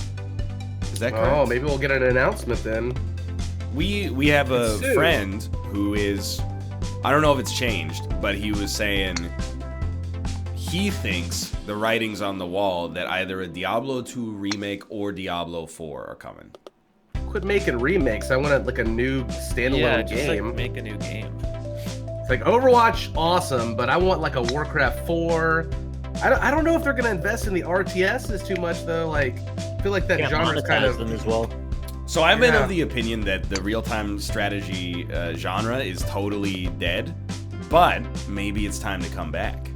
Is that correct? Oh, maybe we'll get an announcement then. We have a It's soon. friend who is, I don't know if it's changed, but he was saying he thinks the writing's on the wall that either a Diablo 2 remake or Diablo 4 are coming. Quit making remakes. I want like a new standalone Yeah, just game. like make a new game. It's like Overwatch, awesome, but I want like a Warcraft 4. I don't know if they're gonna invest in the RTSs too much though. Like, I feel like that Can't genre's kind monetize of. them as well. So I've been Yeah. of the opinion that the real-time strategy genre is totally dead, but maybe it's time to come back.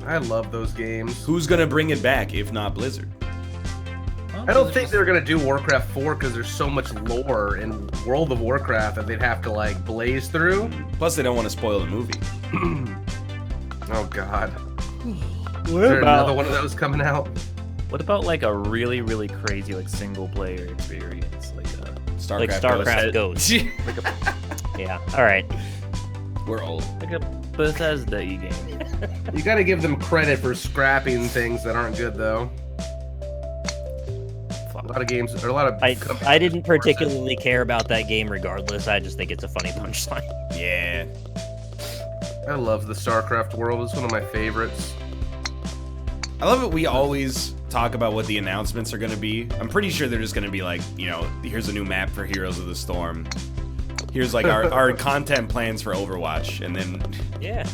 I love those games. Who's gonna bring it back if not Blizzard? I don't think they're gonna do Warcraft 4 because there's so much lore in World of Warcraft that they'd have to like blaze through. Plus, they don't want to spoil the movie. Oh God. Is there another one of those coming out? What about like a really, really crazy like single player experience? Like StarCraft. Like StarCraft Ghosts. Ghosts. like a Yeah. All right. We're old. like a Bethesda-y game. You gotta give them credit for scrapping things that aren't good though. A lot of games, or a lot of. I didn't particularly care about that game regardless. I just think it's a funny punchline. Yeah. I love the StarCraft world. It's one of my favorites. I love it. We always talk about what the announcements are going to be. I'm pretty sure they're just going to be like, you know, here's a new map for Heroes of the Storm. Here's like our content plans for Overwatch. And then Yeah.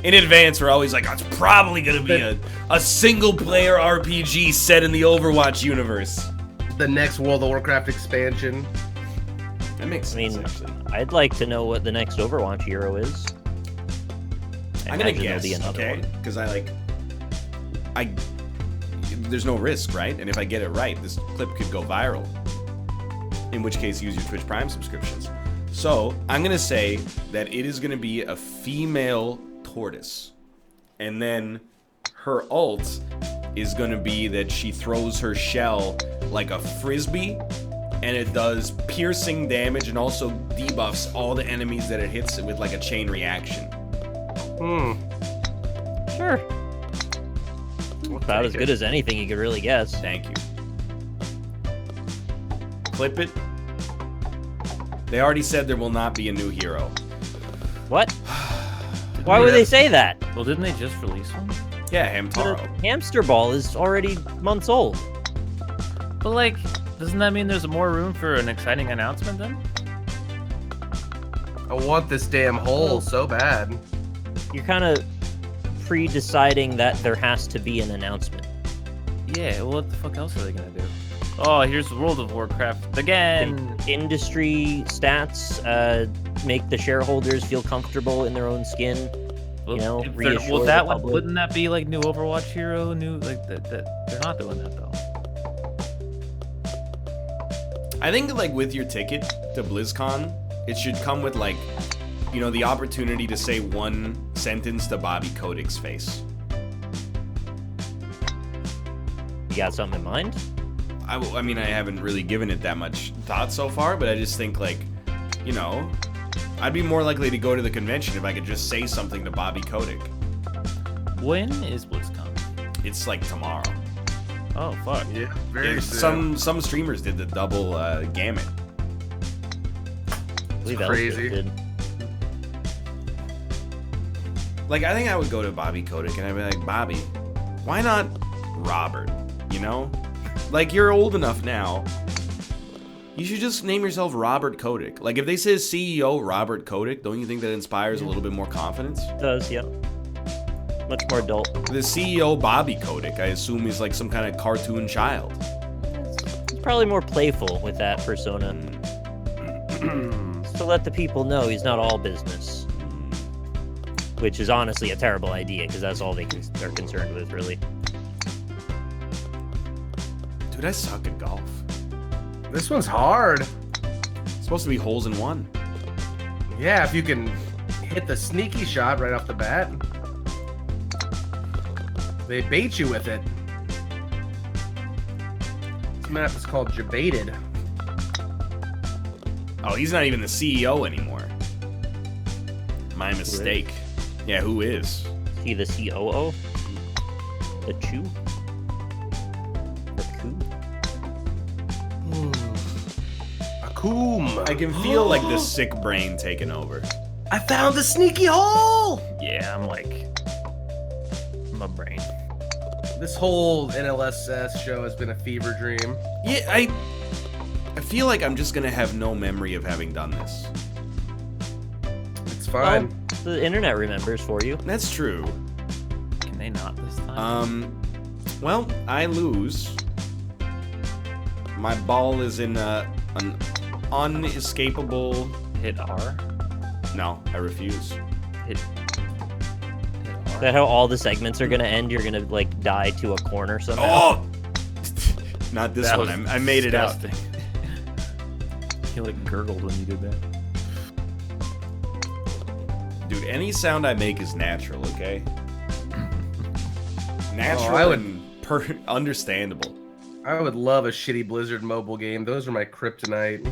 in advance, we're always like, oh, it's probably going to be a single player RPG set in the Overwatch universe. The next World of Warcraft expansion. That makes I sense, mean, actually. I'd like to know what the next Overwatch hero is. I I'm going imagine to there'll guess, be another okay? one. Because there's no risk, right? And if I get it right, this clip could go viral. In which case, use your Twitch Prime subscriptions. So, I'm going to say that it is going to be a female tortoise. And then her ult is going to be that she throws her shell like a frisbee, and it does piercing damage and also debuffs all the enemies that it hits with like a chain reaction. Sure. About as good as anything you could really guess. Thank you. Clip it. They already said there will not be a new hero. What? Why would they say that? Well, didn't they just release one? Yeah, The Hamtaro. hamster ball is already months old. But like, doesn't that mean there's more room for an exciting announcement then? I want this damn hole so bad. You're kind of pre-deciding that there has to be an announcement. Yeah, well, what the fuck else are they gonna do? Oh, here's World of Warcraft again. Industry stats make the shareholders feel comfortable in their own skin. Well, You know, if reassure well, the that one public. wouldn't that be like new Overwatch hero? New like that? They're not doing that though. I think like with your ticket to BlizzCon, it should come with like, you know, the opportunity to say one sentence to Bobby Kotick's face. You got something in mind? I mean, I haven't really given it that much thought so far, but I just think like, you know, I'd be more likely to go to the convention if I could just say something to Bobby Kotick. When is BlizzCon? It's like tomorrow. Oh fuck. Yeah, very Yeah, soon. some streamers did the double gamut. I believe crazy. Elspeth did. Like, I think I would go to Bobby Kotick and I'd be like, Bobby, why not Robert? You know? Like, you're old enough now. You should just name yourself Robert Kotick. Like, if they say CEO Robert Kotick, don't you think that inspires a little bit more confidence? It does, yeah. Much more adult. The CEO Bobby Kotick, I assume, is like some kind of cartoon child. He's probably more playful with that persona. To let the people know he's not all business. Which is honestly a terrible idea, because that's all they're concerned with, really. Dude, I suck at golf. This one's hard. It's supposed to be holes in one. Yeah, if you can hit the sneaky shot right off the bat. They bait you with it. This map is called Jabated. Oh, he's not even the CEO anymore. My mistake. Yeah, who is? See the COO? The Chew? The Coup? Akum. I can feel like the sick brain taking over. I found the sneaky hole! Yeah, I'm like, my brain. This whole NLSS show has been a fever dream. Yeah, I feel like I'm just gonna have no memory of having done this. It's fine. Well, the internet remembers for you. That's true. Can they not this time? Well, I lose. My ball is in an unescapable... Hit R. No, I refuse. Hit Is R. that how all the segments are gonna end? You're gonna, like, die to a corner somehow? Oh! Not this That one. was I made it out. disgusting. You like gurgled when you did that. Dude, any sound I make is natural, okay? Natural I would- and understandable. I would love a shitty Blizzard mobile game. Those are my kryptonite.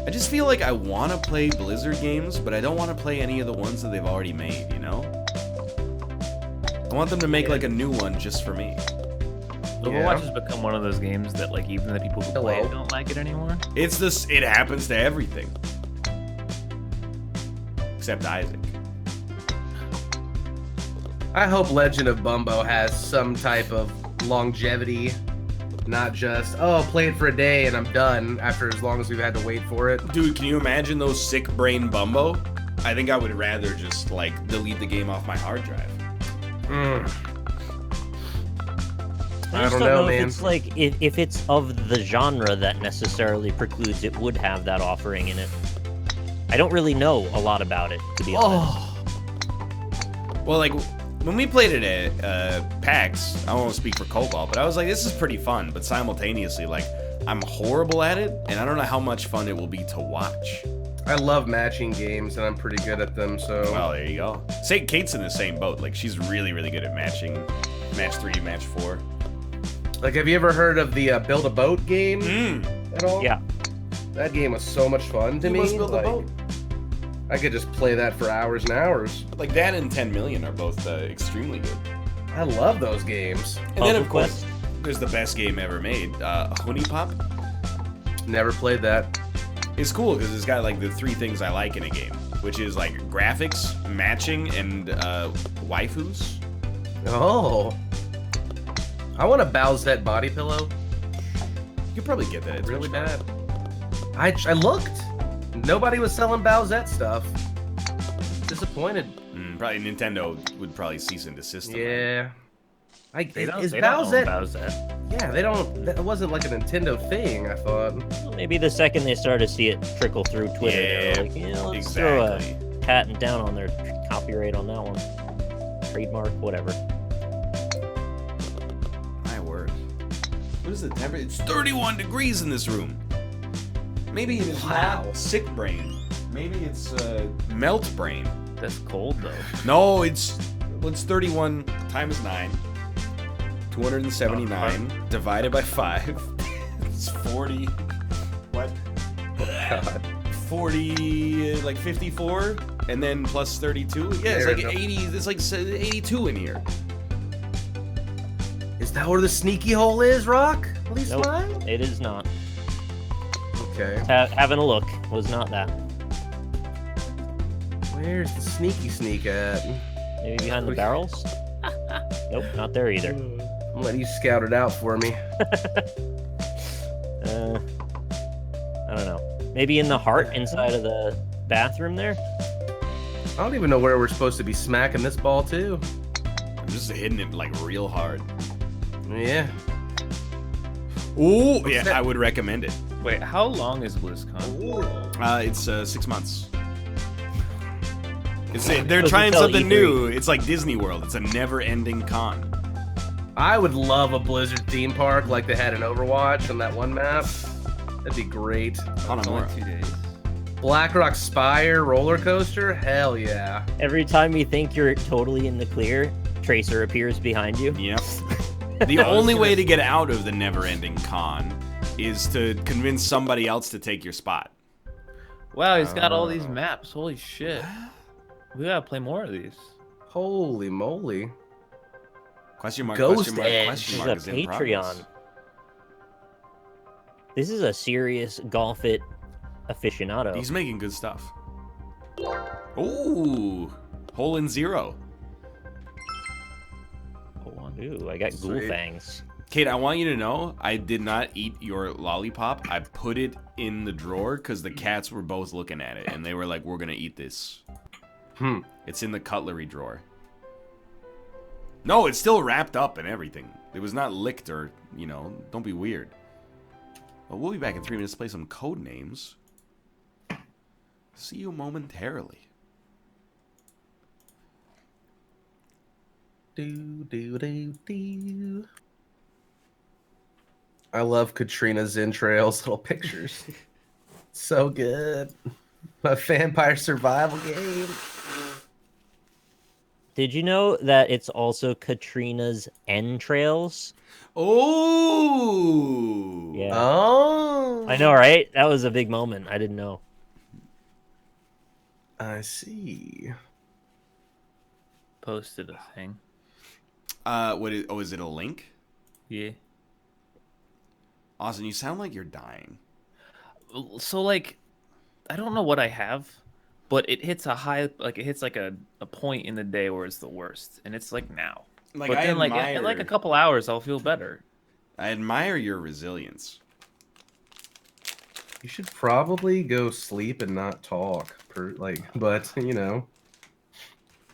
I just feel like I want to play Blizzard games, but I don't want to play any of the ones that they've already made, you know? I want them to make like a new one just for me. Overwatch has become one of those games that like even the people who play it don't like it anymore. It's this. It happens to everything, except Isaac. I hope Legend of Bumbo has some type of longevity. Not just, oh, play it for a day and I'm done after as long as we've had to wait for it. Dude, can you imagine those sick brain Bumbo? I think I would rather just like delete the game off my hard drive. I I just don't know, if man. it's like if it's of the genre that necessarily precludes it would have that offering in it. I don't really know a lot about it, to be honest. Well, like when we played it at PAX, I won't speak for Cobalt, but I was like, this is pretty fun. But simultaneously, like, I'm horrible at it, and I don't know how much fun it will be to watch. I love matching games, and I'm pretty good at them. So. Well, there you go. Say Kate's in the same boat. Like she's really, really good at matching. Match 3, match 4. Like, have you ever heard of the Build a Boat game at all? Yeah. That game was so much fun to me. Must build a boat. I could just play that for hours and hours. Like that and 10 Million are both extremely good. I love those games. And then, of Puzzle course, Quest. there's the best game ever made, Honey Pop. Never played that. It's cool because it's got like the 3 things I like in a game, which is like graphics, matching, and waifus. Oh. I want a Bowsette body pillow. You could probably get that. It's Really bad. I looked. Nobody was selling Bowsette stuff. Disappointed. Probably Nintendo would probably cease and desist. on that. Yeah. They don't, Is they don't own Bowsette? Bowsette. Yeah, they don't. That wasn't like a Nintendo thing. I thought. Well, maybe the second they started to see it trickle through Twitter, they Yeah, were like, let's throw a exactly. patent down on their copyright on that one. Trademark, whatever. My word. What is the temperature? It's 31 degrees in this room. Maybe it is not sick brain. Maybe it's melt brain. That's cold though. No, it's 31 times 9. 279 divided by 5. It's 40. What? God. 40, like 54, and then plus 32. Yeah, it's There like we go. 80. It's like 82 in here. Is that where the sneaky hole is, Rock? At least Nope. mine? It is not. Okay. Having a look was not that. Where's the sneaky sneak at? Maybe behind the barrels? Nope, not there either. I'm letting you scout it out for me. I don't know. Maybe in the heart inside of the bathroom there? I don't even know where we're supposed to be smacking this ball to. I'm just hitting it like real hard. Yeah. Ooh, yeah, that? I would recommend it. Wait, how long is BlizzCon? It's 6 months. They're Doesn't trying tell something E3. new. It's like Disney World. It's a never-ending con. I would love a Blizzard theme park like they had in Overwatch on that one map. That'd be great. Hold on, more. 2 days. Blackrock Spire roller coaster? Hell yeah. Every time you think you're totally in the clear, Tracer appears behind you. Yep. The only way to get out of the never-ending con is to convince somebody else to take your spot. Wow, he's got all these maps. Holy shit. We gotta play more of these. Holy moly. Question mark, Ghost question mark, Edge. question This mark is is a in progress. Patreon. This is a serious golf it aficionado. He's making good stuff. Ooh, hole in 0. Ooh, I got ghoul Sweet. fangs. Kate, I want you to know I did not eat your lollipop. I put it in the drawer because the cats were both looking at it and they were like, "We're gonna eat this." It's in the cutlery drawer. No, it's still wrapped up and everything. It was not licked or, don't be weird. Well, we'll be back in 3 minutes to play some Codenames. See you momentarily. Do. I love Katrina's entrails little pictures. So good. A vampire survival game. Did you know that it's also Katrina's entrails? Oh! Yeah. Oh. I know, right? That was a big moment. I didn't know. I see. Posted a thing. Is it a link? Yeah. Austin, you sound like you're dying. So like, I don't know what I have, but it hits a high, like it hits like a point in the day where it's the worst, and it's like now. Like, But I then admire, in like a couple hours, I'll feel better. I admire your resilience. You should probably go sleep and not talk. But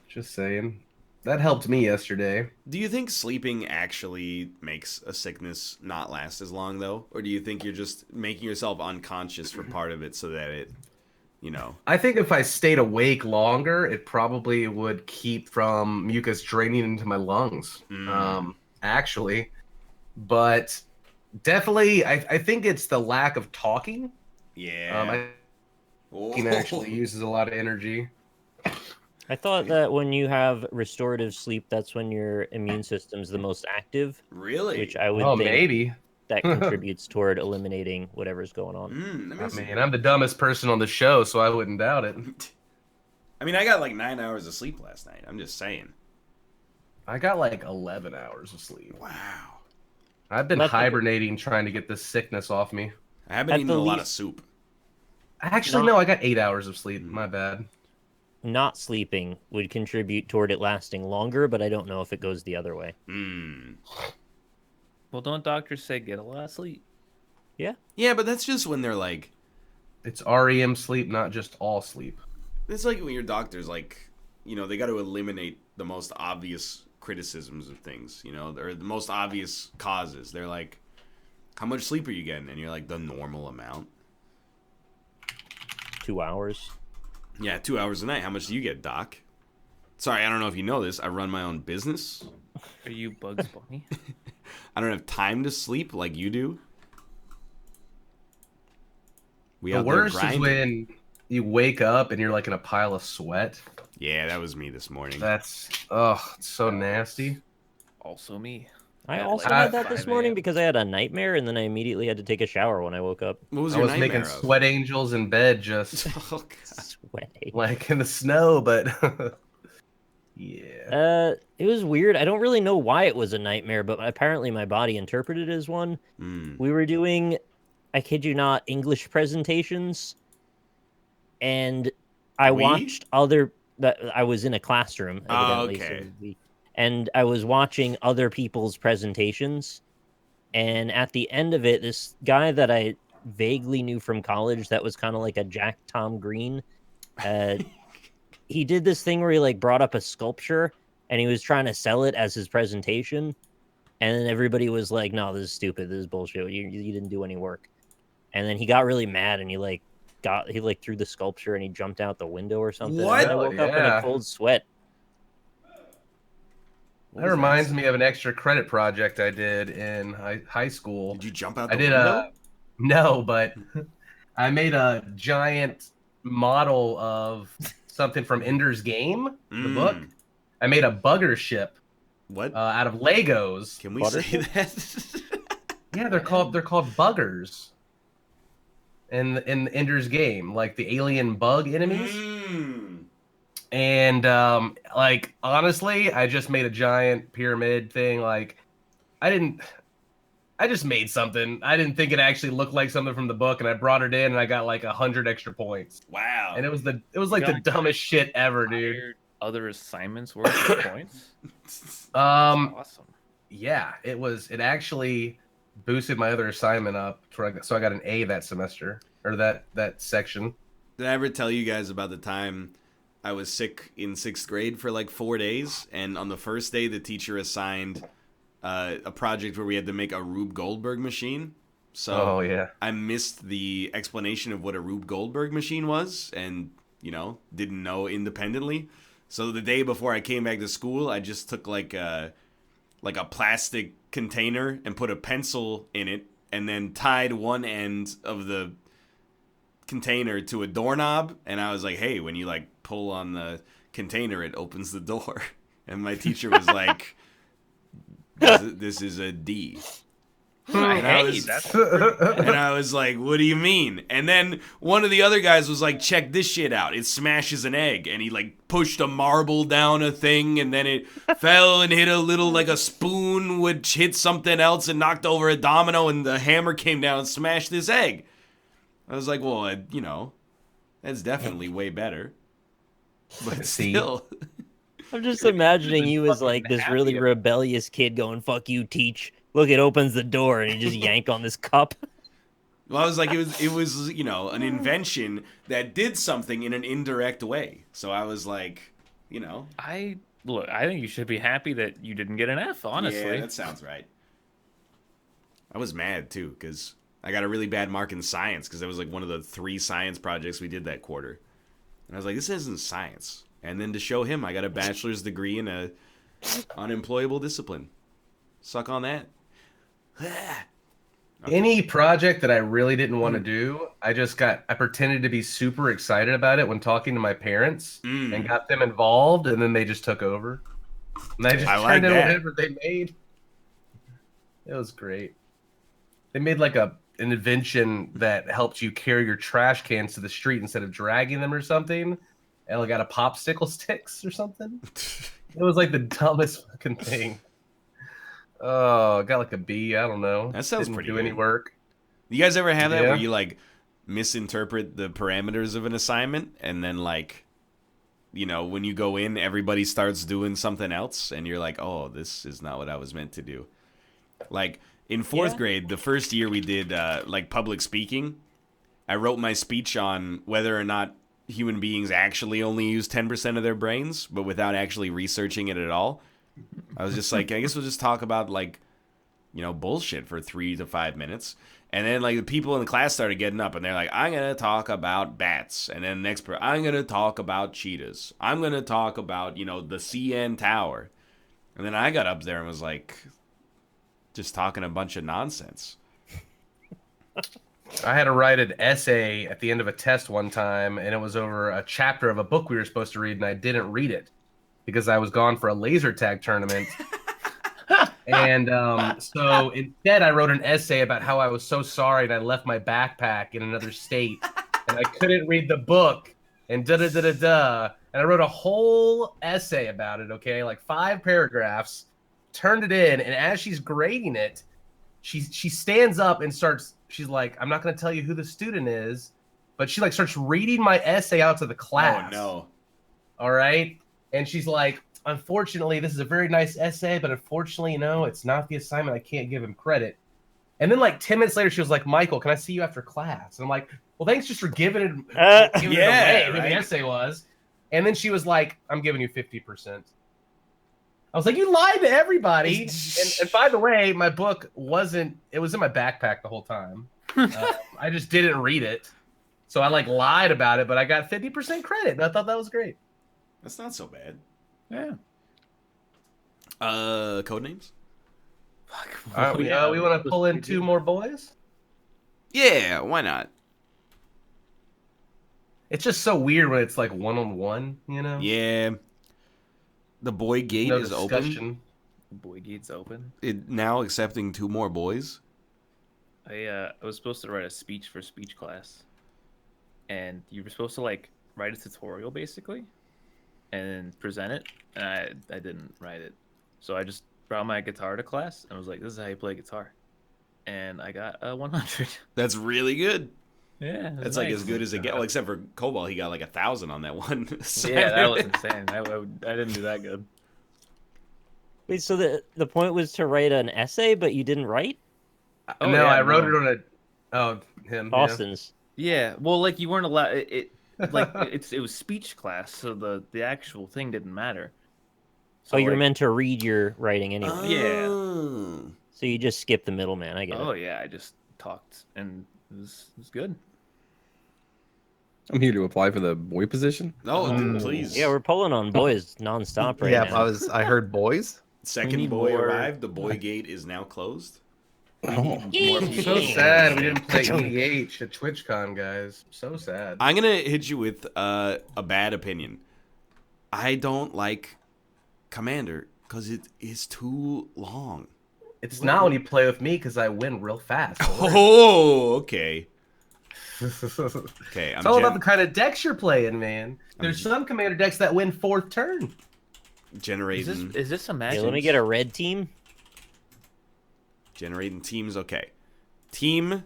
just saying. That helped me yesterday. Do you think sleeping actually makes a sickness not last as long, though? Or do you think you're just making yourself unconscious for part of it so that it, I think if I stayed awake longer, it probably would keep from mucus draining into my lungs. Actually. But definitely, I think it's the lack of talking. Yeah. He actually uses a lot of energy. I thought that when you have restorative sleep, that's when your immune system's the most active, Really? which I would Oh, think maybe. that contributes toward eliminating whatever's going on. Let I me see. mean, I'm the dumbest person on the show, so I wouldn't doubt it. I mean, I got like 9 hours of sleep last night. I'm just saying. I got like 11 hours of sleep. Wow. I've been That's a- hibernating trying to get this sickness off me. I have been At eating the a lot of least- soup. Actually, Not- no, I got 8 hours of sleep. My bad. Not sleeping would contribute toward it lasting longer, but I don't know if it goes the other way. Well, don't doctors say get a lot of sleep? Yeah, but that's just when they're like, It's REM sleep, not just all sleep. it's like when your doctor's like, you know, they got to eliminate the most obvious criticisms of things, you know, or the most obvious causes. They're like, how much sleep are you getting? And you're like, the normal amount. 2 hours. Yeah, 2 hours a night. How much do you get, Doc? Sorry, I don't know if you know this. I run my own business. Are you Bugs Bunny? I don't have time to sleep like you do. We The out there worst is grinding. when you wake up and you're like in a pile of sweat. Yeah, that was me this morning. That's, it's so nasty. Also me. I At also like had that this 5 morning a.m. because I had a nightmare, and then I immediately had to take a shower when I woke up. What was I your was nightmare making of? sweat angels in bed just Oh, God. Sweaty. like in the snow, but yeah. It was weird. I don't really know why it was a nightmare, but apparently my body interpreted it as one. We were doing, I kid you not, English presentations, and I watched other. That I was in a classroom, Oh, evidently, okay. and I was watching other people's presentations. And at the end of it, this guy that I vaguely knew from college, that was kind of like a Jack Tom Green. He did this thing where he like brought up a sculpture and he was trying to sell it as his presentation, and then everybody was like, "No, this is stupid. This is bullshit. You didn't do any work." And then he got really mad and he threw the sculpture and he jumped out the window or something. What? And then I woke up in a cold sweat. What That was reminds me of an extra credit project I did in high school. Did you jump out I the did window? no, but I made a giant model of something from Ender's Game, the book. I made a bugger ship What? out of Legos. Can we say that? Yeah, they're called buggers. In Ender's Game, like the alien bug enemies. And like honestly, I just made a giant pyramid thing. Like I just made something. I didn't think it actually looked like something from the book, and I brought it in, and I got like 100 extra points. Wow. And it was like the dumbest shit ever, dude. Other assignments worth of points. That's awesome. Yeah, it actually boosted my other assignment up, so I got an A that semester or that section. Did I ever tell you guys about the time I was sick in 6th grade for like 4 days, and on the first day the teacher assigned a project where we had to make a Rube Goldberg machine. So I missed the explanation of what a Rube Goldberg machine was, and didn't know independently. So the day before I came back to school, I just took like a plastic container and put a pencil in it, and then tied one end of the container to a doorknob, and I was like, hey, when you like pull on the container, it opens the door. And my teacher was like, this is a D. And I was like, what do you mean? And then one of the other guys was like, check this shit out. It smashes an egg. And he like pushed a marble down a thing, and then it fell and hit a little, like a spoon would hit something else and knocked over a domino, and the hammer came down and smashed this egg. I was like, well, that's definitely way better. But still. I'm just imagining you as like this really rebellious kid going, fuck you, teach. Look, it opens the door, and you just yank on this cup. Well, I was like, it was an invention that did something in an indirect way. So I was like, I think you should be happy that you didn't get an F, honestly. Yeah, that sounds right. I was mad, too, because I got a really bad mark in science, because that was like one of the 3 science projects we did that quarter. And I was like, this isn't science. And then to show him, I got a bachelor's degree in a unemployable discipline. Suck on that. Any project that I really didn't want to do, I pretended to be super excited about it when talking to my parents and got them involved, and then they just took over. And I just I turned like in that. whatever they made. It was great. They made like an invention that helped you carry your trash cans to the street instead of dragging them or something. And like got a popsicle sticks or something. It was like the dumbest fucking thing. Oh, I got like a B. I don't know. That sounds Didn't pretty do good. any work. You guys ever have that Yeah. where you like misinterpret the parameters of an assignment and then like, you know, when you go in, everybody starts doing something else and you're like, oh, this is not what I was meant to do. Like in fourth grade, the first year we did like public speaking, I wrote my speech on whether or not human beings actually only use 10% of their brains, but without actually researching it at all. I was just like, I guess we'll just talk about like, you know, bullshit for 3 to 5 minutes. And then like the people in the class started getting up and they're like, I'm going to talk about bats. And then next person, I'm going to talk about cheetahs. I'm going to talk about, you know, the CN Tower. And then I got up there and was like, just talking a bunch of nonsense. I had to write an essay at the end of a test one time, and it was over a chapter of a book we were supposed to read, and I didn't read it because I was gone for a laser tag tournament. And so instead, I wrote an essay about how I was so sorry and I left my backpack in another state, and I couldn't read the book, and da-da-da-da-da. And I wrote a whole essay about it, okay? Like 5 paragraphs, turned it in, and as she's grading it, she stands up and she's like, I'm not going to tell you who the student is, but she like starts reading my essay out to the class. Oh, no. All right? And she's like, unfortunately, this is a very nice essay, but unfortunately, you know, it's not the assignment. I can't give him credit. And then like 10 minutes later, she was like, Michael, can I see you after class? And I'm like, well, thanks just for giving it, away, yeah, who right? the essay was. And then she was like, I'm giving you 50%. I was like, you lied to everybody. And by the way, my book it was in my backpack the whole time. I just didn't read it. So I like lied about it, but I got 50% credit. And I thought that was great. That's not so bad. Yeah. Codenames? We want to pull in 2 more boys? Yeah, why not? It's just so weird when it's like one-on-one, you know? Yeah. The boy gate No is open. discussion. Boy gate's open. It now accepting 2 more boys. I was supposed to write a speech for speech class, and you were supposed to like write a tutorial basically, and then present it. And I didn't write it, so I just brought my guitar to class and was like, "This is how you play guitar," and I got a 100. That's really good. Yeah, That's like as good as it gets. Well, except for Cobalt, he got like 1,000 on that one. Yeah, that was insane. I didn't do that good. Wait, so the point was to write an essay, but you didn't write? Oh, no, yeah, I wrote no. it on him. Yeah. Austin's. Yeah, well, like you weren't allowed. It was speech class, so the actual thing didn't matter. So Oh, you're like, meant to read your writing anyway. Yeah. Oh. So you just skip the middleman. I get Oh it. yeah, I just talked and it was good. I'm here to apply for the boy position. No, please. Yeah, we're pulling on boys nonstop right now. I heard boys. Second need boy more- arrived. The boy gate is now closed. Oh, So sad we didn't play EDH at TwitchCon, guys. So sad. I'm gonna hit you with a bad opinion. I don't like Commander because it is too long. It's not when you play with me because I win real fast. Oh, okay. It's Okay, I'm all about the kind of decks you're playing, man. There's some commander decks that win 4th turn. generating Is this a match? Hey, let me get a red team. generating teams. Okay, team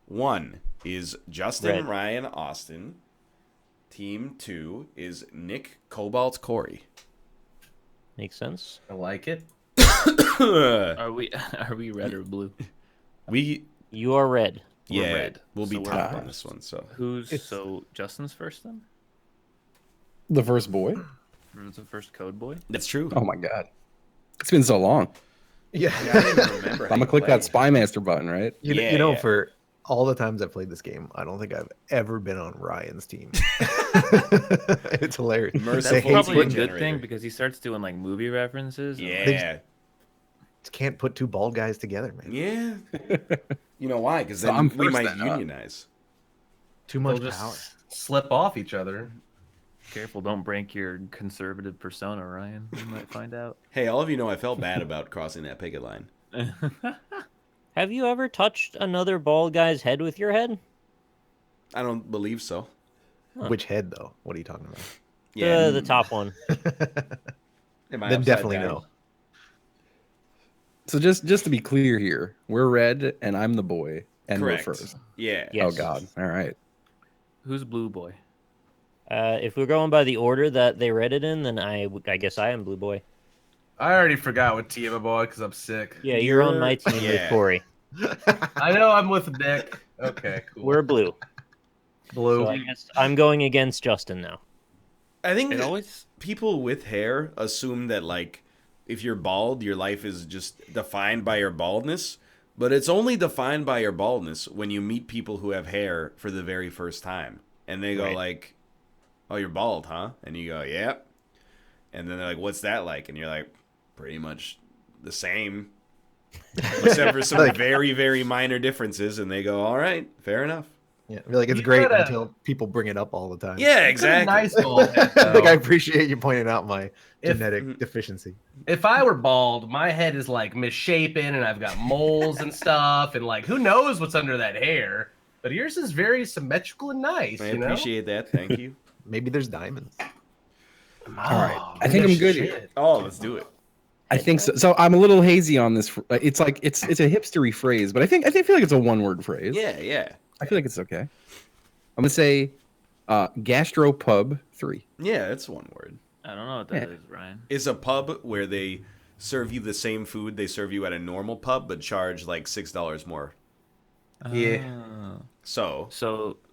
1 is Justin, Red. Ryan, Austin. Team 2 is Nick, Cobalt, Corey. Makes sense. I like it. Are we red or blue? We You are red. yeah, red, we'll be so we're top not. on this one. So So Justin's first then? the first boy. Or was the first code boy? that's true. Oh my god, it's been so long. Yeah. I don't even remember. I'm gonna click that Spy Master button, right? You know, Yeah. for all the times I've played this game, I don't think I've ever been on Ryan's team. It's hilarious. Merciful They That's hate probably a switch good generator. thing because he starts doing like movie references. And, like, Yeah, can't put two bald guys together, man. Yeah. You know why? Because So then I'm we first might then, huh? unionize. Too They'll much just power. slip off each other. Careful, don't break your conservative persona, Ryan. You might find out. Hey, all of you know I felt bad about crossing that picket line. Have you ever touched another bald guy's head with your head? I don't believe so. Huh. Which head though? What are you talking about? Yeah. The top one. Am I Then upside definitely down? no. So just to be clear here, we're red and I'm the boy, and Correct. we're first. Yeah. Yes. Oh God! All right. Who's blue boy? If we're going by the order that they read it in, then I guess I am blue boy. I already forgot what team I'm on because I'm sick. Yeah, you're on my team with Yeah. Corey. I know I'm with Nick. Okay, cool. We're blue. Blue. So I guess I'm going against Justin now. I think It that always. people with hair assume that, like, if you're bald, your life is just defined by your baldness. But it's only defined by your baldness when you meet people who have hair for the very first time. And they go, Right. like, oh, you're bald, huh? And you go, yep. And then they're like, what's that like? And you're like, pretty much the same. Except for some Like- very, very minor differences. And they go, all right, fair enough. Yeah, I feel like it's You great gotta- until people bring it up all the time. Yeah, It's a exactly. nice bald head, Like though. I appreciate you pointing out my If- genetic deficiency. If I were bald, my head is like misshapen and I've got moles and stuff, and like who knows what's under that hair. But yours is very symmetrical and nice. I you know? appreciate that. Thank you. Maybe there's diamonds. All right. I think I'm good. Oh, let's do it. I think so. So I'm a little hazy on this. It's like it's a hipstery phrase, but I feel like it's a one-word phrase. Yeah, yeah. I feel like it's okay. I'm gonna say, gastropub 3. Yeah, that's one word. I don't know what that is, Ryan. Is a pub where they serve you the same food they serve you at a normal pub, but charge like $6 more. Yeah. Ah. So,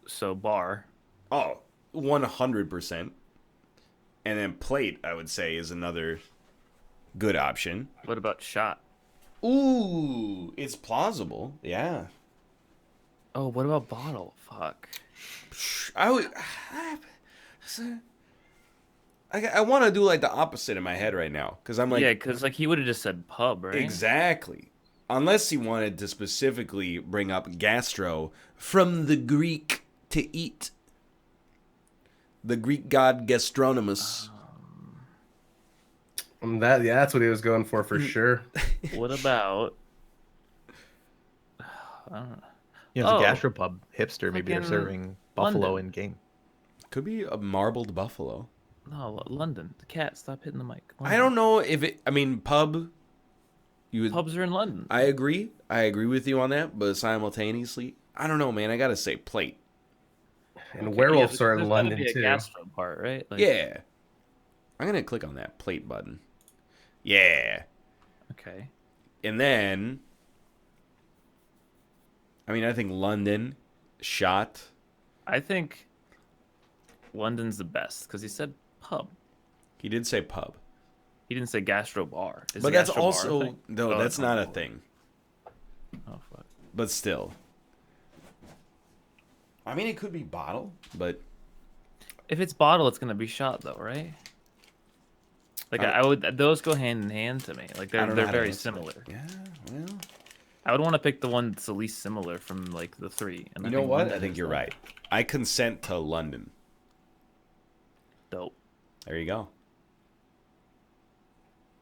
So bar. 100%. And then plate, I would say, is another good option. What about shot? Ooh, it's plausible. Yeah. Oh, what about bottle? Fuck. I would. I want to do like the opposite in my head right now because I'm like, Yeah, because like he would have just said pub, right? exactly. Unless he wanted to specifically bring up gastro from the Greek to eat. The Greek god gastronomus. That's what he was going for sure. What about? I don't know. You know, it's Oh. a gastropub hipster. Maybe they're Fucking serving buffalo London. in game. Could be a marbled buffalo. No, London. The cat. Stop hitting the mic. I don't know if it. I mean, pub. You would. Pubs are in London. I agree. I agree with you on that. But simultaneously, I don't know, man. I gotta say plate. And Okay, werewolves yeah, are in there's gotta London be a too. gastro part, right? Like, Yeah. I'm gonna click on that plate button. Yeah. Okay. And then, I mean, I think London, shot. I think London's the best because he said pub. He did say pub, He didn't say gastro bar. Is but a that's gastro bar a also thing? no, Oh, that's not a cool. thing. Oh fuck. But still, I mean, it could be bottle, but If it's bottle, it's gonna be shot though, right? Like I would. Those go hand in hand to me. Like I they're don't know they're how to very answer that. similar. Yeah, well, I would want to pick the one that's the least similar from like the three. And you know what? London I think is you're that. right. I consent to London. Dope. There you go.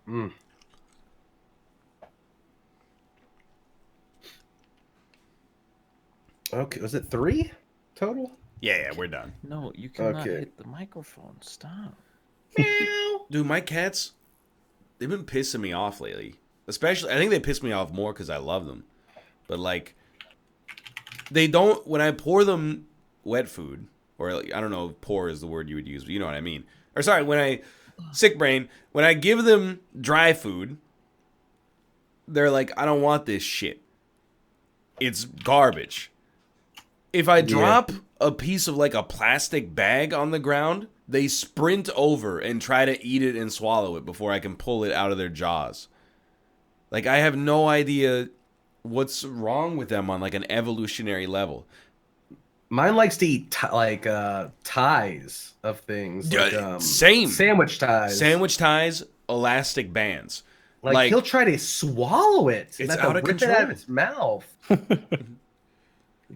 Mm. Okay, was it 3 total? Yeah, we're done. No, you cannot Okay. hit the microphone. Stop. Dude, my cats, they've been pissing me off lately. Especially, I think they piss me off more because I love them. But, like, they don't, when I pour them wet food, or, like, I don't know if pour is the word you would use, but you know what I mean. Or, sorry, sick brain, when I give them dry food, they're like, I don't want this shit. It's garbage. If I drop a piece of, like, a plastic bag on the ground, they sprint over and try to eat it and swallow it before I can pull it out of their jaws. Like, I have no idea what's wrong with them on, like, an evolutionary level. Mine likes to eat ties of things. Like, Same. Sandwich ties. Sandwich ties, elastic bands. Like he'll try to swallow it. It's Not to out of rip it out of control. its mouth.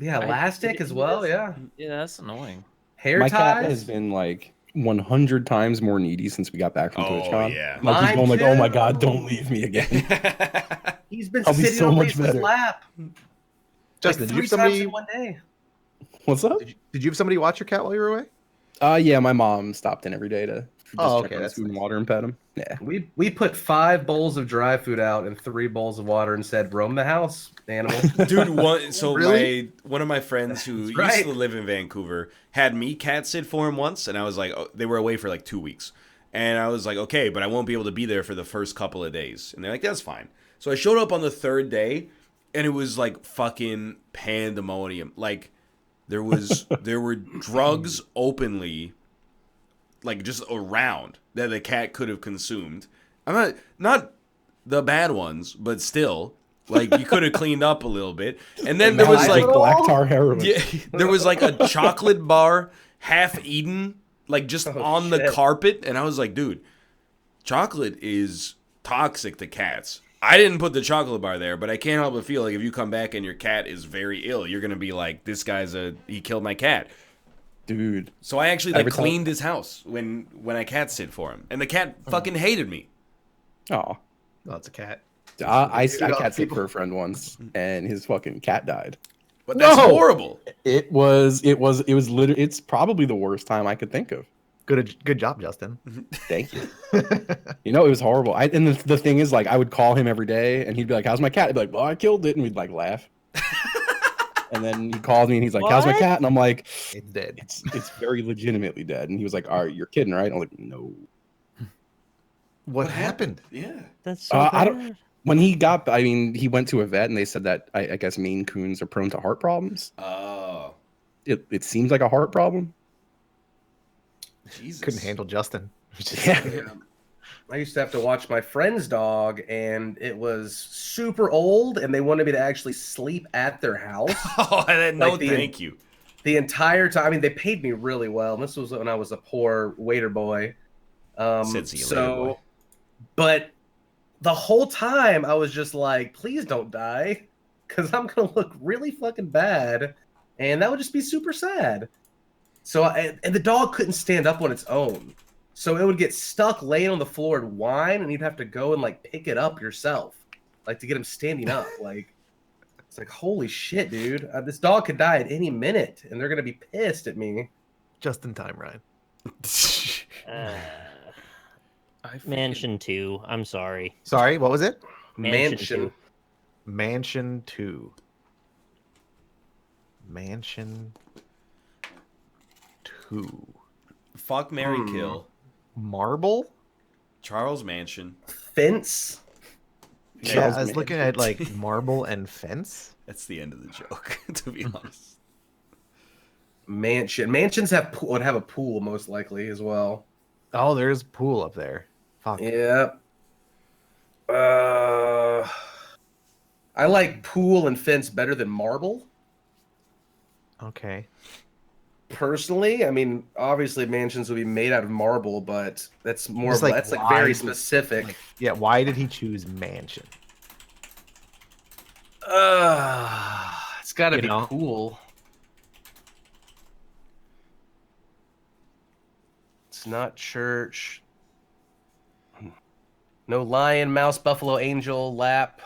Yeah, elastic as well. Yeah, Yeah, that's annoying. hair My ties. cat has been like 100 times more needy since we got back from Oh, TwitchCon. yeah. Like he's Mine going like, oh my god, too. don't leave me again. He's been I'll be sitting so on much Lisa's better. lap Justin, like did 3 you have times somebody? in one day. What's up? Did you have somebody watch your cat while you were away? Yeah, my mom stopped in every day to just Oh, check okay, on his that's food and nice. water and pet him. Yeah. We put 5 bowls of dry food out and 3 bowls of water and said, "Roam the house, animal." Dude, one Really? one of my friends who That's used right. to live in Vancouver had me cat sit for him once, and I was like, oh, they were away for like 2 weeks, and I was like, okay, but I won't be able to be there for the first couple of days, and they're like, that's fine. So I showed up on the 3rd day, and it was like fucking pandemonium. Like there were drugs openly, like just around that the cat could have consumed. I'm not the bad ones, but still. Like you could have cleaned up a little bit, and then there was like black tar heroin. yeah, there was like a chocolate bar half eaten, like just on the shit. carpet, and I was like, dude, chocolate is toxic to cats. I didn't put the chocolate bar there, but I can't help but feel like if you come back and your cat is very ill, you're gonna be like, this guy's he killed my cat. Dude. So I actually like Every time- cleaned his house when I cat sit for him, and the cat fucking hated me. Oh. Oh, it's a cat. I cat sit for a friend once, and his fucking cat died. But that's No! horrible. It was literally. It's probably the worst time I could think of. Good job, Justin. Thank you. You know, it was horrible. And the thing is, like, I would call him every day, and he'd be like, "How's my cat?" I'd be like, "Well, I killed it," and we'd like laugh. And then he called me, and he's like, "How's my What? cat?" And I'm like, It's dead. "It's very legitimately dead." And he was like, "All right, you're kidding, right?" I'm like, "No." What happened? Yeah. That's so I bad. don't- When he got, I mean, he went to a vet, and they said that I guess Maine Coons are prone to heart problems. Oh, It seems like a heart problem. Jesus. Couldn't handle Justin. Yeah. Yeah. I used to have to watch my friend's dog, and it was super old, and they wanted me to actually sleep at their house Oh, no, Like the- thank you. the entire time. I mean, they paid me really well. And this was when I was a poor waiter boy. Said see you later, boy. But the whole time I was just like, please don't die, because I'm gonna look really fucking bad, and that would just be super sad. So and the dog couldn't stand up on its own, so it would get stuck laying on the floor and whine, and you'd have to go and like pick it up yourself, like to get him standing up. Like it's like, holy shit, dude, this dog could die at any minute, and they're gonna be pissed at me. Just in time, Ryan. Mansion 2. I'm sorry. Sorry, what was it? Mansion. Mansion 2. Mansion 2. Fuck, Mary, kill. Marble? Charles Mansion. Fence. Yeah, Charles I was looking at like marble and fence. That's the end of the joke, to be honest. Mansion. Mansions would have a pool most likely as well. Oh, there's pool up there. Fuck. Yeah. I like pool and fence better than marble. Okay. Personally, I mean, obviously mansions would be made out of marble, but that's more Just of like that's like why very would- specific. Like, yeah, why did he choose mansion? It's got to You be know? cool. It's not church. No lion, mouse, buffalo, angel, lap.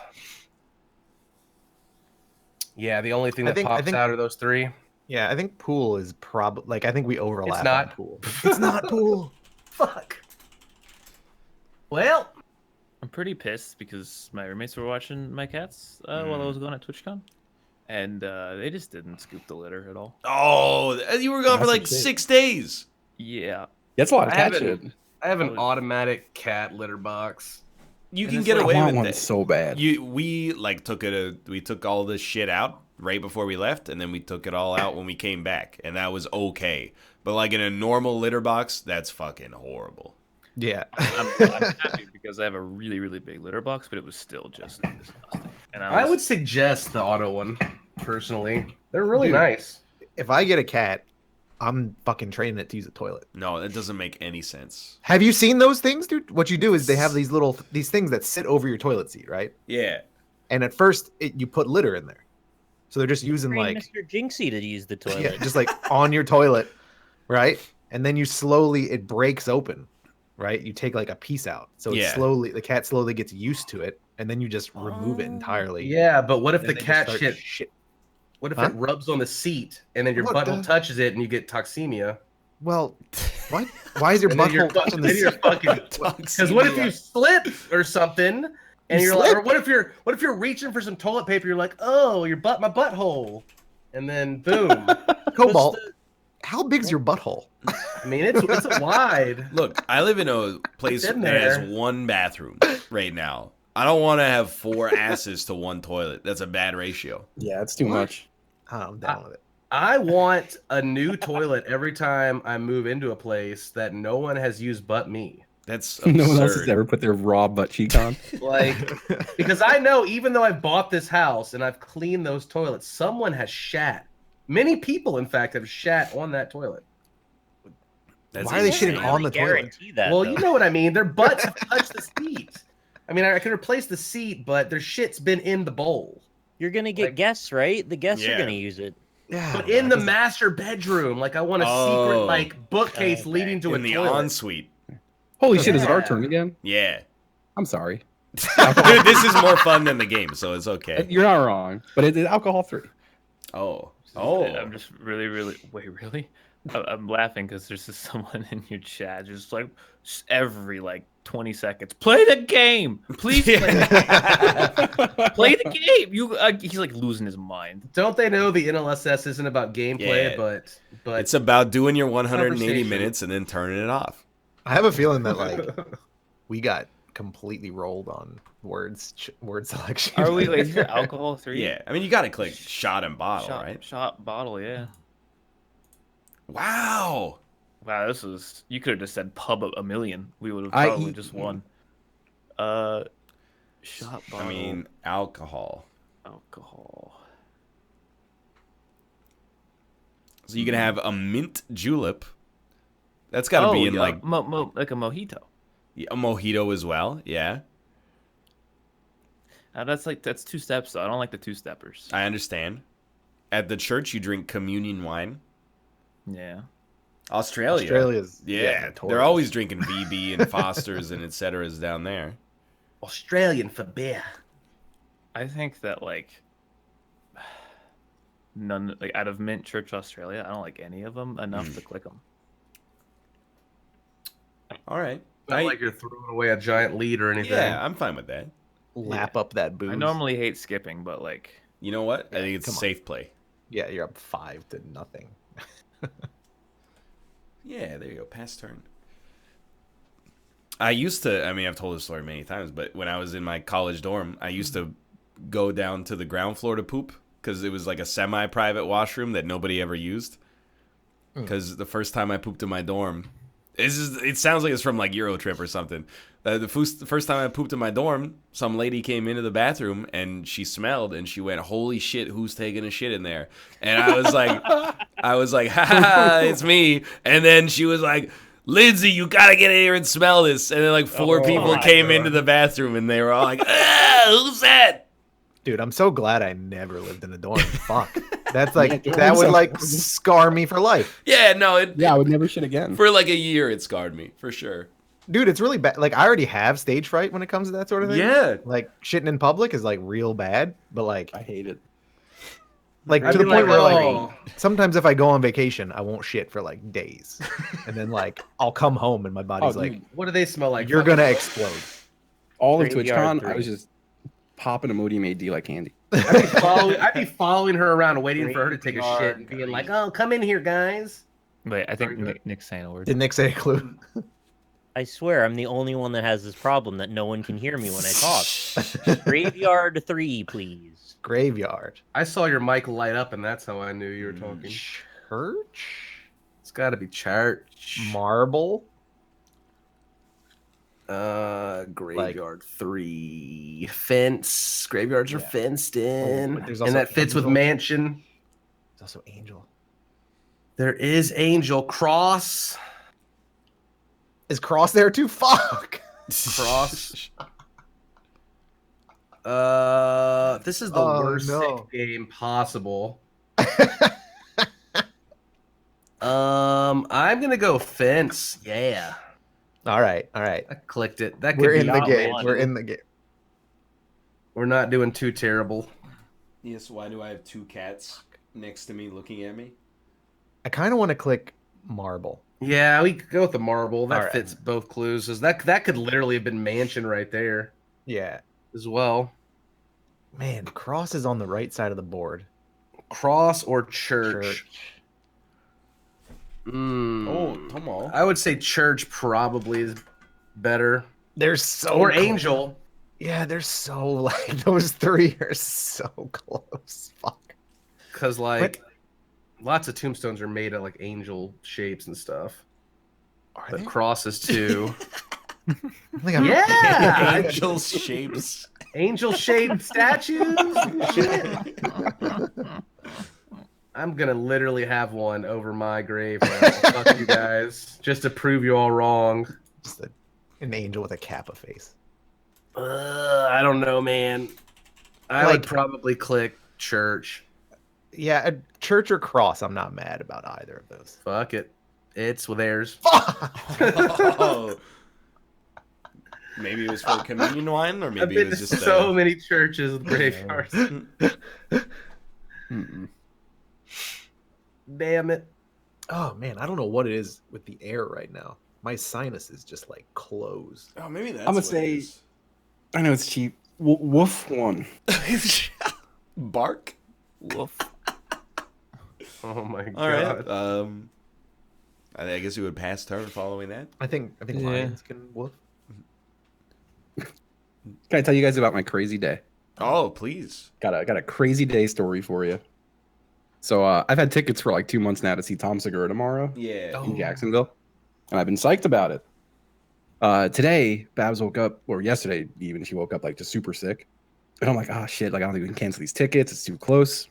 Yeah, the only thing I that think- I pops think- out are those 3. Yeah, I think pool is probably like I think we overlap not. on pool. It's not pool. Fuck. Well, I'm pretty pissed because my roommates were watching my cats while I was going at TwitchCon, and they just didn't scoop the litter at all. Oh, you were gone for That's like a shit. 6 days. Yeah, That's a lot of I cat haven't- shit. I have an Oh. automatic cat litter box. You And can it's get like- away I want with one that. so bad. We like we took all this shit out right before we left, and then we took it all out when we came back, and that was okay. But like in a normal litter box, that's fucking horrible. Yeah. I'm happy because I have a really, really big litter box, but it was still just disgusting. And I would suggest the auto one, personally. They're really Dude. nice. If I get a cat, I'm fucking training it to use a toilet. No, that doesn't make any sense. Have you seen those things, dude? What you do is they have these things that sit over your toilet seat, right? Yeah. And at first, you put litter in there, so they're just using Train like Mr. Jinxie to use the toilet. yeah, just like on your toilet, right? And then it breaks open, right? You take like a piece out, so Yeah. the cat slowly gets used to it, and then you just remove it entirely. Yeah, but what if and the then they cat just start shit? What What if Huh? it rubs on the seat and then your What butthole the- touches it and you get toxemia? Well, what? Why is your And then butthole touching the then you're seat? fucking. Because what if you slip or something? And You you're like, slip? or what if you're reaching for some toilet paper? You're like, oh, my butthole, and then boom. Cobalt, how big's your butthole? I mean, it's wide. Look, I live in a place It's in that has there. one bathroom right now. I don't want to have 4 asses to one toilet. That's a bad ratio. Yeah, it's too much. Oh, I'm down with it. I want a new toilet every time I move into a place that no one has used but me. That's absurd. No one else has ever put their raw butt cheek on. Like, because I know even though I've bought this house and I've cleaned those toilets, someone has shat. Many people, in fact, have shat on that toilet. That's Why are they insane. shitting on the toilet? Guarantee that. Well, though. you know what I mean. Their butts have touched the seat. I mean, I can replace the seat, but their shit's been in the bowl. You're gonna get like- guests, right? The guests Yeah. are gonna use it. Yeah, But in the master bedroom, like I want a secret Oh. like bookcase Okay. leading to In a the toilet. ensuite. Holy shit, is it our Yeah. turn again? Yeah. I'm sorry. Dude, this is more fun than the game, so it's okay. You're not wrong, but it is alcohol free. Oh. I'm Oh. just really wait, really? I'm laughing because there's just someone in your chat just like every like 20 seconds. Play the game, please. Play the game. He's like losing his mind. Don't they know the NLSS isn't about gameplay, Yeah. but It's about doing your 180 Conversation. minutes and then turning it off. I have a feeling that like we got completely rolled on word selection. Are we? Wait, is there alcohol 3? Yeah. I mean, you got to click shot and bottle, Shot, right? shot bottle. Yeah. Wow. Wow, this is. You could have just said pub a million. We would have I probably eat- just won. Shot bottle. I mean, alcohol. alcohol. So you can have a mint julep. That's got to be in yeah, like like a mojito. a mojito as well. Yeah. That's 2 steps though. I don't like the 2-steppers. I understand. At the church, you drink communion wine. Yeah. Australia's Yeah, they're notorious. always drinking VB and Foster's and et ceteras down there. Australian for beer. I think that like none like out of Mint Church Australia, I don't like any of them enough to click them. All right. Not like you're throwing away a giant lead or anything. Yeah, I'm fine with that. lap up that booze. I normally hate skipping, but like You know what? I think it's a come on. safe play. Yeah, you're up 5-0. Yeah, there you go. Pass turn. I used to, I mean, I've told this story many times, but when I was in my college dorm, I used to go down to the ground floor to poop because it was like a semi-private washroom that nobody ever used. Because the first time I pooped in my dorm, it sounds like it's from like Eurotrip or something. The first time I pooped in my dorm, some lady came into the bathroom and she smelled and she went, "Holy shit, who's taking a shit in there?" And I was like, "Ha, it's me." And then she was like, "Lindsay, you gotta get in here and smell this." And then like 4 people my came God. into the bathroom and they were all like, "Ah, who's that?" Dude, I'm so glad I never lived in a dorm. Fuck. That's like Yeah, that would dorms like are- scar me for life. Yeah, no, Yeah, I would never shit again. for like a year it scarred me for sure. Dude, it's really bad. Like I already have stage fright when it comes to that sort of thing. Yeah. Like shitting in public is like real bad, but like I hate it. to I'd the be point where "Oh." like sometimes if I go on vacation, I won't shit for like days. And then like I'll come home and my body's Oh, like, dude. What do they smell like? you're Fucking- gonna explode. All of Graveyard TwitchCon, I was three. just popping a Moody made D like candy. I'd be following her around, waiting for her to take a shit and being like, "Oh, come in here, guys." wait, I think Sorry, Nick's saying a word. Did Nick say a clue? I swear, I'm the only one that has this problem that no one can hear me when I talk. Graveyard 3, please. Graveyard. I saw your mic light up, and that's how I knew you were talking. Church? It's got to be church. Marble? Graveyard 3. Fence. Graveyards are Yeah. fenced in. but there's and also that fits with Angel. mansion. There's also Angel. There is Angel. Cross. Is Cross there too? Fuck. Cross. This is the worst sick game possible. I'm gonna go fence. Yeah. All right. I clicked it. That could We're be in the game. one. We're in the game. We're not doing too terrible. Yes, why do I have two cats next to me looking at me? I kind of want to click marble. Yeah, we could go with the marble. That All right. fits both clues. That could literally have been mansion right there Yeah. as well. Man, Cross is on the right side of the board. Cross or church? Oh, come on. I would say church probably is better. They're so Or close. angel. Yeah, they're so like those three are so close. Fuck. Because like lots of tombstones are made of like angel shapes and stuff. Are But they? crosses too. I think I'm- Yeah! Angel shapes. Angel shaped statues. Shit. I'm gonna literally have one over my grave now. Fuck you guys. Just to prove you all wrong. Just an angel with a kappa face. I don't know, man. I would probably click church. Yeah, a church or cross. I'm not mad about either of those. Fuck it. It's theirs. Oh. Maybe it was for communion wine, or I've maybe it been was to just so many churches with graveyards. Damn it. Oh man, I don't know what it is with the air right now. My sinus is just like closed. Oh, maybe that's. I'm gonna what say- it is. I know it's cheap. Woof one. Bark. Woof. Oh my god. All right. I guess we would pass turn following that. I think Yeah. lions can woof. Can I tell you guys about my crazy day? Oh, please. Got a crazy day story for you. So I've had tickets for like 2 months now to see Tom Segura tomorrow Yeah. in Jacksonville, and I've been psyched about it. Today, Babs woke up, or yesterday even, she woke up like just super sick, and I'm like, oh shit, like I don't think we can cancel these tickets. It's too close.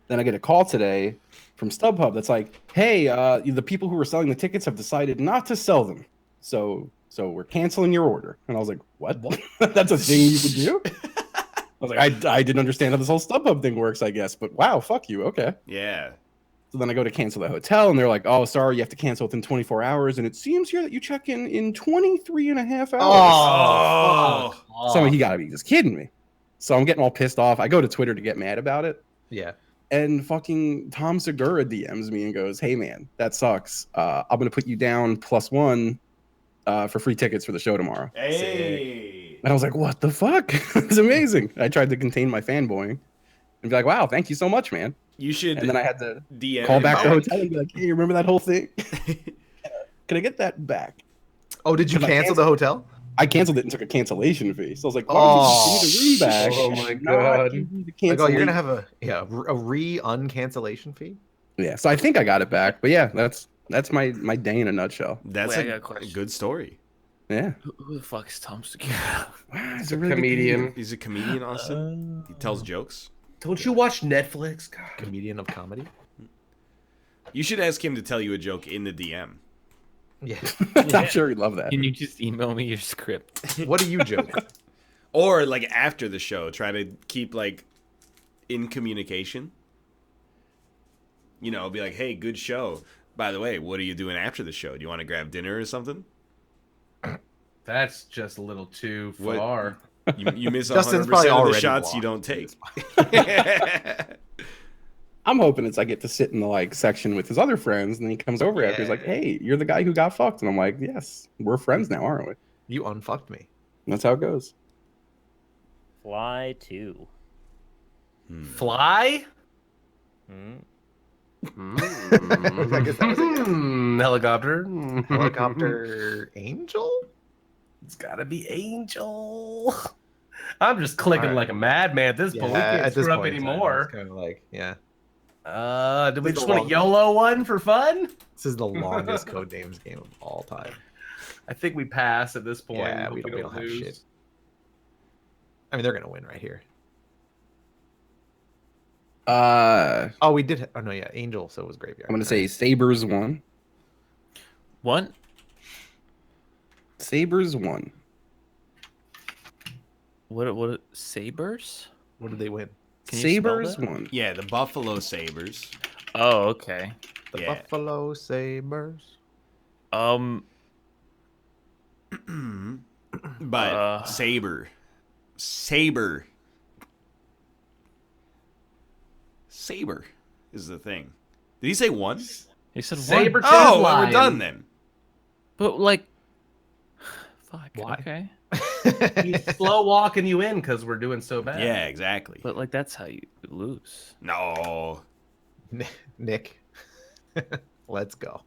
Then I get a call today from StubHub that's like, hey, the people who were selling the tickets have decided not to sell them, so we're canceling your order. And I was like, what? That's a thing you could do? I was like, I didn't understand how this whole StubHub thing works, I guess, but wow, fuck you. Okay. Yeah. So then I go to cancel the hotel, and they're like, oh, sorry, you have to cancel within 24 hours. And it seems here that you check in 23 and a half hours. Oh. So he got to be just kidding me. So I'm getting all pissed off. I go to Twitter to get mad about it. Yeah. And fucking Tom Segura DMs me and goes, hey, man, that sucks. I'm going to put you down +1 for free tickets for the show tomorrow. Hey. And I was like, what the fuck? It's amazing. I tried to contain my fanboying and be like, wow, thank you so much, man. You should. And then I had to DM call him back the hotel and be like, hey, remember that whole thing? Can I get that back? Oh, did you Because I cancel the hotel? I canceled it and took a cancellation fee. So I was like, why don't you just give me the room back? Oh my and not God. give me the Like, oh, you're cancellation? gonna have a re-uncancellation fee? Yeah, so I think I got it back. But yeah, that's my day in a nutshell. That's Wait, I got a a question. good story. Yeah. Who the fuck is Tom Segura? Wow, He's a comedian. He's a comedian, Austin. He tells jokes. Don't you watch Netflix? God. Comedian of comedy? You should ask him to tell you a joke in the DM. Yeah. I'm sure he'd love that. Can you just email me your script? What do you joke? Or like after the show, try to keep like in communication. You know, be like, hey, good show. By the way, what are you doing after the show? Do you want to grab dinner or something? That's just a little too What? far. You miss Justin's 100% probably of the already shots you blocked. don't take. I'm hoping it's I get to sit in the like section with his other friends, and then he comes over after. He's like, "Hey, you're the guy who got fucked," and I'm like, "Yes, we're friends now, aren't we?" You unfucked me. And that's how it goes. Fly 2. Fly? Hmm. I guess that was it. Helicopter. Helicopter angel? It's gotta be Angel. I'm just clicking Alright. like a madman at this point. We can't screw up anymore. Kind of like, yeah. Do we This just is want long. a YOLO one for fun? This is the longest Codenames game of all time. I think we pass at this point. Yeah, Hope we don't have lose. shit. I mean, they're gonna win right here. Oh, we did. Oh no, yeah, Angel. So it was Graveyard. I'm gonna say Sabers won. What? Sabers won. What? Sabers? What did they win? Can you spell Sabers that? won. Yeah, the Buffalo Sabres. Oh, okay. The Yeah. Buffalo Sabers. But Saber is the thing. Did he say one? He said one. Saber Oh, well, we're done then. But like, fuck. Why? Okay. He's slow walking you in because we're doing so bad. Yeah, exactly. But like, that's how you lose. No. Nick, let's go.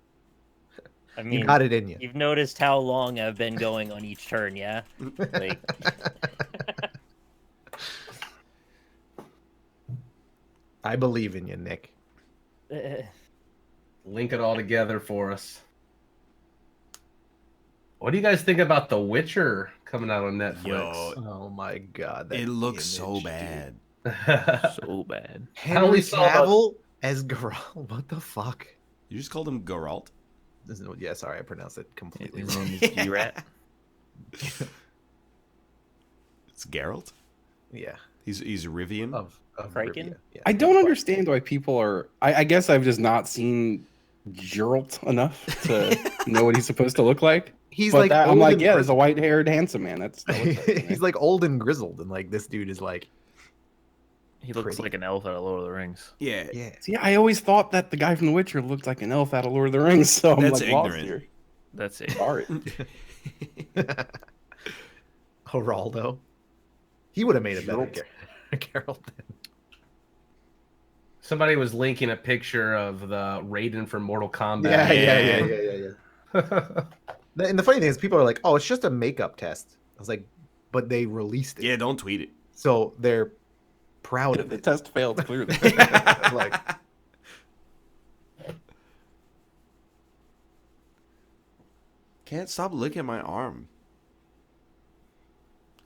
I mean, You got it in you. you've noticed how long I've been going on each turn, yeah? Like, I believe in you, Nick. Link it all together for us. What do you guys think about The Witcher coming out on Netflix? Yo, Oh my god, that it looks so image, bad. So bad. I only Henry saw Cavill as Geralt. What the fuck? You just called him Geralt? Yeah, sorry, I pronounced it completely His wrong. name is G-Rat. It's Geralt? Yeah, He's Rivian? of Kraken? Rivia, yeah. I don't understand why people are. I guess I've just not seen Geralt enough to know what he's supposed to look like. He's But like I'm old like, and yeah, there's a grizzled. white-haired handsome man. That looks like it, He's like old and grizzled, and like this dude is like, He looks Pretty. like an elf out of Lord of the Rings. Yeah. yeah. See, I always thought that the guy from The Witcher looked like an elf out of Lord of the Rings, so I'm That's like lost ignorant. here. That's it. Sorry. Geraldo. He would have made a better Geralt. Geralt. Somebody was linking a picture of the Raiden from Mortal Kombat. Yeah. And the funny thing is, people are like, "Oh, it's just a makeup test." I was like, "But they released it, Yeah, don't tweet it. so they're proud of The it." test failed clearly. Like, Can't stop licking my arm.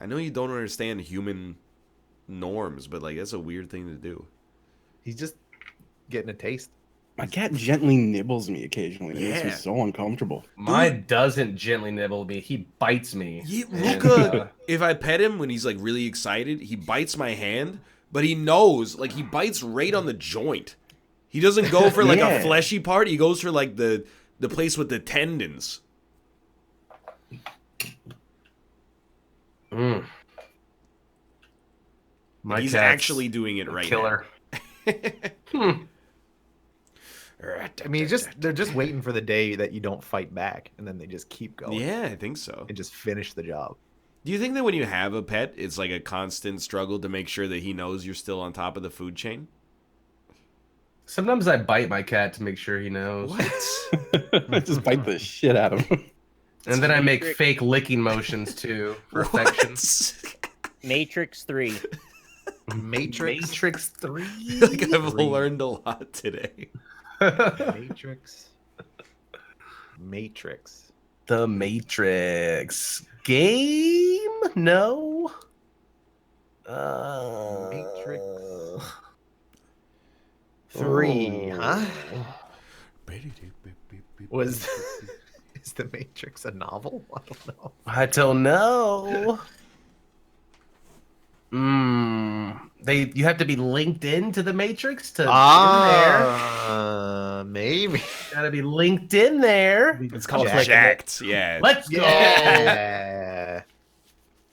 I know you don't understand human norms, but like that's a weird thing to do. he's just getting a taste. My cat gently nibbles me occasionally. It makes me Yeah. so uncomfortable. Mine doesn't gently nibble me. He bites me. And, Luca, if I pet him when he's like really excited, he bites my hand, but he knows, like he bites right on the joint. He doesn't go for like a Yeah. fleshy part. He goes for like the place with the tendons. Mm. My He's cat's actually doing it a right killer. now. I mean, they're just waiting for the day that you don't fight back, and then they just keep going Yeah, I think so. and just finish the job. Do you think that when you have a pet, it's like a constant struggle to make sure that he knows you're still on top of the food chain? Sometimes I bite my cat to make sure he knows. What? Just bite the shit out of him. And then I make fake licking motions too for affection. Matrix 3. Matrix 3? Like I've learned a lot today. Matrix. The Matrix game? No. Matrix 3, huh? Was is the Matrix a novel? I don't know. I don't know. You have to be linked into the Matrix to in Maybe. there. Gotta be linked in there. It's called Jacked. Jacked. Yeah. Let's go. Yeah.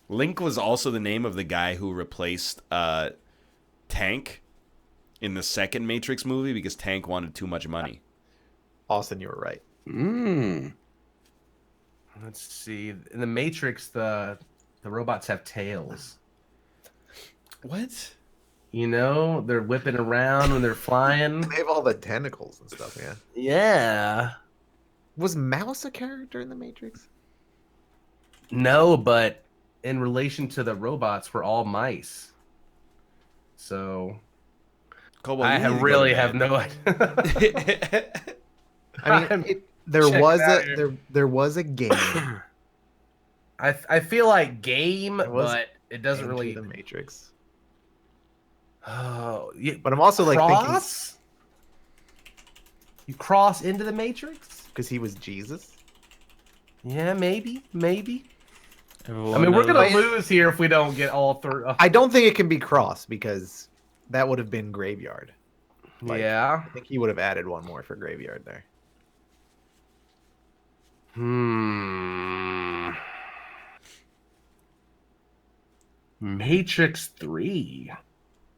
Link was also the name of the guy who replaced Tank in the second Matrix movie because Tank wanted too much money. Austin, you were right. Let's see. In the Matrix, the robots have tails. What? You know, they're whipping around when they're flying. They have all the tentacles and stuff, yeah. Yeah. Was Mouse a character in the Matrix? No, but in relation to the robots, we're all mice. So Cobalt, I you need to go really to have bed. no idea. I mean, there Check was out a here. there was a game. I feel like game, It was but it doesn't into really. the Matrix. Oh, yeah, But I'm also like thinking cross. You cross into the Matrix? because he was Jesus. Yeah, maybe. Everyone I mean, we're gonna knows- lose here if we don't get all three. I don't think it can be cross because that would have been graveyard. Like, Yeah. I think he would have added one more for graveyard there. Matrix 3.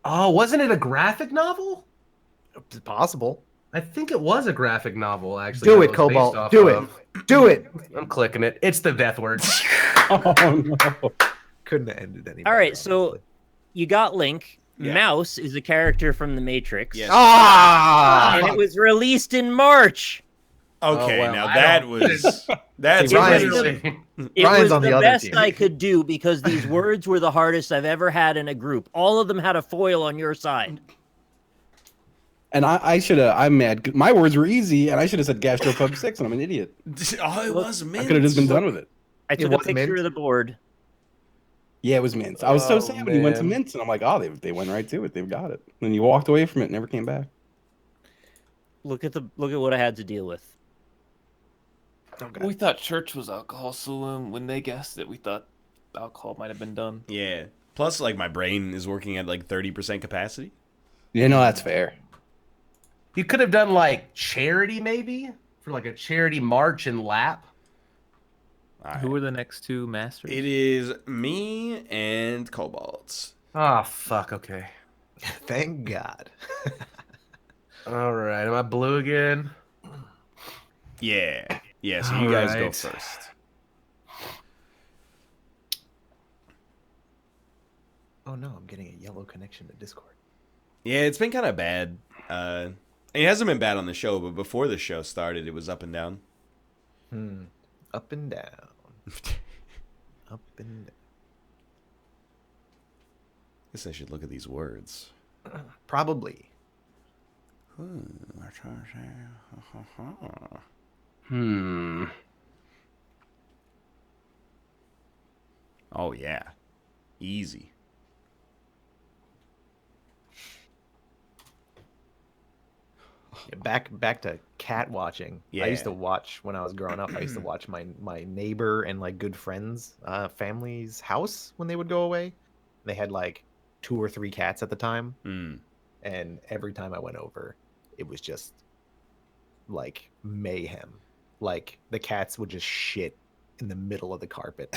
Oh, wasn't it a graphic novel? It's possible. I think it was a graphic novel, actually. Do that it, was based Cobalt. off Do it. of. Do it. I'm clicking it. It's the death word. Oh no. Couldn't have ended any. All better, right, so honestly. you got Link. Yeah. Mouse is a character from the Matrix. Yes. Ah, And it was released in March. Okay, well, now I that don't- was that's See, Ryan's- crazy. It Ryan's was on the the other best team. I could do because these words were the hardest I've ever had in a group. All of them had a foil on your side. And I should have. I'm mad. My words were easy, and I should have said Gastropub 6, and I'm an idiot. Oh, it was mint. I could have just been done with it. I took a was picture mint. of the board. Yeah, it was Mint. I was so Oh, sad when you went to man. Mint, and I'm like, oh, they went right to it. They've got it. Then you walked away from it, and never came back. Look at what I had to deal with. Okay. We thought church was alcohol, so when they guessed it, we thought alcohol might have been done. Yeah. Plus, like, my brain is working at like 30% capacity. Yeah, no, that's fair. You could have done like charity, maybe for like a charity march and lap. All right. Who are the next two masters? It is me and Cobalt. Ah, fuck. Okay. Thank God. All right. Am I blue again? Yeah. Yeah, so you guys go Alright. first. Oh no, I'm getting a yellow connection to Discord. Yeah, it's been kind of bad. It hasn't been bad on the show, but before the show started, it was up and down. Up and down. Up and down. Guess I should look at these words. Probably. Oh yeah, easy. Yeah, back to cat watching. I used Yeah. to watch when I was growing up. I used to watch my neighbor and like good friends' family's house when they would go away. They had like 2 or 3 cats at the time, and every time I went over, it was just like mayhem. Like the cats would just shit in the middle of the carpet,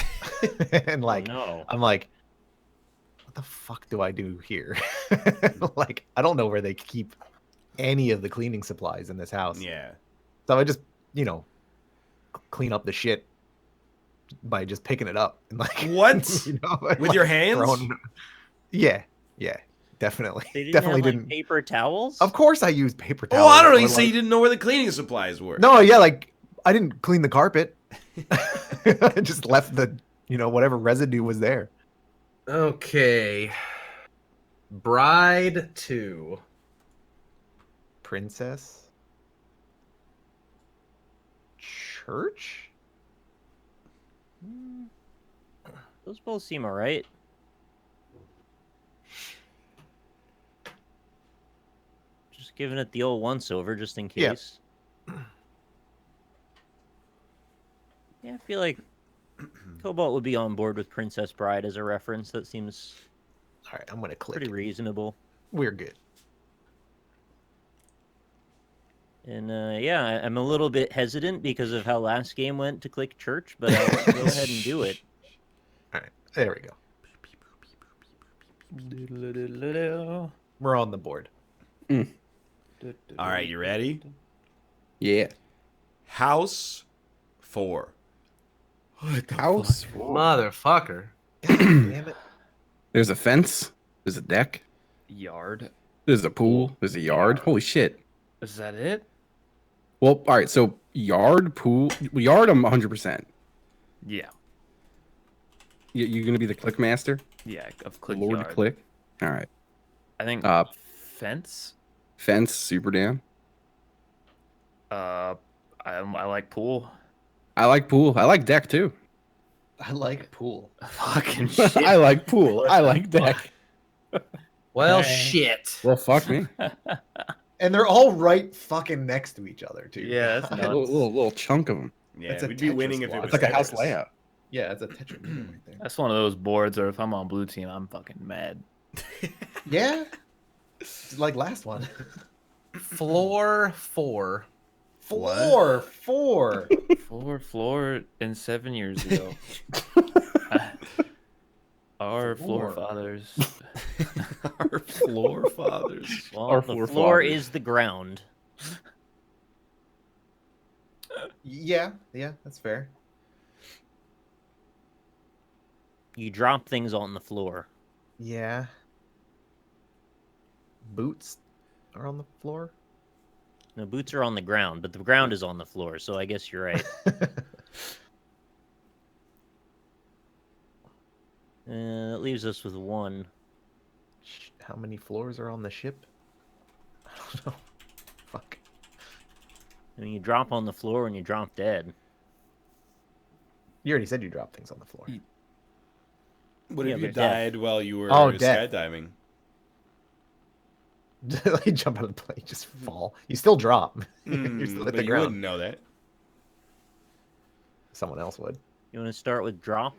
and like no. I'm like, what the fuck do I do here? Like I don't know where they keep any of the cleaning supplies in this house. Yeah. So I just, clean up the shit by just picking it up and like What? and, With your hands? Yeah, definitely. They didn't Definitely have, like, didn't. paper towels? Of course I used paper Oh, towels. I don't know. or, You say like- you didn't know where the cleaning supplies were. No, yeah, like I didn't clean the carpet. I just left the, whatever residue was there. Okay. Bride 2. Princess. Church? Those both seem alright. Just giving it the old once over just in Yeah. case. Yeah, I feel like Cobalt would be on board with Princess Bride as a reference. That seems All right, I'm going to click. pretty reasonable. We're good. And yeah, I'm a little bit hesitant because of how last game went to click church, but I'll go ahead and do it. All right, there we go. We're on the board. All right, you ready? Yeah. House 4. House. Motherfucker. Damn it. There's a fence. There's a deck. Yard. There's a pool. There's a yard. Holy shit. Is that it? Well, all right. So yard, pool, yard. I'm 100%. Yeah. You're gonna be the click master. Yeah, of click Lord yard. click. All right. I think fence. Fence. Super damn. I like pool. I like pool. I like deck too. I like pool. Fucking shit. I like pool. I like deck. Well, Hey. shit. Well, fuck me. And they're all right fucking next to each other too. Yeah, that's A nuts. little chunk of them. Yeah, It's a we'd be winning Tetris if it block. was It's like a house Tetris. layout. Yeah, it's a tetragrammaton right there. That's one of those boards where if I'm on blue team, I'm fucking mad. Yeah. It's like last one. Floor 4. Four. Floor and 7 years ago. Our floor fathers. Our floor fathers. Well, Our the floor floor fathers. is the ground. Yeah, that's fair. You drop things on the floor. Yeah. Boots are on the floor. No, boots are on the ground, but the ground is on the floor, so I guess you're right. That leaves us with one. How many floors are on the ship? I don't know. Fuck. I mean, you drop on the floor and you drop dead. You already said you drop things on the floor. What Yeah, if you but death. died while you were Oh, death. skydiving? Like jump out of the plane, just fall. You still drop. You're still at But the you ground. wouldn't know that. Someone else would. You want to start with drop?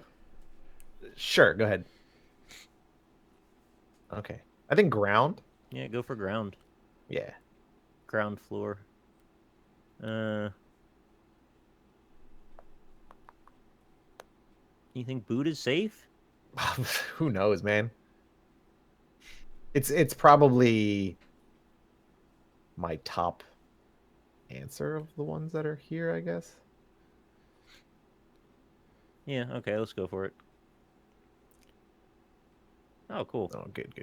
Sure, go ahead. Okay. I think ground. Yeah, go for ground. Yeah. Ground floor. You think boot is safe? Who knows, man? It's probably my top answer of the ones that are here, I guess. Yeah, okay, let's go for it. Oh, cool. Oh, good.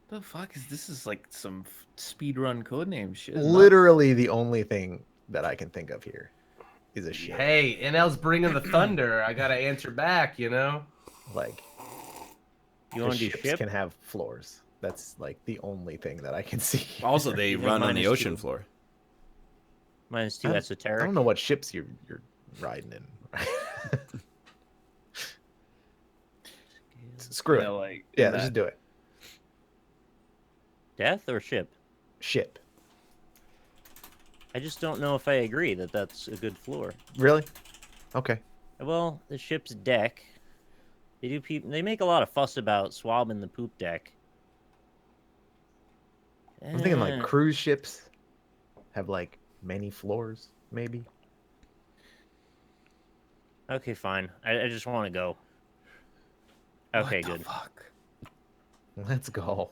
The fuck is this? Is like some speedrun codename shit. Literally the only thing that I can think of here is a ship. Hey, NL's bringing the thunder. I gotta answer back, you know? Like, You want to do ships ship? can have floors. That's like the only thing that I can see. Also, they You think run on the minus ocean two? floor. Minus two I esoteric. don't know what ships you're riding in. Screw it. Like Yeah, let's just do it. Death or ship? Ship. I just don't know if I agree that that's a good floor. Really? Okay. Well, the ship's deck. They make a lot of fuss about swabbing the poop deck. I'm thinking like Eh, cruise ships have like many floors, maybe. Okay, fine. I just want to go. Okay, What the good. fuck? Let's go.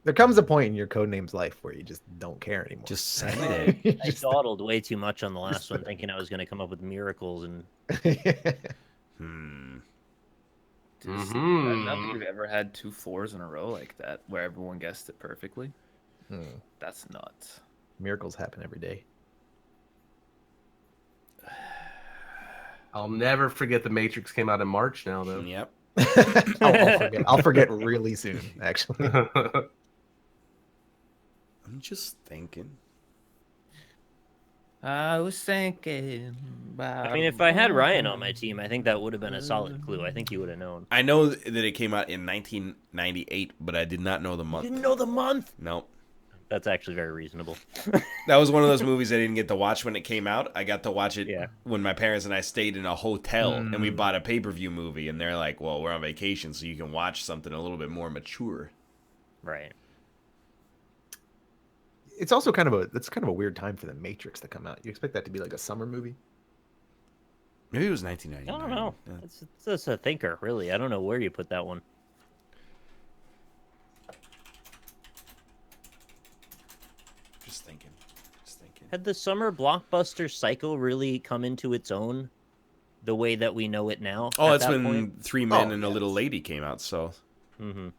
There comes a point in your Codenames life where you just don't care anymore. Just send it. You I dawdled way too much on the last one, thinking I was going to come up with miracles, and Hmm. I don't think we've ever had 2 floors in a row like that where everyone guessed it perfectly. Hmm. That's nuts. Miracles happen every day. I'll never forget The Matrix came out in March now, though. Yep. I'll forget. I'll forget really soon, actually. I'm just thinking. I was thinking about... I mean, if I had Ryan on my team, I think that would have been a solid clue. I think he would have known. I know that it came out in 1998, but I did not know the month. Didn't know the month. No. That's actually very reasonable. That was one of those movies I didn't get to watch when it came out. I got to watch it Yeah. when my parents and I stayed in a hotel and we bought a pay-per-view movie, and they're like, well, we're on vacation, so you can watch something a little bit more mature. Right. It's also kind of a weird time for the Matrix to come out. You expect that to be like a summer movie? Maybe it was I 1999. don't know. Yeah. It's just a thinker, really. I don't know where you put that one. Just thinking. Had the summer blockbuster cycle really come into its own the way that we know it now? Oh, at that's that when point? Three Men Oh, and a yes. Little Lady came out, so... Mm-hmm.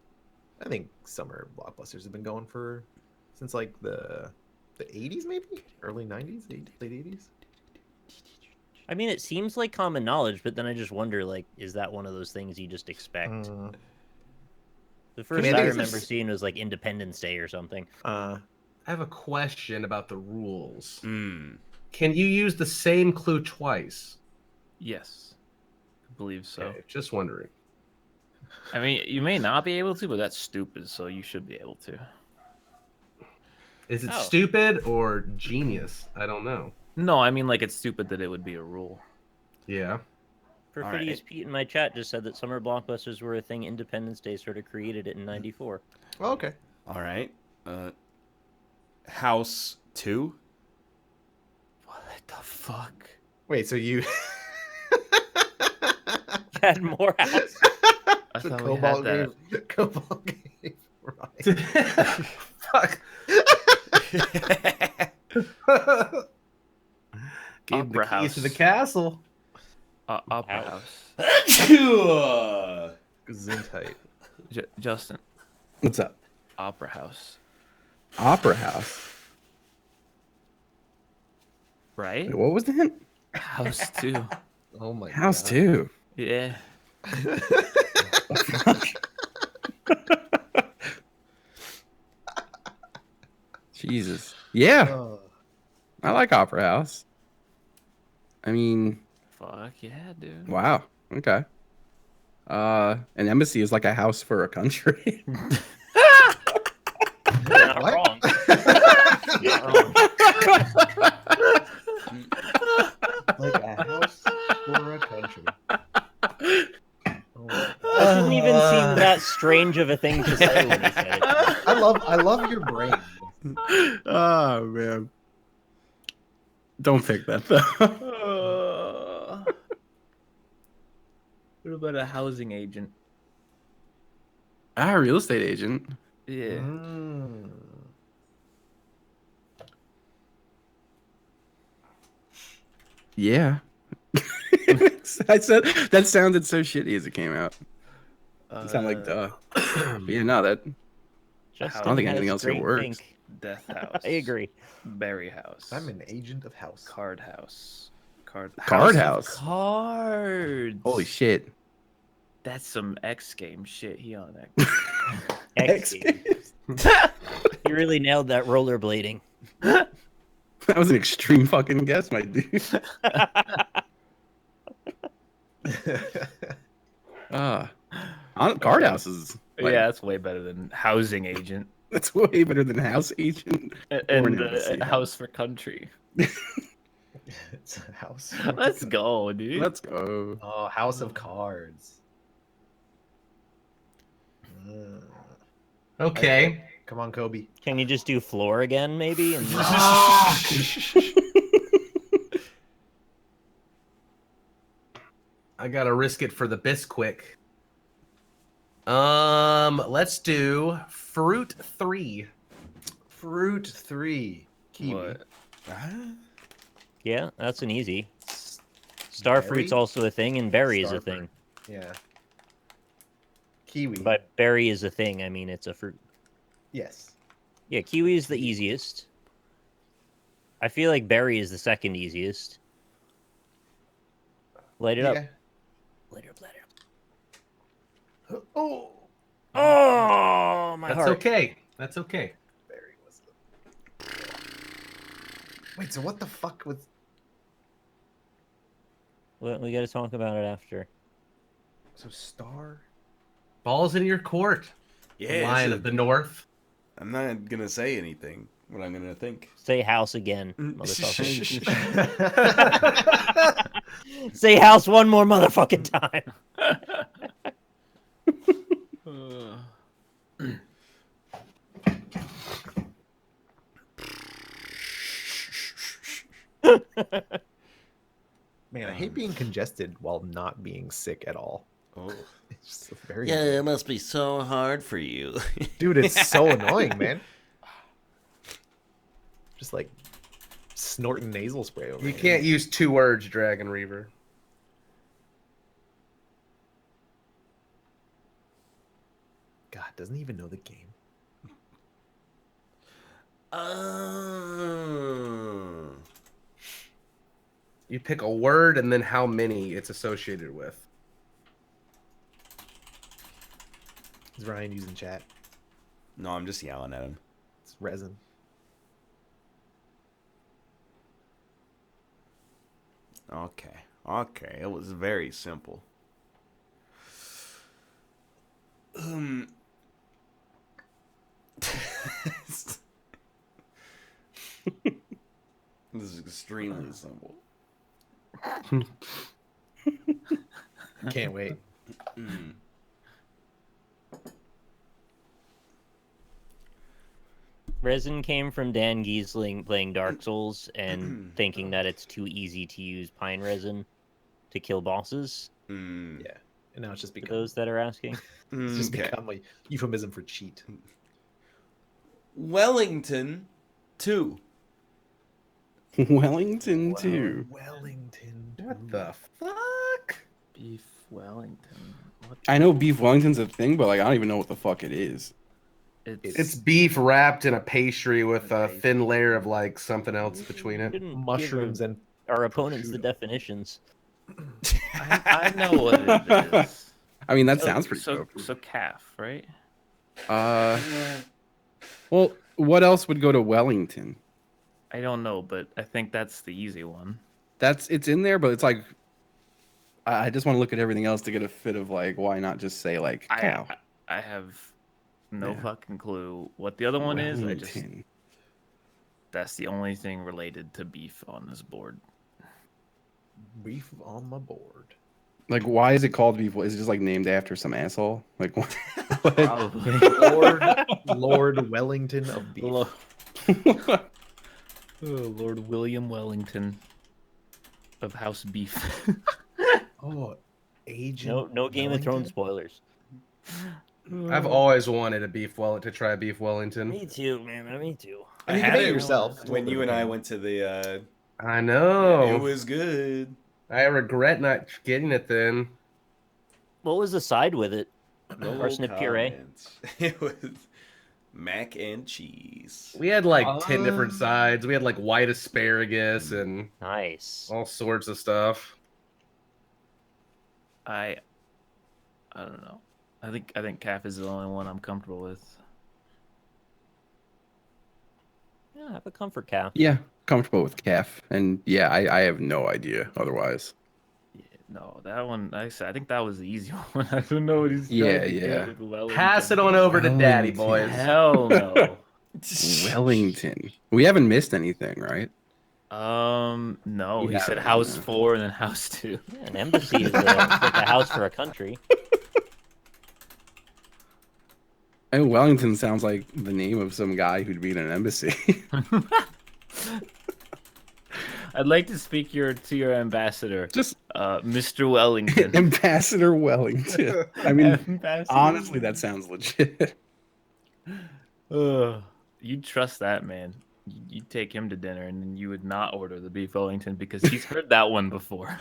I think summer blockbusters have been going since like the 80s, maybe early 90s, late 80s. I mean, it seems like common knowledge, but then I just wonder, like, is that one of those things you just expect? The first mean, I I think it's remember just- seeing was like Independence Day or something. I have a question about the rules. Mm. Can you use the same clue twice? Yes. I believe so. Okay, just wondering. I mean, you may not be able to, but that's stupid, so you should be able to. Is it Oh. stupid or genius? I don't know. No, I mean, like, it's stupid that it would be a rule. Yeah. Perfidious right. Pete in my chat just said that summer blockbusters were a thing. Independence Day sort of created it in '94. Oh, okay. All right. House 2. What the fuck? Wait, so you Had more house. I the thought we had Cobalt that. game. Cobalt game. Right. Fuck. Gave the Opera keys House. to the castle. Opera House. House. Gesundheit. Justin, What's up? Opera House. Opera House. Right? Wait, what was the hint? House 2. Oh my House god. 2. Yeah. Jesus. Yeah, Oh. I like Opera House. I mean, Fuck yeah, dude. wow. Okay. An embassy is like a house for a country. Not What? wrong. Like a house for a country. Oh my God. That didn't even seem that strange of a thing to say when he said it. I love your brain. Oh man. Don't pick that though. What about a housing agent? Real estate agent. Yeah. Mm. Yeah. I said that sounded so shitty as it came out. It sounded like duh. But yeah, no, that Justin I don't think has anything else here great works. pink. Death House. I agree. Berry House. I'm an agent of house. Card House. Card Card of House. Cards. Holy shit. That's some X game shit. He on that. X Games. You really nailed that rollerblading. That was an extreme fucking guess, my dude. Card House is like, Yeah, that's way better than housing agent that's way better than House Agent. Or and an embassy. house for country. It's a house. Let's go, dude. Let's go. Oh, House of Cards. Mm. Okay. Come on, Kobe. Can you just do floor again, maybe? And I gotta risk it for the Bisquick. Let's do Fruit 3. Fruit 3. Kiwi. What? yeah, that's an easy. Starfruit's Berry? also a thing, and berry is a Starfruit. thing. Yeah. Kiwi. By berry is a thing, I mean it's a fruit. Yes. Yeah, kiwi is the easiest. I feel like berry is the second easiest. Light it up. Light it up, light it up. Oh. Oh, my That's heart. okay. That's okay. Berry was Wait, so what the fuck was Well, we gotta talk about it after. so star? Balls in your court. Yeah. Lion so of the North. I'm not gonna say anything. What I'm gonna think. Say house again, motherfucker. Motherfucker. Say house one more motherfucking time. Man, I hate being congested while not being sick at all. Oh. It's just very Yeah, it must be so hard for you. Dude, it's so annoying, man. Just like snorting nasal spray over You here. can't use 2 words, Dragon Reaver. God, doesn't he even know the game. Oh. You pick a word and then how many it's associated with. Is Ryan using chat? No, I'm just yelling at him. It's resin. Okay. Okay. It was very simple. Extremely simple. Can't wait. Resin came from Dan Giesling playing Dark Souls and thinking that it's too easy to use pine resin to kill bosses. Yeah, and now it's just For become those that are asking, it's just Okay. become a euphemism for cheat. Wellington 2. Wellington too. Wellington. What the fuck? Beef Wellington. What? I know beef Wellington's a thing, but like I don't even know what the fuck it is. It's beef wrapped in a pastry with a thin layer of like something else between it. Shouldn't give Mushrooms and our opponents the prosciutto. definitions. I know what it is. I mean, that sounds pretty so, dope. so calf, right? Well, what else would go to Wellington? I don't know, but I think that's the easy one. It's in there, but it's like I just want to look at everything else to get a fit of like why not just say like cow. I have no Yeah. fucking clue what the other one is. Wellington. That's the only thing related to beef on this board. beef on my board. Like, why is it called beef? Is it just like named after some asshole? Like, what? Probably. Lord Wellington of beef. Lord William Wellington of House Beef. Oh, Agent. No Game of Thrones Wellington? spoilers. I've always wanted to try a beef Wellington. Me too, man. Me too. And you can make it yourself. when you and I went to the. I know. It was good. I regret not getting it then. What was the side with it? No Parsnip puree? comments. It was mac and cheese. We had like 10 different sides. We had like white asparagus and Nice. all sorts of stuff. I don't know. I think calf is the only one I'm comfortable with. Yeah, have a comfort cow. Yeah, comfortable with calf, and yeah, I have no idea otherwise. Yeah, no, that one I think that was the easy one. I don't know what he's Yeah, trying to get yeah. with Wellington. Pass it on over to Daddy, Wellington. boys. Hell no. Wellington. We haven't missed anything, right? No. He Yeah, said yeah. house 4 and then house 2. Yeah, an embassy is like a house for a country. I mean, Wellington sounds like the name of some guy who'd be in an embassy. I'd like to speak to your ambassador, Just Mr. Wellington. Ambassador Wellington. I mean, Ambassador honestly, that sounds legit. You'd trust that man. You'd take him to dinner and then you would not order the beef Wellington because he's heard that one before.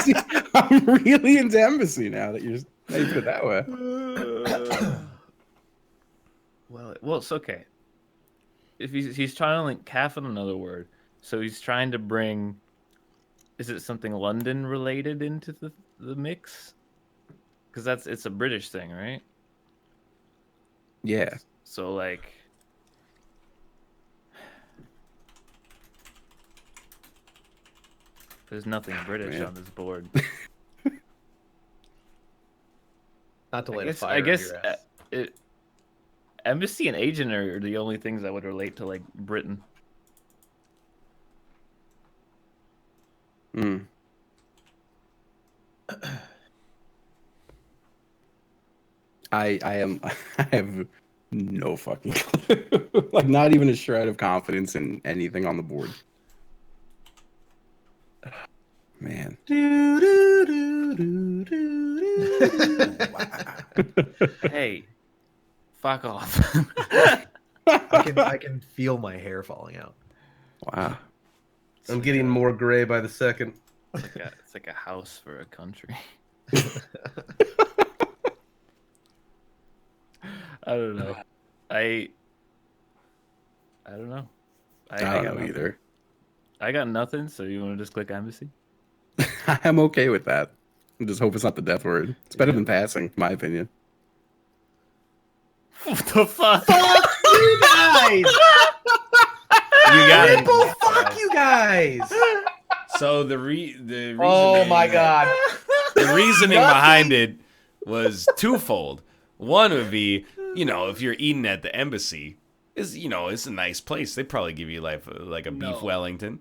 See, I'm really into embassy now that you put it that way. Well, it's okay. If he's trying to link calf on another word, so he's trying to bring. Is it something London related into the mix? Because it's a British thing, right? Yeah. So like. There's nothing British man. on this board. Not to light a I fire. guess under your ass. embassy and agent are the only things that would relate to like Britain. Hmm. I have no fucking clue. Like not even a shred of confidence in anything on the board. Man. Hey, fuck off. I can feel my hair falling out. Wow. I'm getting more gray by the second. It's like a house for a country. I don't know. I don't know. I don't know nothing. either. I got nothing, so you want to just click embassy? I'm okay with that. I just hope it's not the death word. It's better than passing, in my opinion. What the fuck? Fuck you guys! You got it. Ripple, fuck you guys! So the reasoning, Oh my god. the reasoning behind it was twofold. One would be, if you're eating at the embassy, It's it's a nice place. They probably give you like a beef Wellington.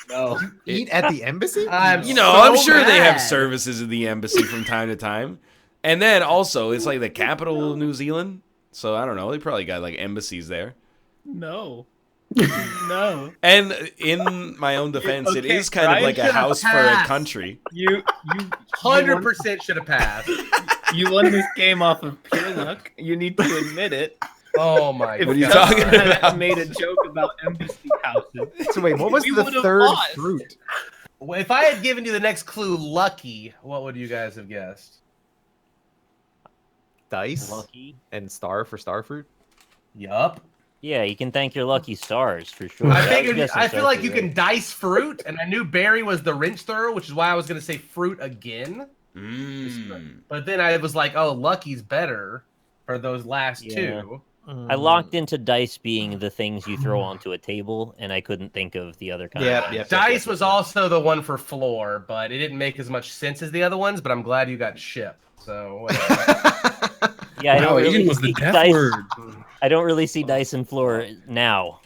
No. Eat at the embassy? I'm I'm sure they have mad. services at the embassy from time to time. And then also, it's like the capital of New Zealand. So I don't know. They probably got like embassies there. No. No. And in my own defense, it Okay, is kind of Ryan like a should have house for a passed. country. You 100% should have passed. you won this game off of pure luck. You need to admit it. Oh my If What are you god. talking someone had about? made a joke about embassy houses. So wait, what was We the would've third lost. fruit? Well, if I had given you the next clue, lucky, what would you guys have guessed? Dice Lucky. and star for star fruit. Yup. Yeah, you can thank your lucky stars for sure. I was figured. guessing I feel star like fruit, you right? can dice fruit, and I knew berry was the rinse thrower, which is why I was gonna say fruit again. But then I was like, oh, lucky's better for those last Yeah. two. I locked into dice being the things you throw onto a table, and I couldn't think of the other kind. Yep, of yep. Dice was also the one for floor, but it didn't make as much sense as the other ones. But I'm glad you got ship. So whatever. Yeah, I No, don't really Ian was the see death dice. word. I don't really see dice and floor now.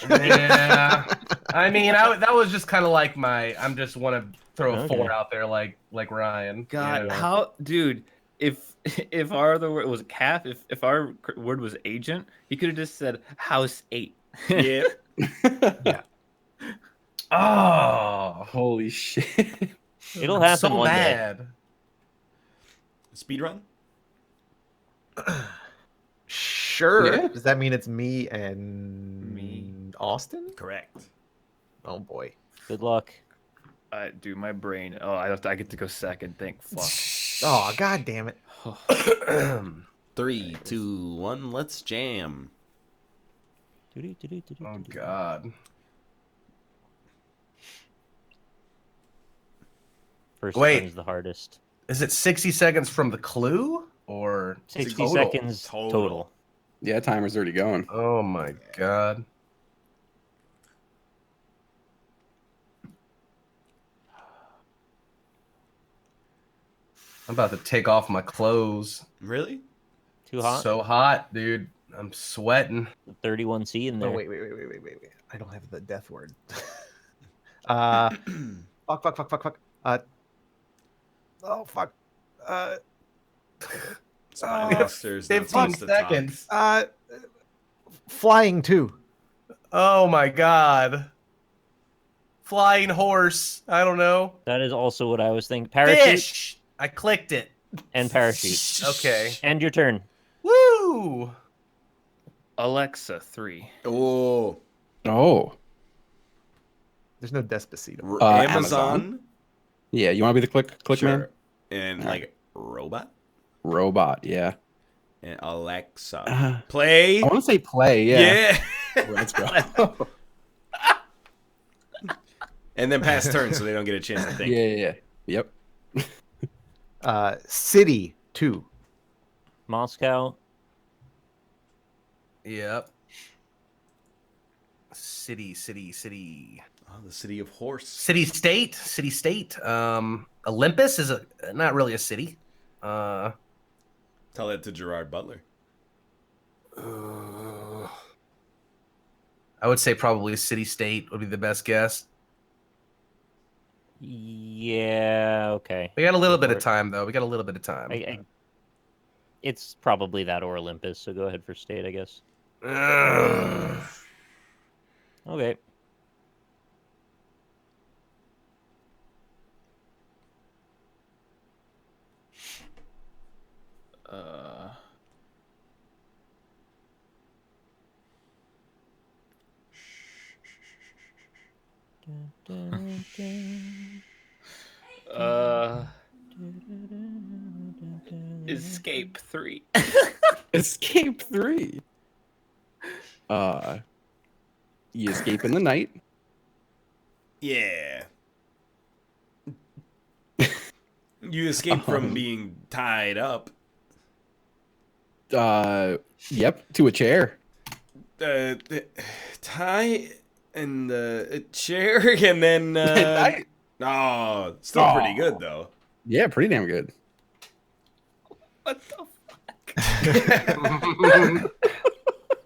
Yeah, I mean, that was just kind of like I'm just want to throw a Okay. 4 out there, like Ryan. God, you know? how, dude? If our other word was calf, if our word was agent, he could have just said house 8. Yeah. Oh, Holy shit. It'll happen so one day. bad. Speed run? Sure. Yeah. Does that mean it's me and Austin? Correct. Oh boy. Good luck. Dude, my brain. Oh, I get to go second. Thank fuck. Oh god damn it. 3, 2, 1. Let's jam. Oh God. First Wait. one's the hardest. Is it 60 seconds from the clue or 60 total? seconds Total. total. Yeah, timer's already going. Oh my God. I'm about to take off my clothes. Really? Too hot? So hot, dude. I'm sweating. 31C in there. Oh wait. I don't have the death word. Fuck. Oh fuck. Somebody upstairs now 15 wants to talk. seconds. Flying too. Oh my God. Flying horse. I don't know. That is also what I was thinking. Parachute Fish. I clicked it. and parachute. Okay. And your turn. Woo! Alexa 3. Oh. Oh. There's no Despacito. Amazon. Amazon? Yeah, you want to be the click Sure. man? And like robot Robot, yeah. and Alexa. I Play. want to say play, yeah. Let's go. And then pass turn so they don't get a chance to think. Yeah. Yep. City 2. Moscow. Yep. City. Oh, the city of horse. City state. Olympus is not really a city. Tell that to Gerard Butler. I would say probably city state would be the best guess. Yeah, okay. We got a little bit of time though. It's probably that or Olympus, so go ahead for state, I guess. Ugh. Okay. Escape 3. Escape 3. You escape in the night. Yeah. You escape from being tied up. Yep, to a chair. Tie and a chair, and then. Oh, still pretty good though. Yeah, pretty damn good. What the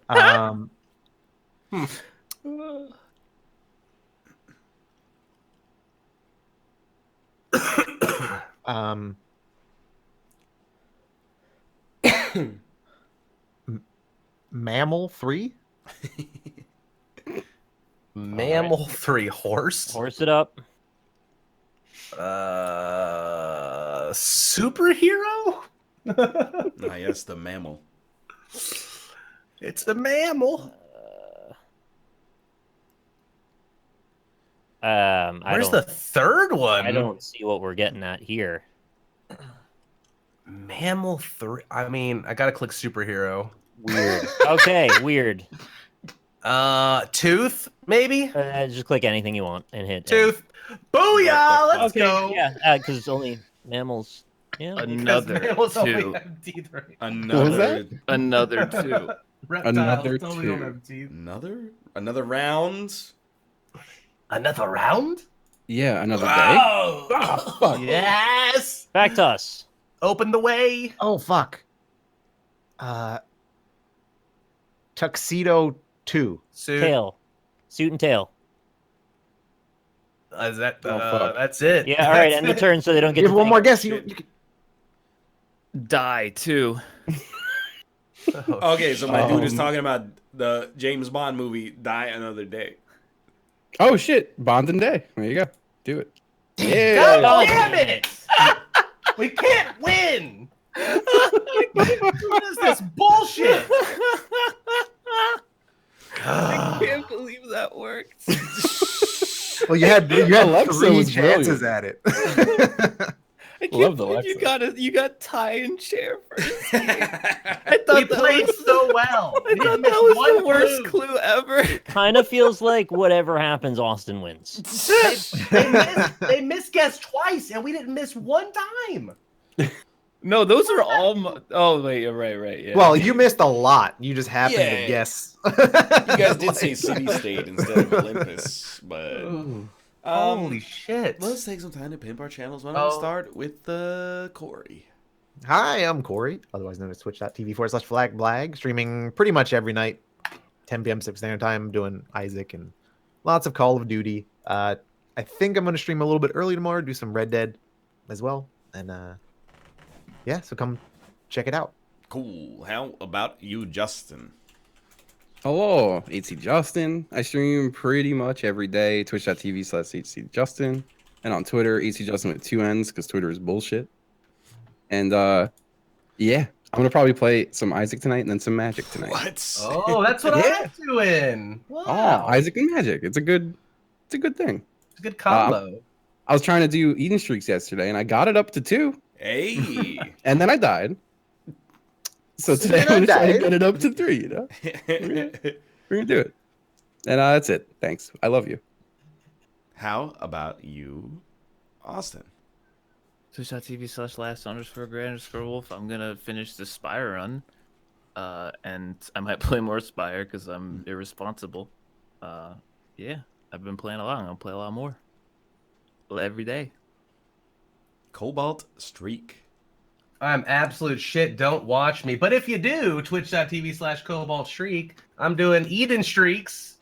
fuck? Mammal 3? Mammal 3 horse. Horse it up. Superhero? Ah, yes, the mammal. It's the mammal. Where's the third one? I don't see what we're getting at here. Mammal 3. I mean, I gotta click superhero. Weird. Okay, weird. Tooth, maybe? Just click anything you want and hit Tooth. Booyah! Let's go. Yeah, because it's only mammals. Yeah. Another Mammals only two. have teeth, right? Another, Another two. Reptiles Another totally two. don't have teeth. another round. Another round? Yeah, another day. Oh! Ah, fuck. Yes! Back to us. Open the way. Oh, fuck. Tuxedo 2. Suit. Tail. Suit and tail. Is that, Oh, fuck. that's it. Yeah, all right, That's end the it. turn so they don't get You have to one think more of guess. shit. You can... Die too. Oh, Okay, so my dude is Um, talking about the James Bond movie Die Another Day. Oh shit, Bonding Day. There you go. Do it. God Yeah. damn it! We can't win! What is this bullshit? I can't believe that worked. Well, you had Alexa 3 was chances brilliant. at it. I Love can't the believe Alexa. you got tie and chair first. I thought We that played was, so well. I We thought didn't miss that was one the worst clue. clue ever. Kind of feels like whatever happens, Austin wins. They misguessed twice, and we didn't miss one time. No, those are all. Oh wait, you're right. Yeah. Well, you missed a lot. You just happened Yeah. to guess. You guys did say city state instead of Olympus, but Holy shit! let's take some time to pimp our channels. Why don't we start with Corey? Hi, I'm Corey, otherwise known as twitch.tv/flagblag, streaming pretty much every night, 10 p.m. Pacific Standard Time, doing Isaac and lots of Call of Duty. I think I'm going to stream a little bit early tomorrow, do some Red Dead as well. And yeah, so come check it out. Cool. How about you, Justin? Hello, HC Justin. I stream pretty much every day. Twitch.tv/HC Justin. And on Twitter, HC Justin with 2 N's because Twitter is bullshit. And yeah, I'm gonna probably play some Isaac tonight and then some Magic tonight. What? Oh, that's what Yeah. I'm doing. Oh, Wow, Isaac and Magic. It's a good thing. it's a good combo. I was trying to do Eden streaks yesterday and I got it up to 2, Hey. and then I died. So today I'm gonna try to get it up to 3, you know? We're gonna do it. And that's it. Thanks. I love you. How about you, Austin? Twitch.tv/last_great_wolf. I'm gonna finish the Spire run, and I might play more Spire because I'm irresponsible. Yeah, I've been playing a lot. I'm gonna play a lot more every day. Cobalt Streak. I'm absolute shit. Don't watch me. But if you do, twitch.tv/Cobalt Streak, I'm doing Eden streaks.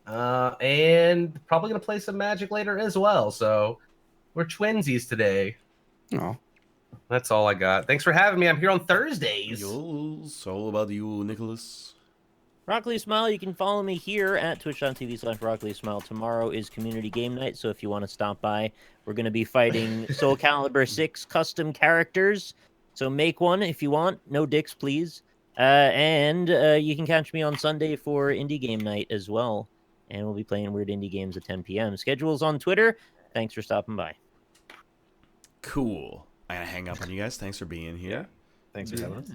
And probably going to play some Magic later as well. So we're twinsies today. Oh, That's all I got. Thanks for having me. I'm here on Thursdays. So about you, Nicholas. Broccoli Smile, you can follow me here at twitch.tv/Broccoli Smile. Tomorrow is community game night, so if you want to stop by, we're going to be fighting Soul Calibur 6 custom characters. So make one if you want. No dicks, please. And you can catch me on Sunday for indie game night as well. And we'll be playing weird indie games at 10 p.m. Schedule's on Twitter. Thanks for stopping by. Cool. I gotta hang up on you guys. Thanks for being here. Thanks for having us.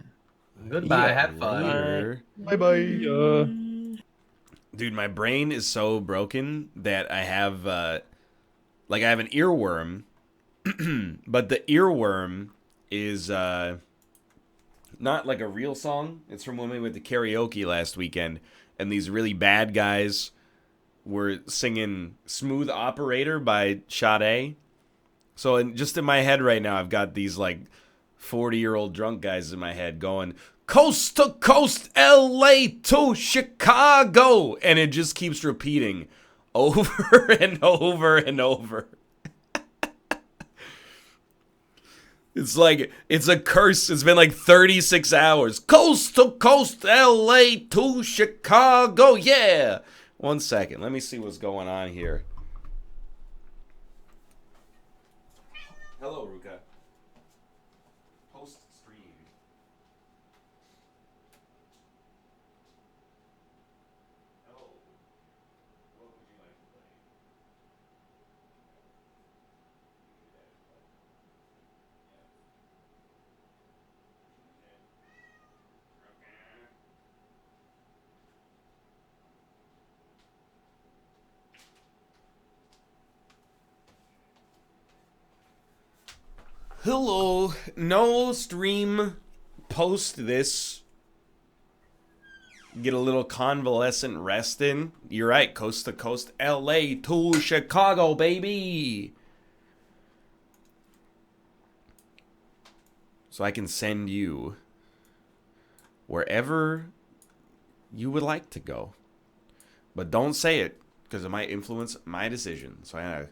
Goodbye. Yeah, Have fun. later. bye-bye. Dude, my brain is so broken that I have I have an earworm, but the earworm is not like a real song. It's from when we went to karaoke last weekend, and these really bad guys were singing "Smooth Operator" by Sade. So just in my head right now, I've got these like 40-year-old drunk guys in my head going, Coast to coast, LA to Chicago. And it just keeps repeating over and over and over. It's like, it's a curse. It's been like 36 hours. Coast to coast, LA to Chicago. Yeah. 1 second. Let me see what's going on here. Hello, Ruka. Post stream. Hello. What would you like to play? Hello. No stream post this. Get a little convalescent rest in. You're right. Coast to coast. LA to Chicago, baby. So I can send you wherever you would like to go. But don't say it, because it might influence my decision. So I gotta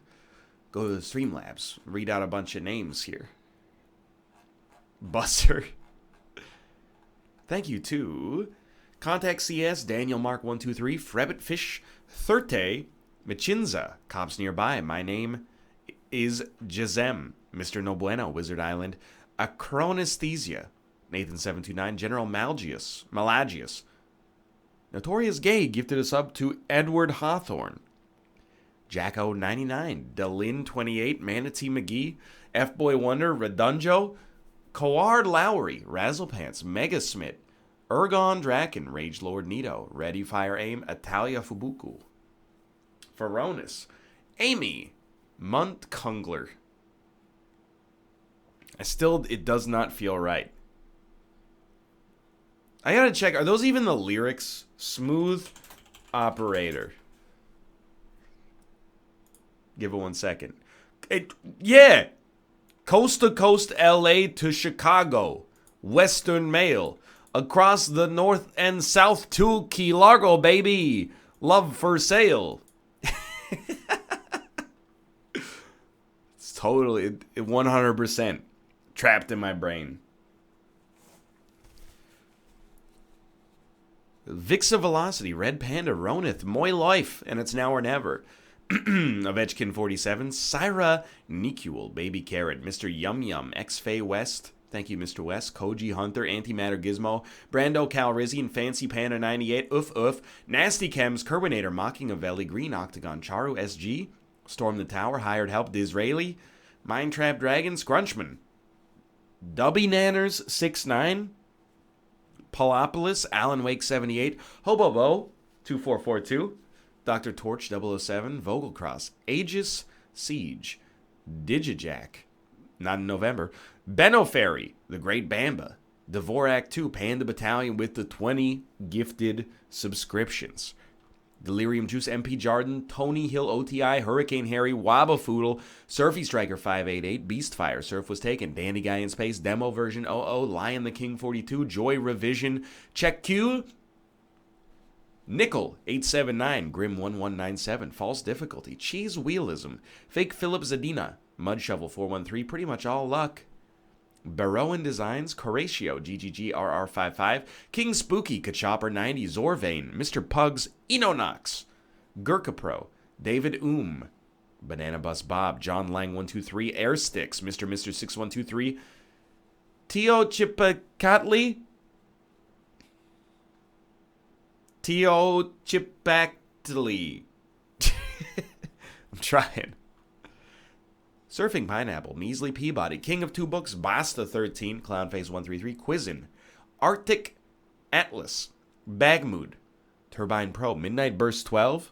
go to the Streamlabs, read out a bunch of names here. Buster. Thank you to Contact CS, Daniel Mark 123, Frebbit Fish, Thirte, Machinza, Cops Nearby. My name is Jazem, Mr. No Wizard Island, Acronesthesia, Nathan 729, General Malagius, Notorious Gay gifted a sub to Edward Hawthorne, Jacko 99, Dalin 28, Manatee McGee, F-Boy Wonder, Redunjo, Coard Lowry, Razzlepants, Megasmith, Ergon Draken, Rage Lord Nito, Ready Fire Aim, Atalia Fubuku, Feronis, Amy, Munt Kungler. It does not feel right. I gotta check, are those even the lyrics? Smooth Operator. Give it 1 second. Yeah! Coast to coast, LA to Chicago. Western Mail. Across the north and south to Key Largo, baby. Love for sale. It's totally, 100% trapped in my brain. Vixa Velocity, Red Panda, Ronith, Moy Life, and It's Now or Never. Ovechkin 47, Syra Nikul, Baby Carrot, Mr. Yum Yum, X-Fay West, thank you Mr. West, Koji Hunter, Antimatter Gizmo, Brando Calrissian, Fancy Panda 98, Oof, Nasty Chems, Kerwinator, Mocking of Valley, Green Octagon, Charu SG, Storm the Tower, Hired Help, Disraeli, Mind Trap Dragon, Scrunchman, Dubby Nanners 69, Polopolis, Alan Wake 78, Hobobo 2442, Dr. Torch 007, Vogelcross, Aegis Siege, Digijack, not in November, Benno Ferry, The Great Bamba, Dvorak 2, Panda Battalion with the 20 gifted subscriptions, Delirium Juice, MP Jarden, Tony Hill OTI, Hurricane Harry, Wabafoodle, Surfy Striker 588, Beastfire, Surf Was Taken, Dandy Guy in Space, Demo Version 00, Lion the King 42, Joy Revision, Check Q, Nickel 879, Grim 1197, False Difficulty, Cheese Wheelism, Fake Philip Zadina, Mud Shovel 413, Pretty Much All Luck, Baroan Designs, Coratio, GGG RR55, King Spooky, Kachopper 90, Zorvane, Mr. Pugs, Enonox, Gurkha Pro, David Banana Bus Bob, John Lang 123, Airsticks, Mr. 6123, Tio Chipacatli, Tio Chipactli. I'm trying. Surfing Pineapple, Measly Peabody, King of Two Books, Basta 13, Clownface 133, Quizzin, Arctic Atlas, Bagmood, Turbine Pro, Midnight Burst 12,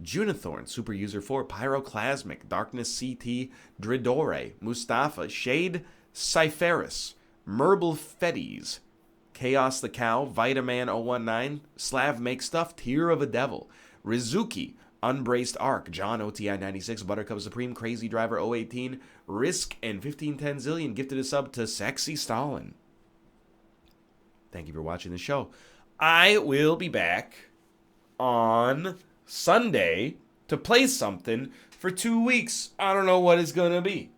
Junithorn, Super User 4, Pyroclasmic, Darkness CT, Dridore, Mustafa, Shade Cypherus, Merble Fetties, Chaos the Cow, Vitaman 019, Slav Make Stuff, Tear of a Devil, Rizuki, Unbraced Arc, John OTI 96, Buttercup Supreme, Crazy Driver 018, Risk, and 1510 Zillion gifted a sub to Sexy Stalin. Thank you for watching the show. I will be back on Sunday to play something for 2 weeks. I don't know what it's going to be.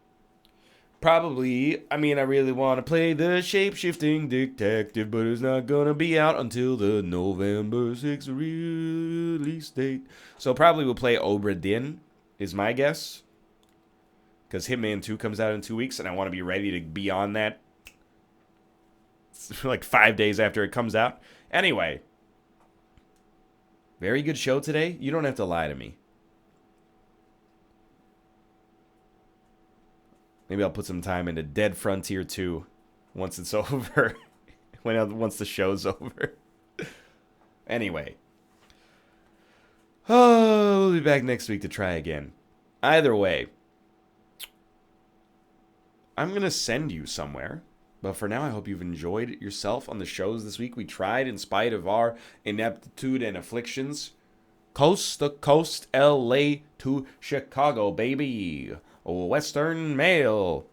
Probably, I really want to play the shape-shifting detective, but it's not going to be out until the November 6th release date. So probably we'll play Obra Dinn, is my guess. Because Hitman 2 comes out in 2 weeks, and I want to be ready to be on that like 5 days after it comes out. Anyway, very good show today. You don't have to lie to me. Maybe I'll put some time into Dead Frontier 2 once it's over. Once the show's over. Anyway. Oh, we'll be back next week to try again. Either way, I'm going to send you somewhere. But for now, I hope you've enjoyed yourself on the shows this week. We tried, in spite of our ineptitude and afflictions, coast to coast, LA to Chicago, baby. Western Mail.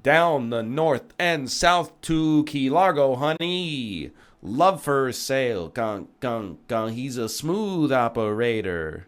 Down the north and south to Key Largo, honey. Love for sale. Gong, gong, gong. He's a smooth operator.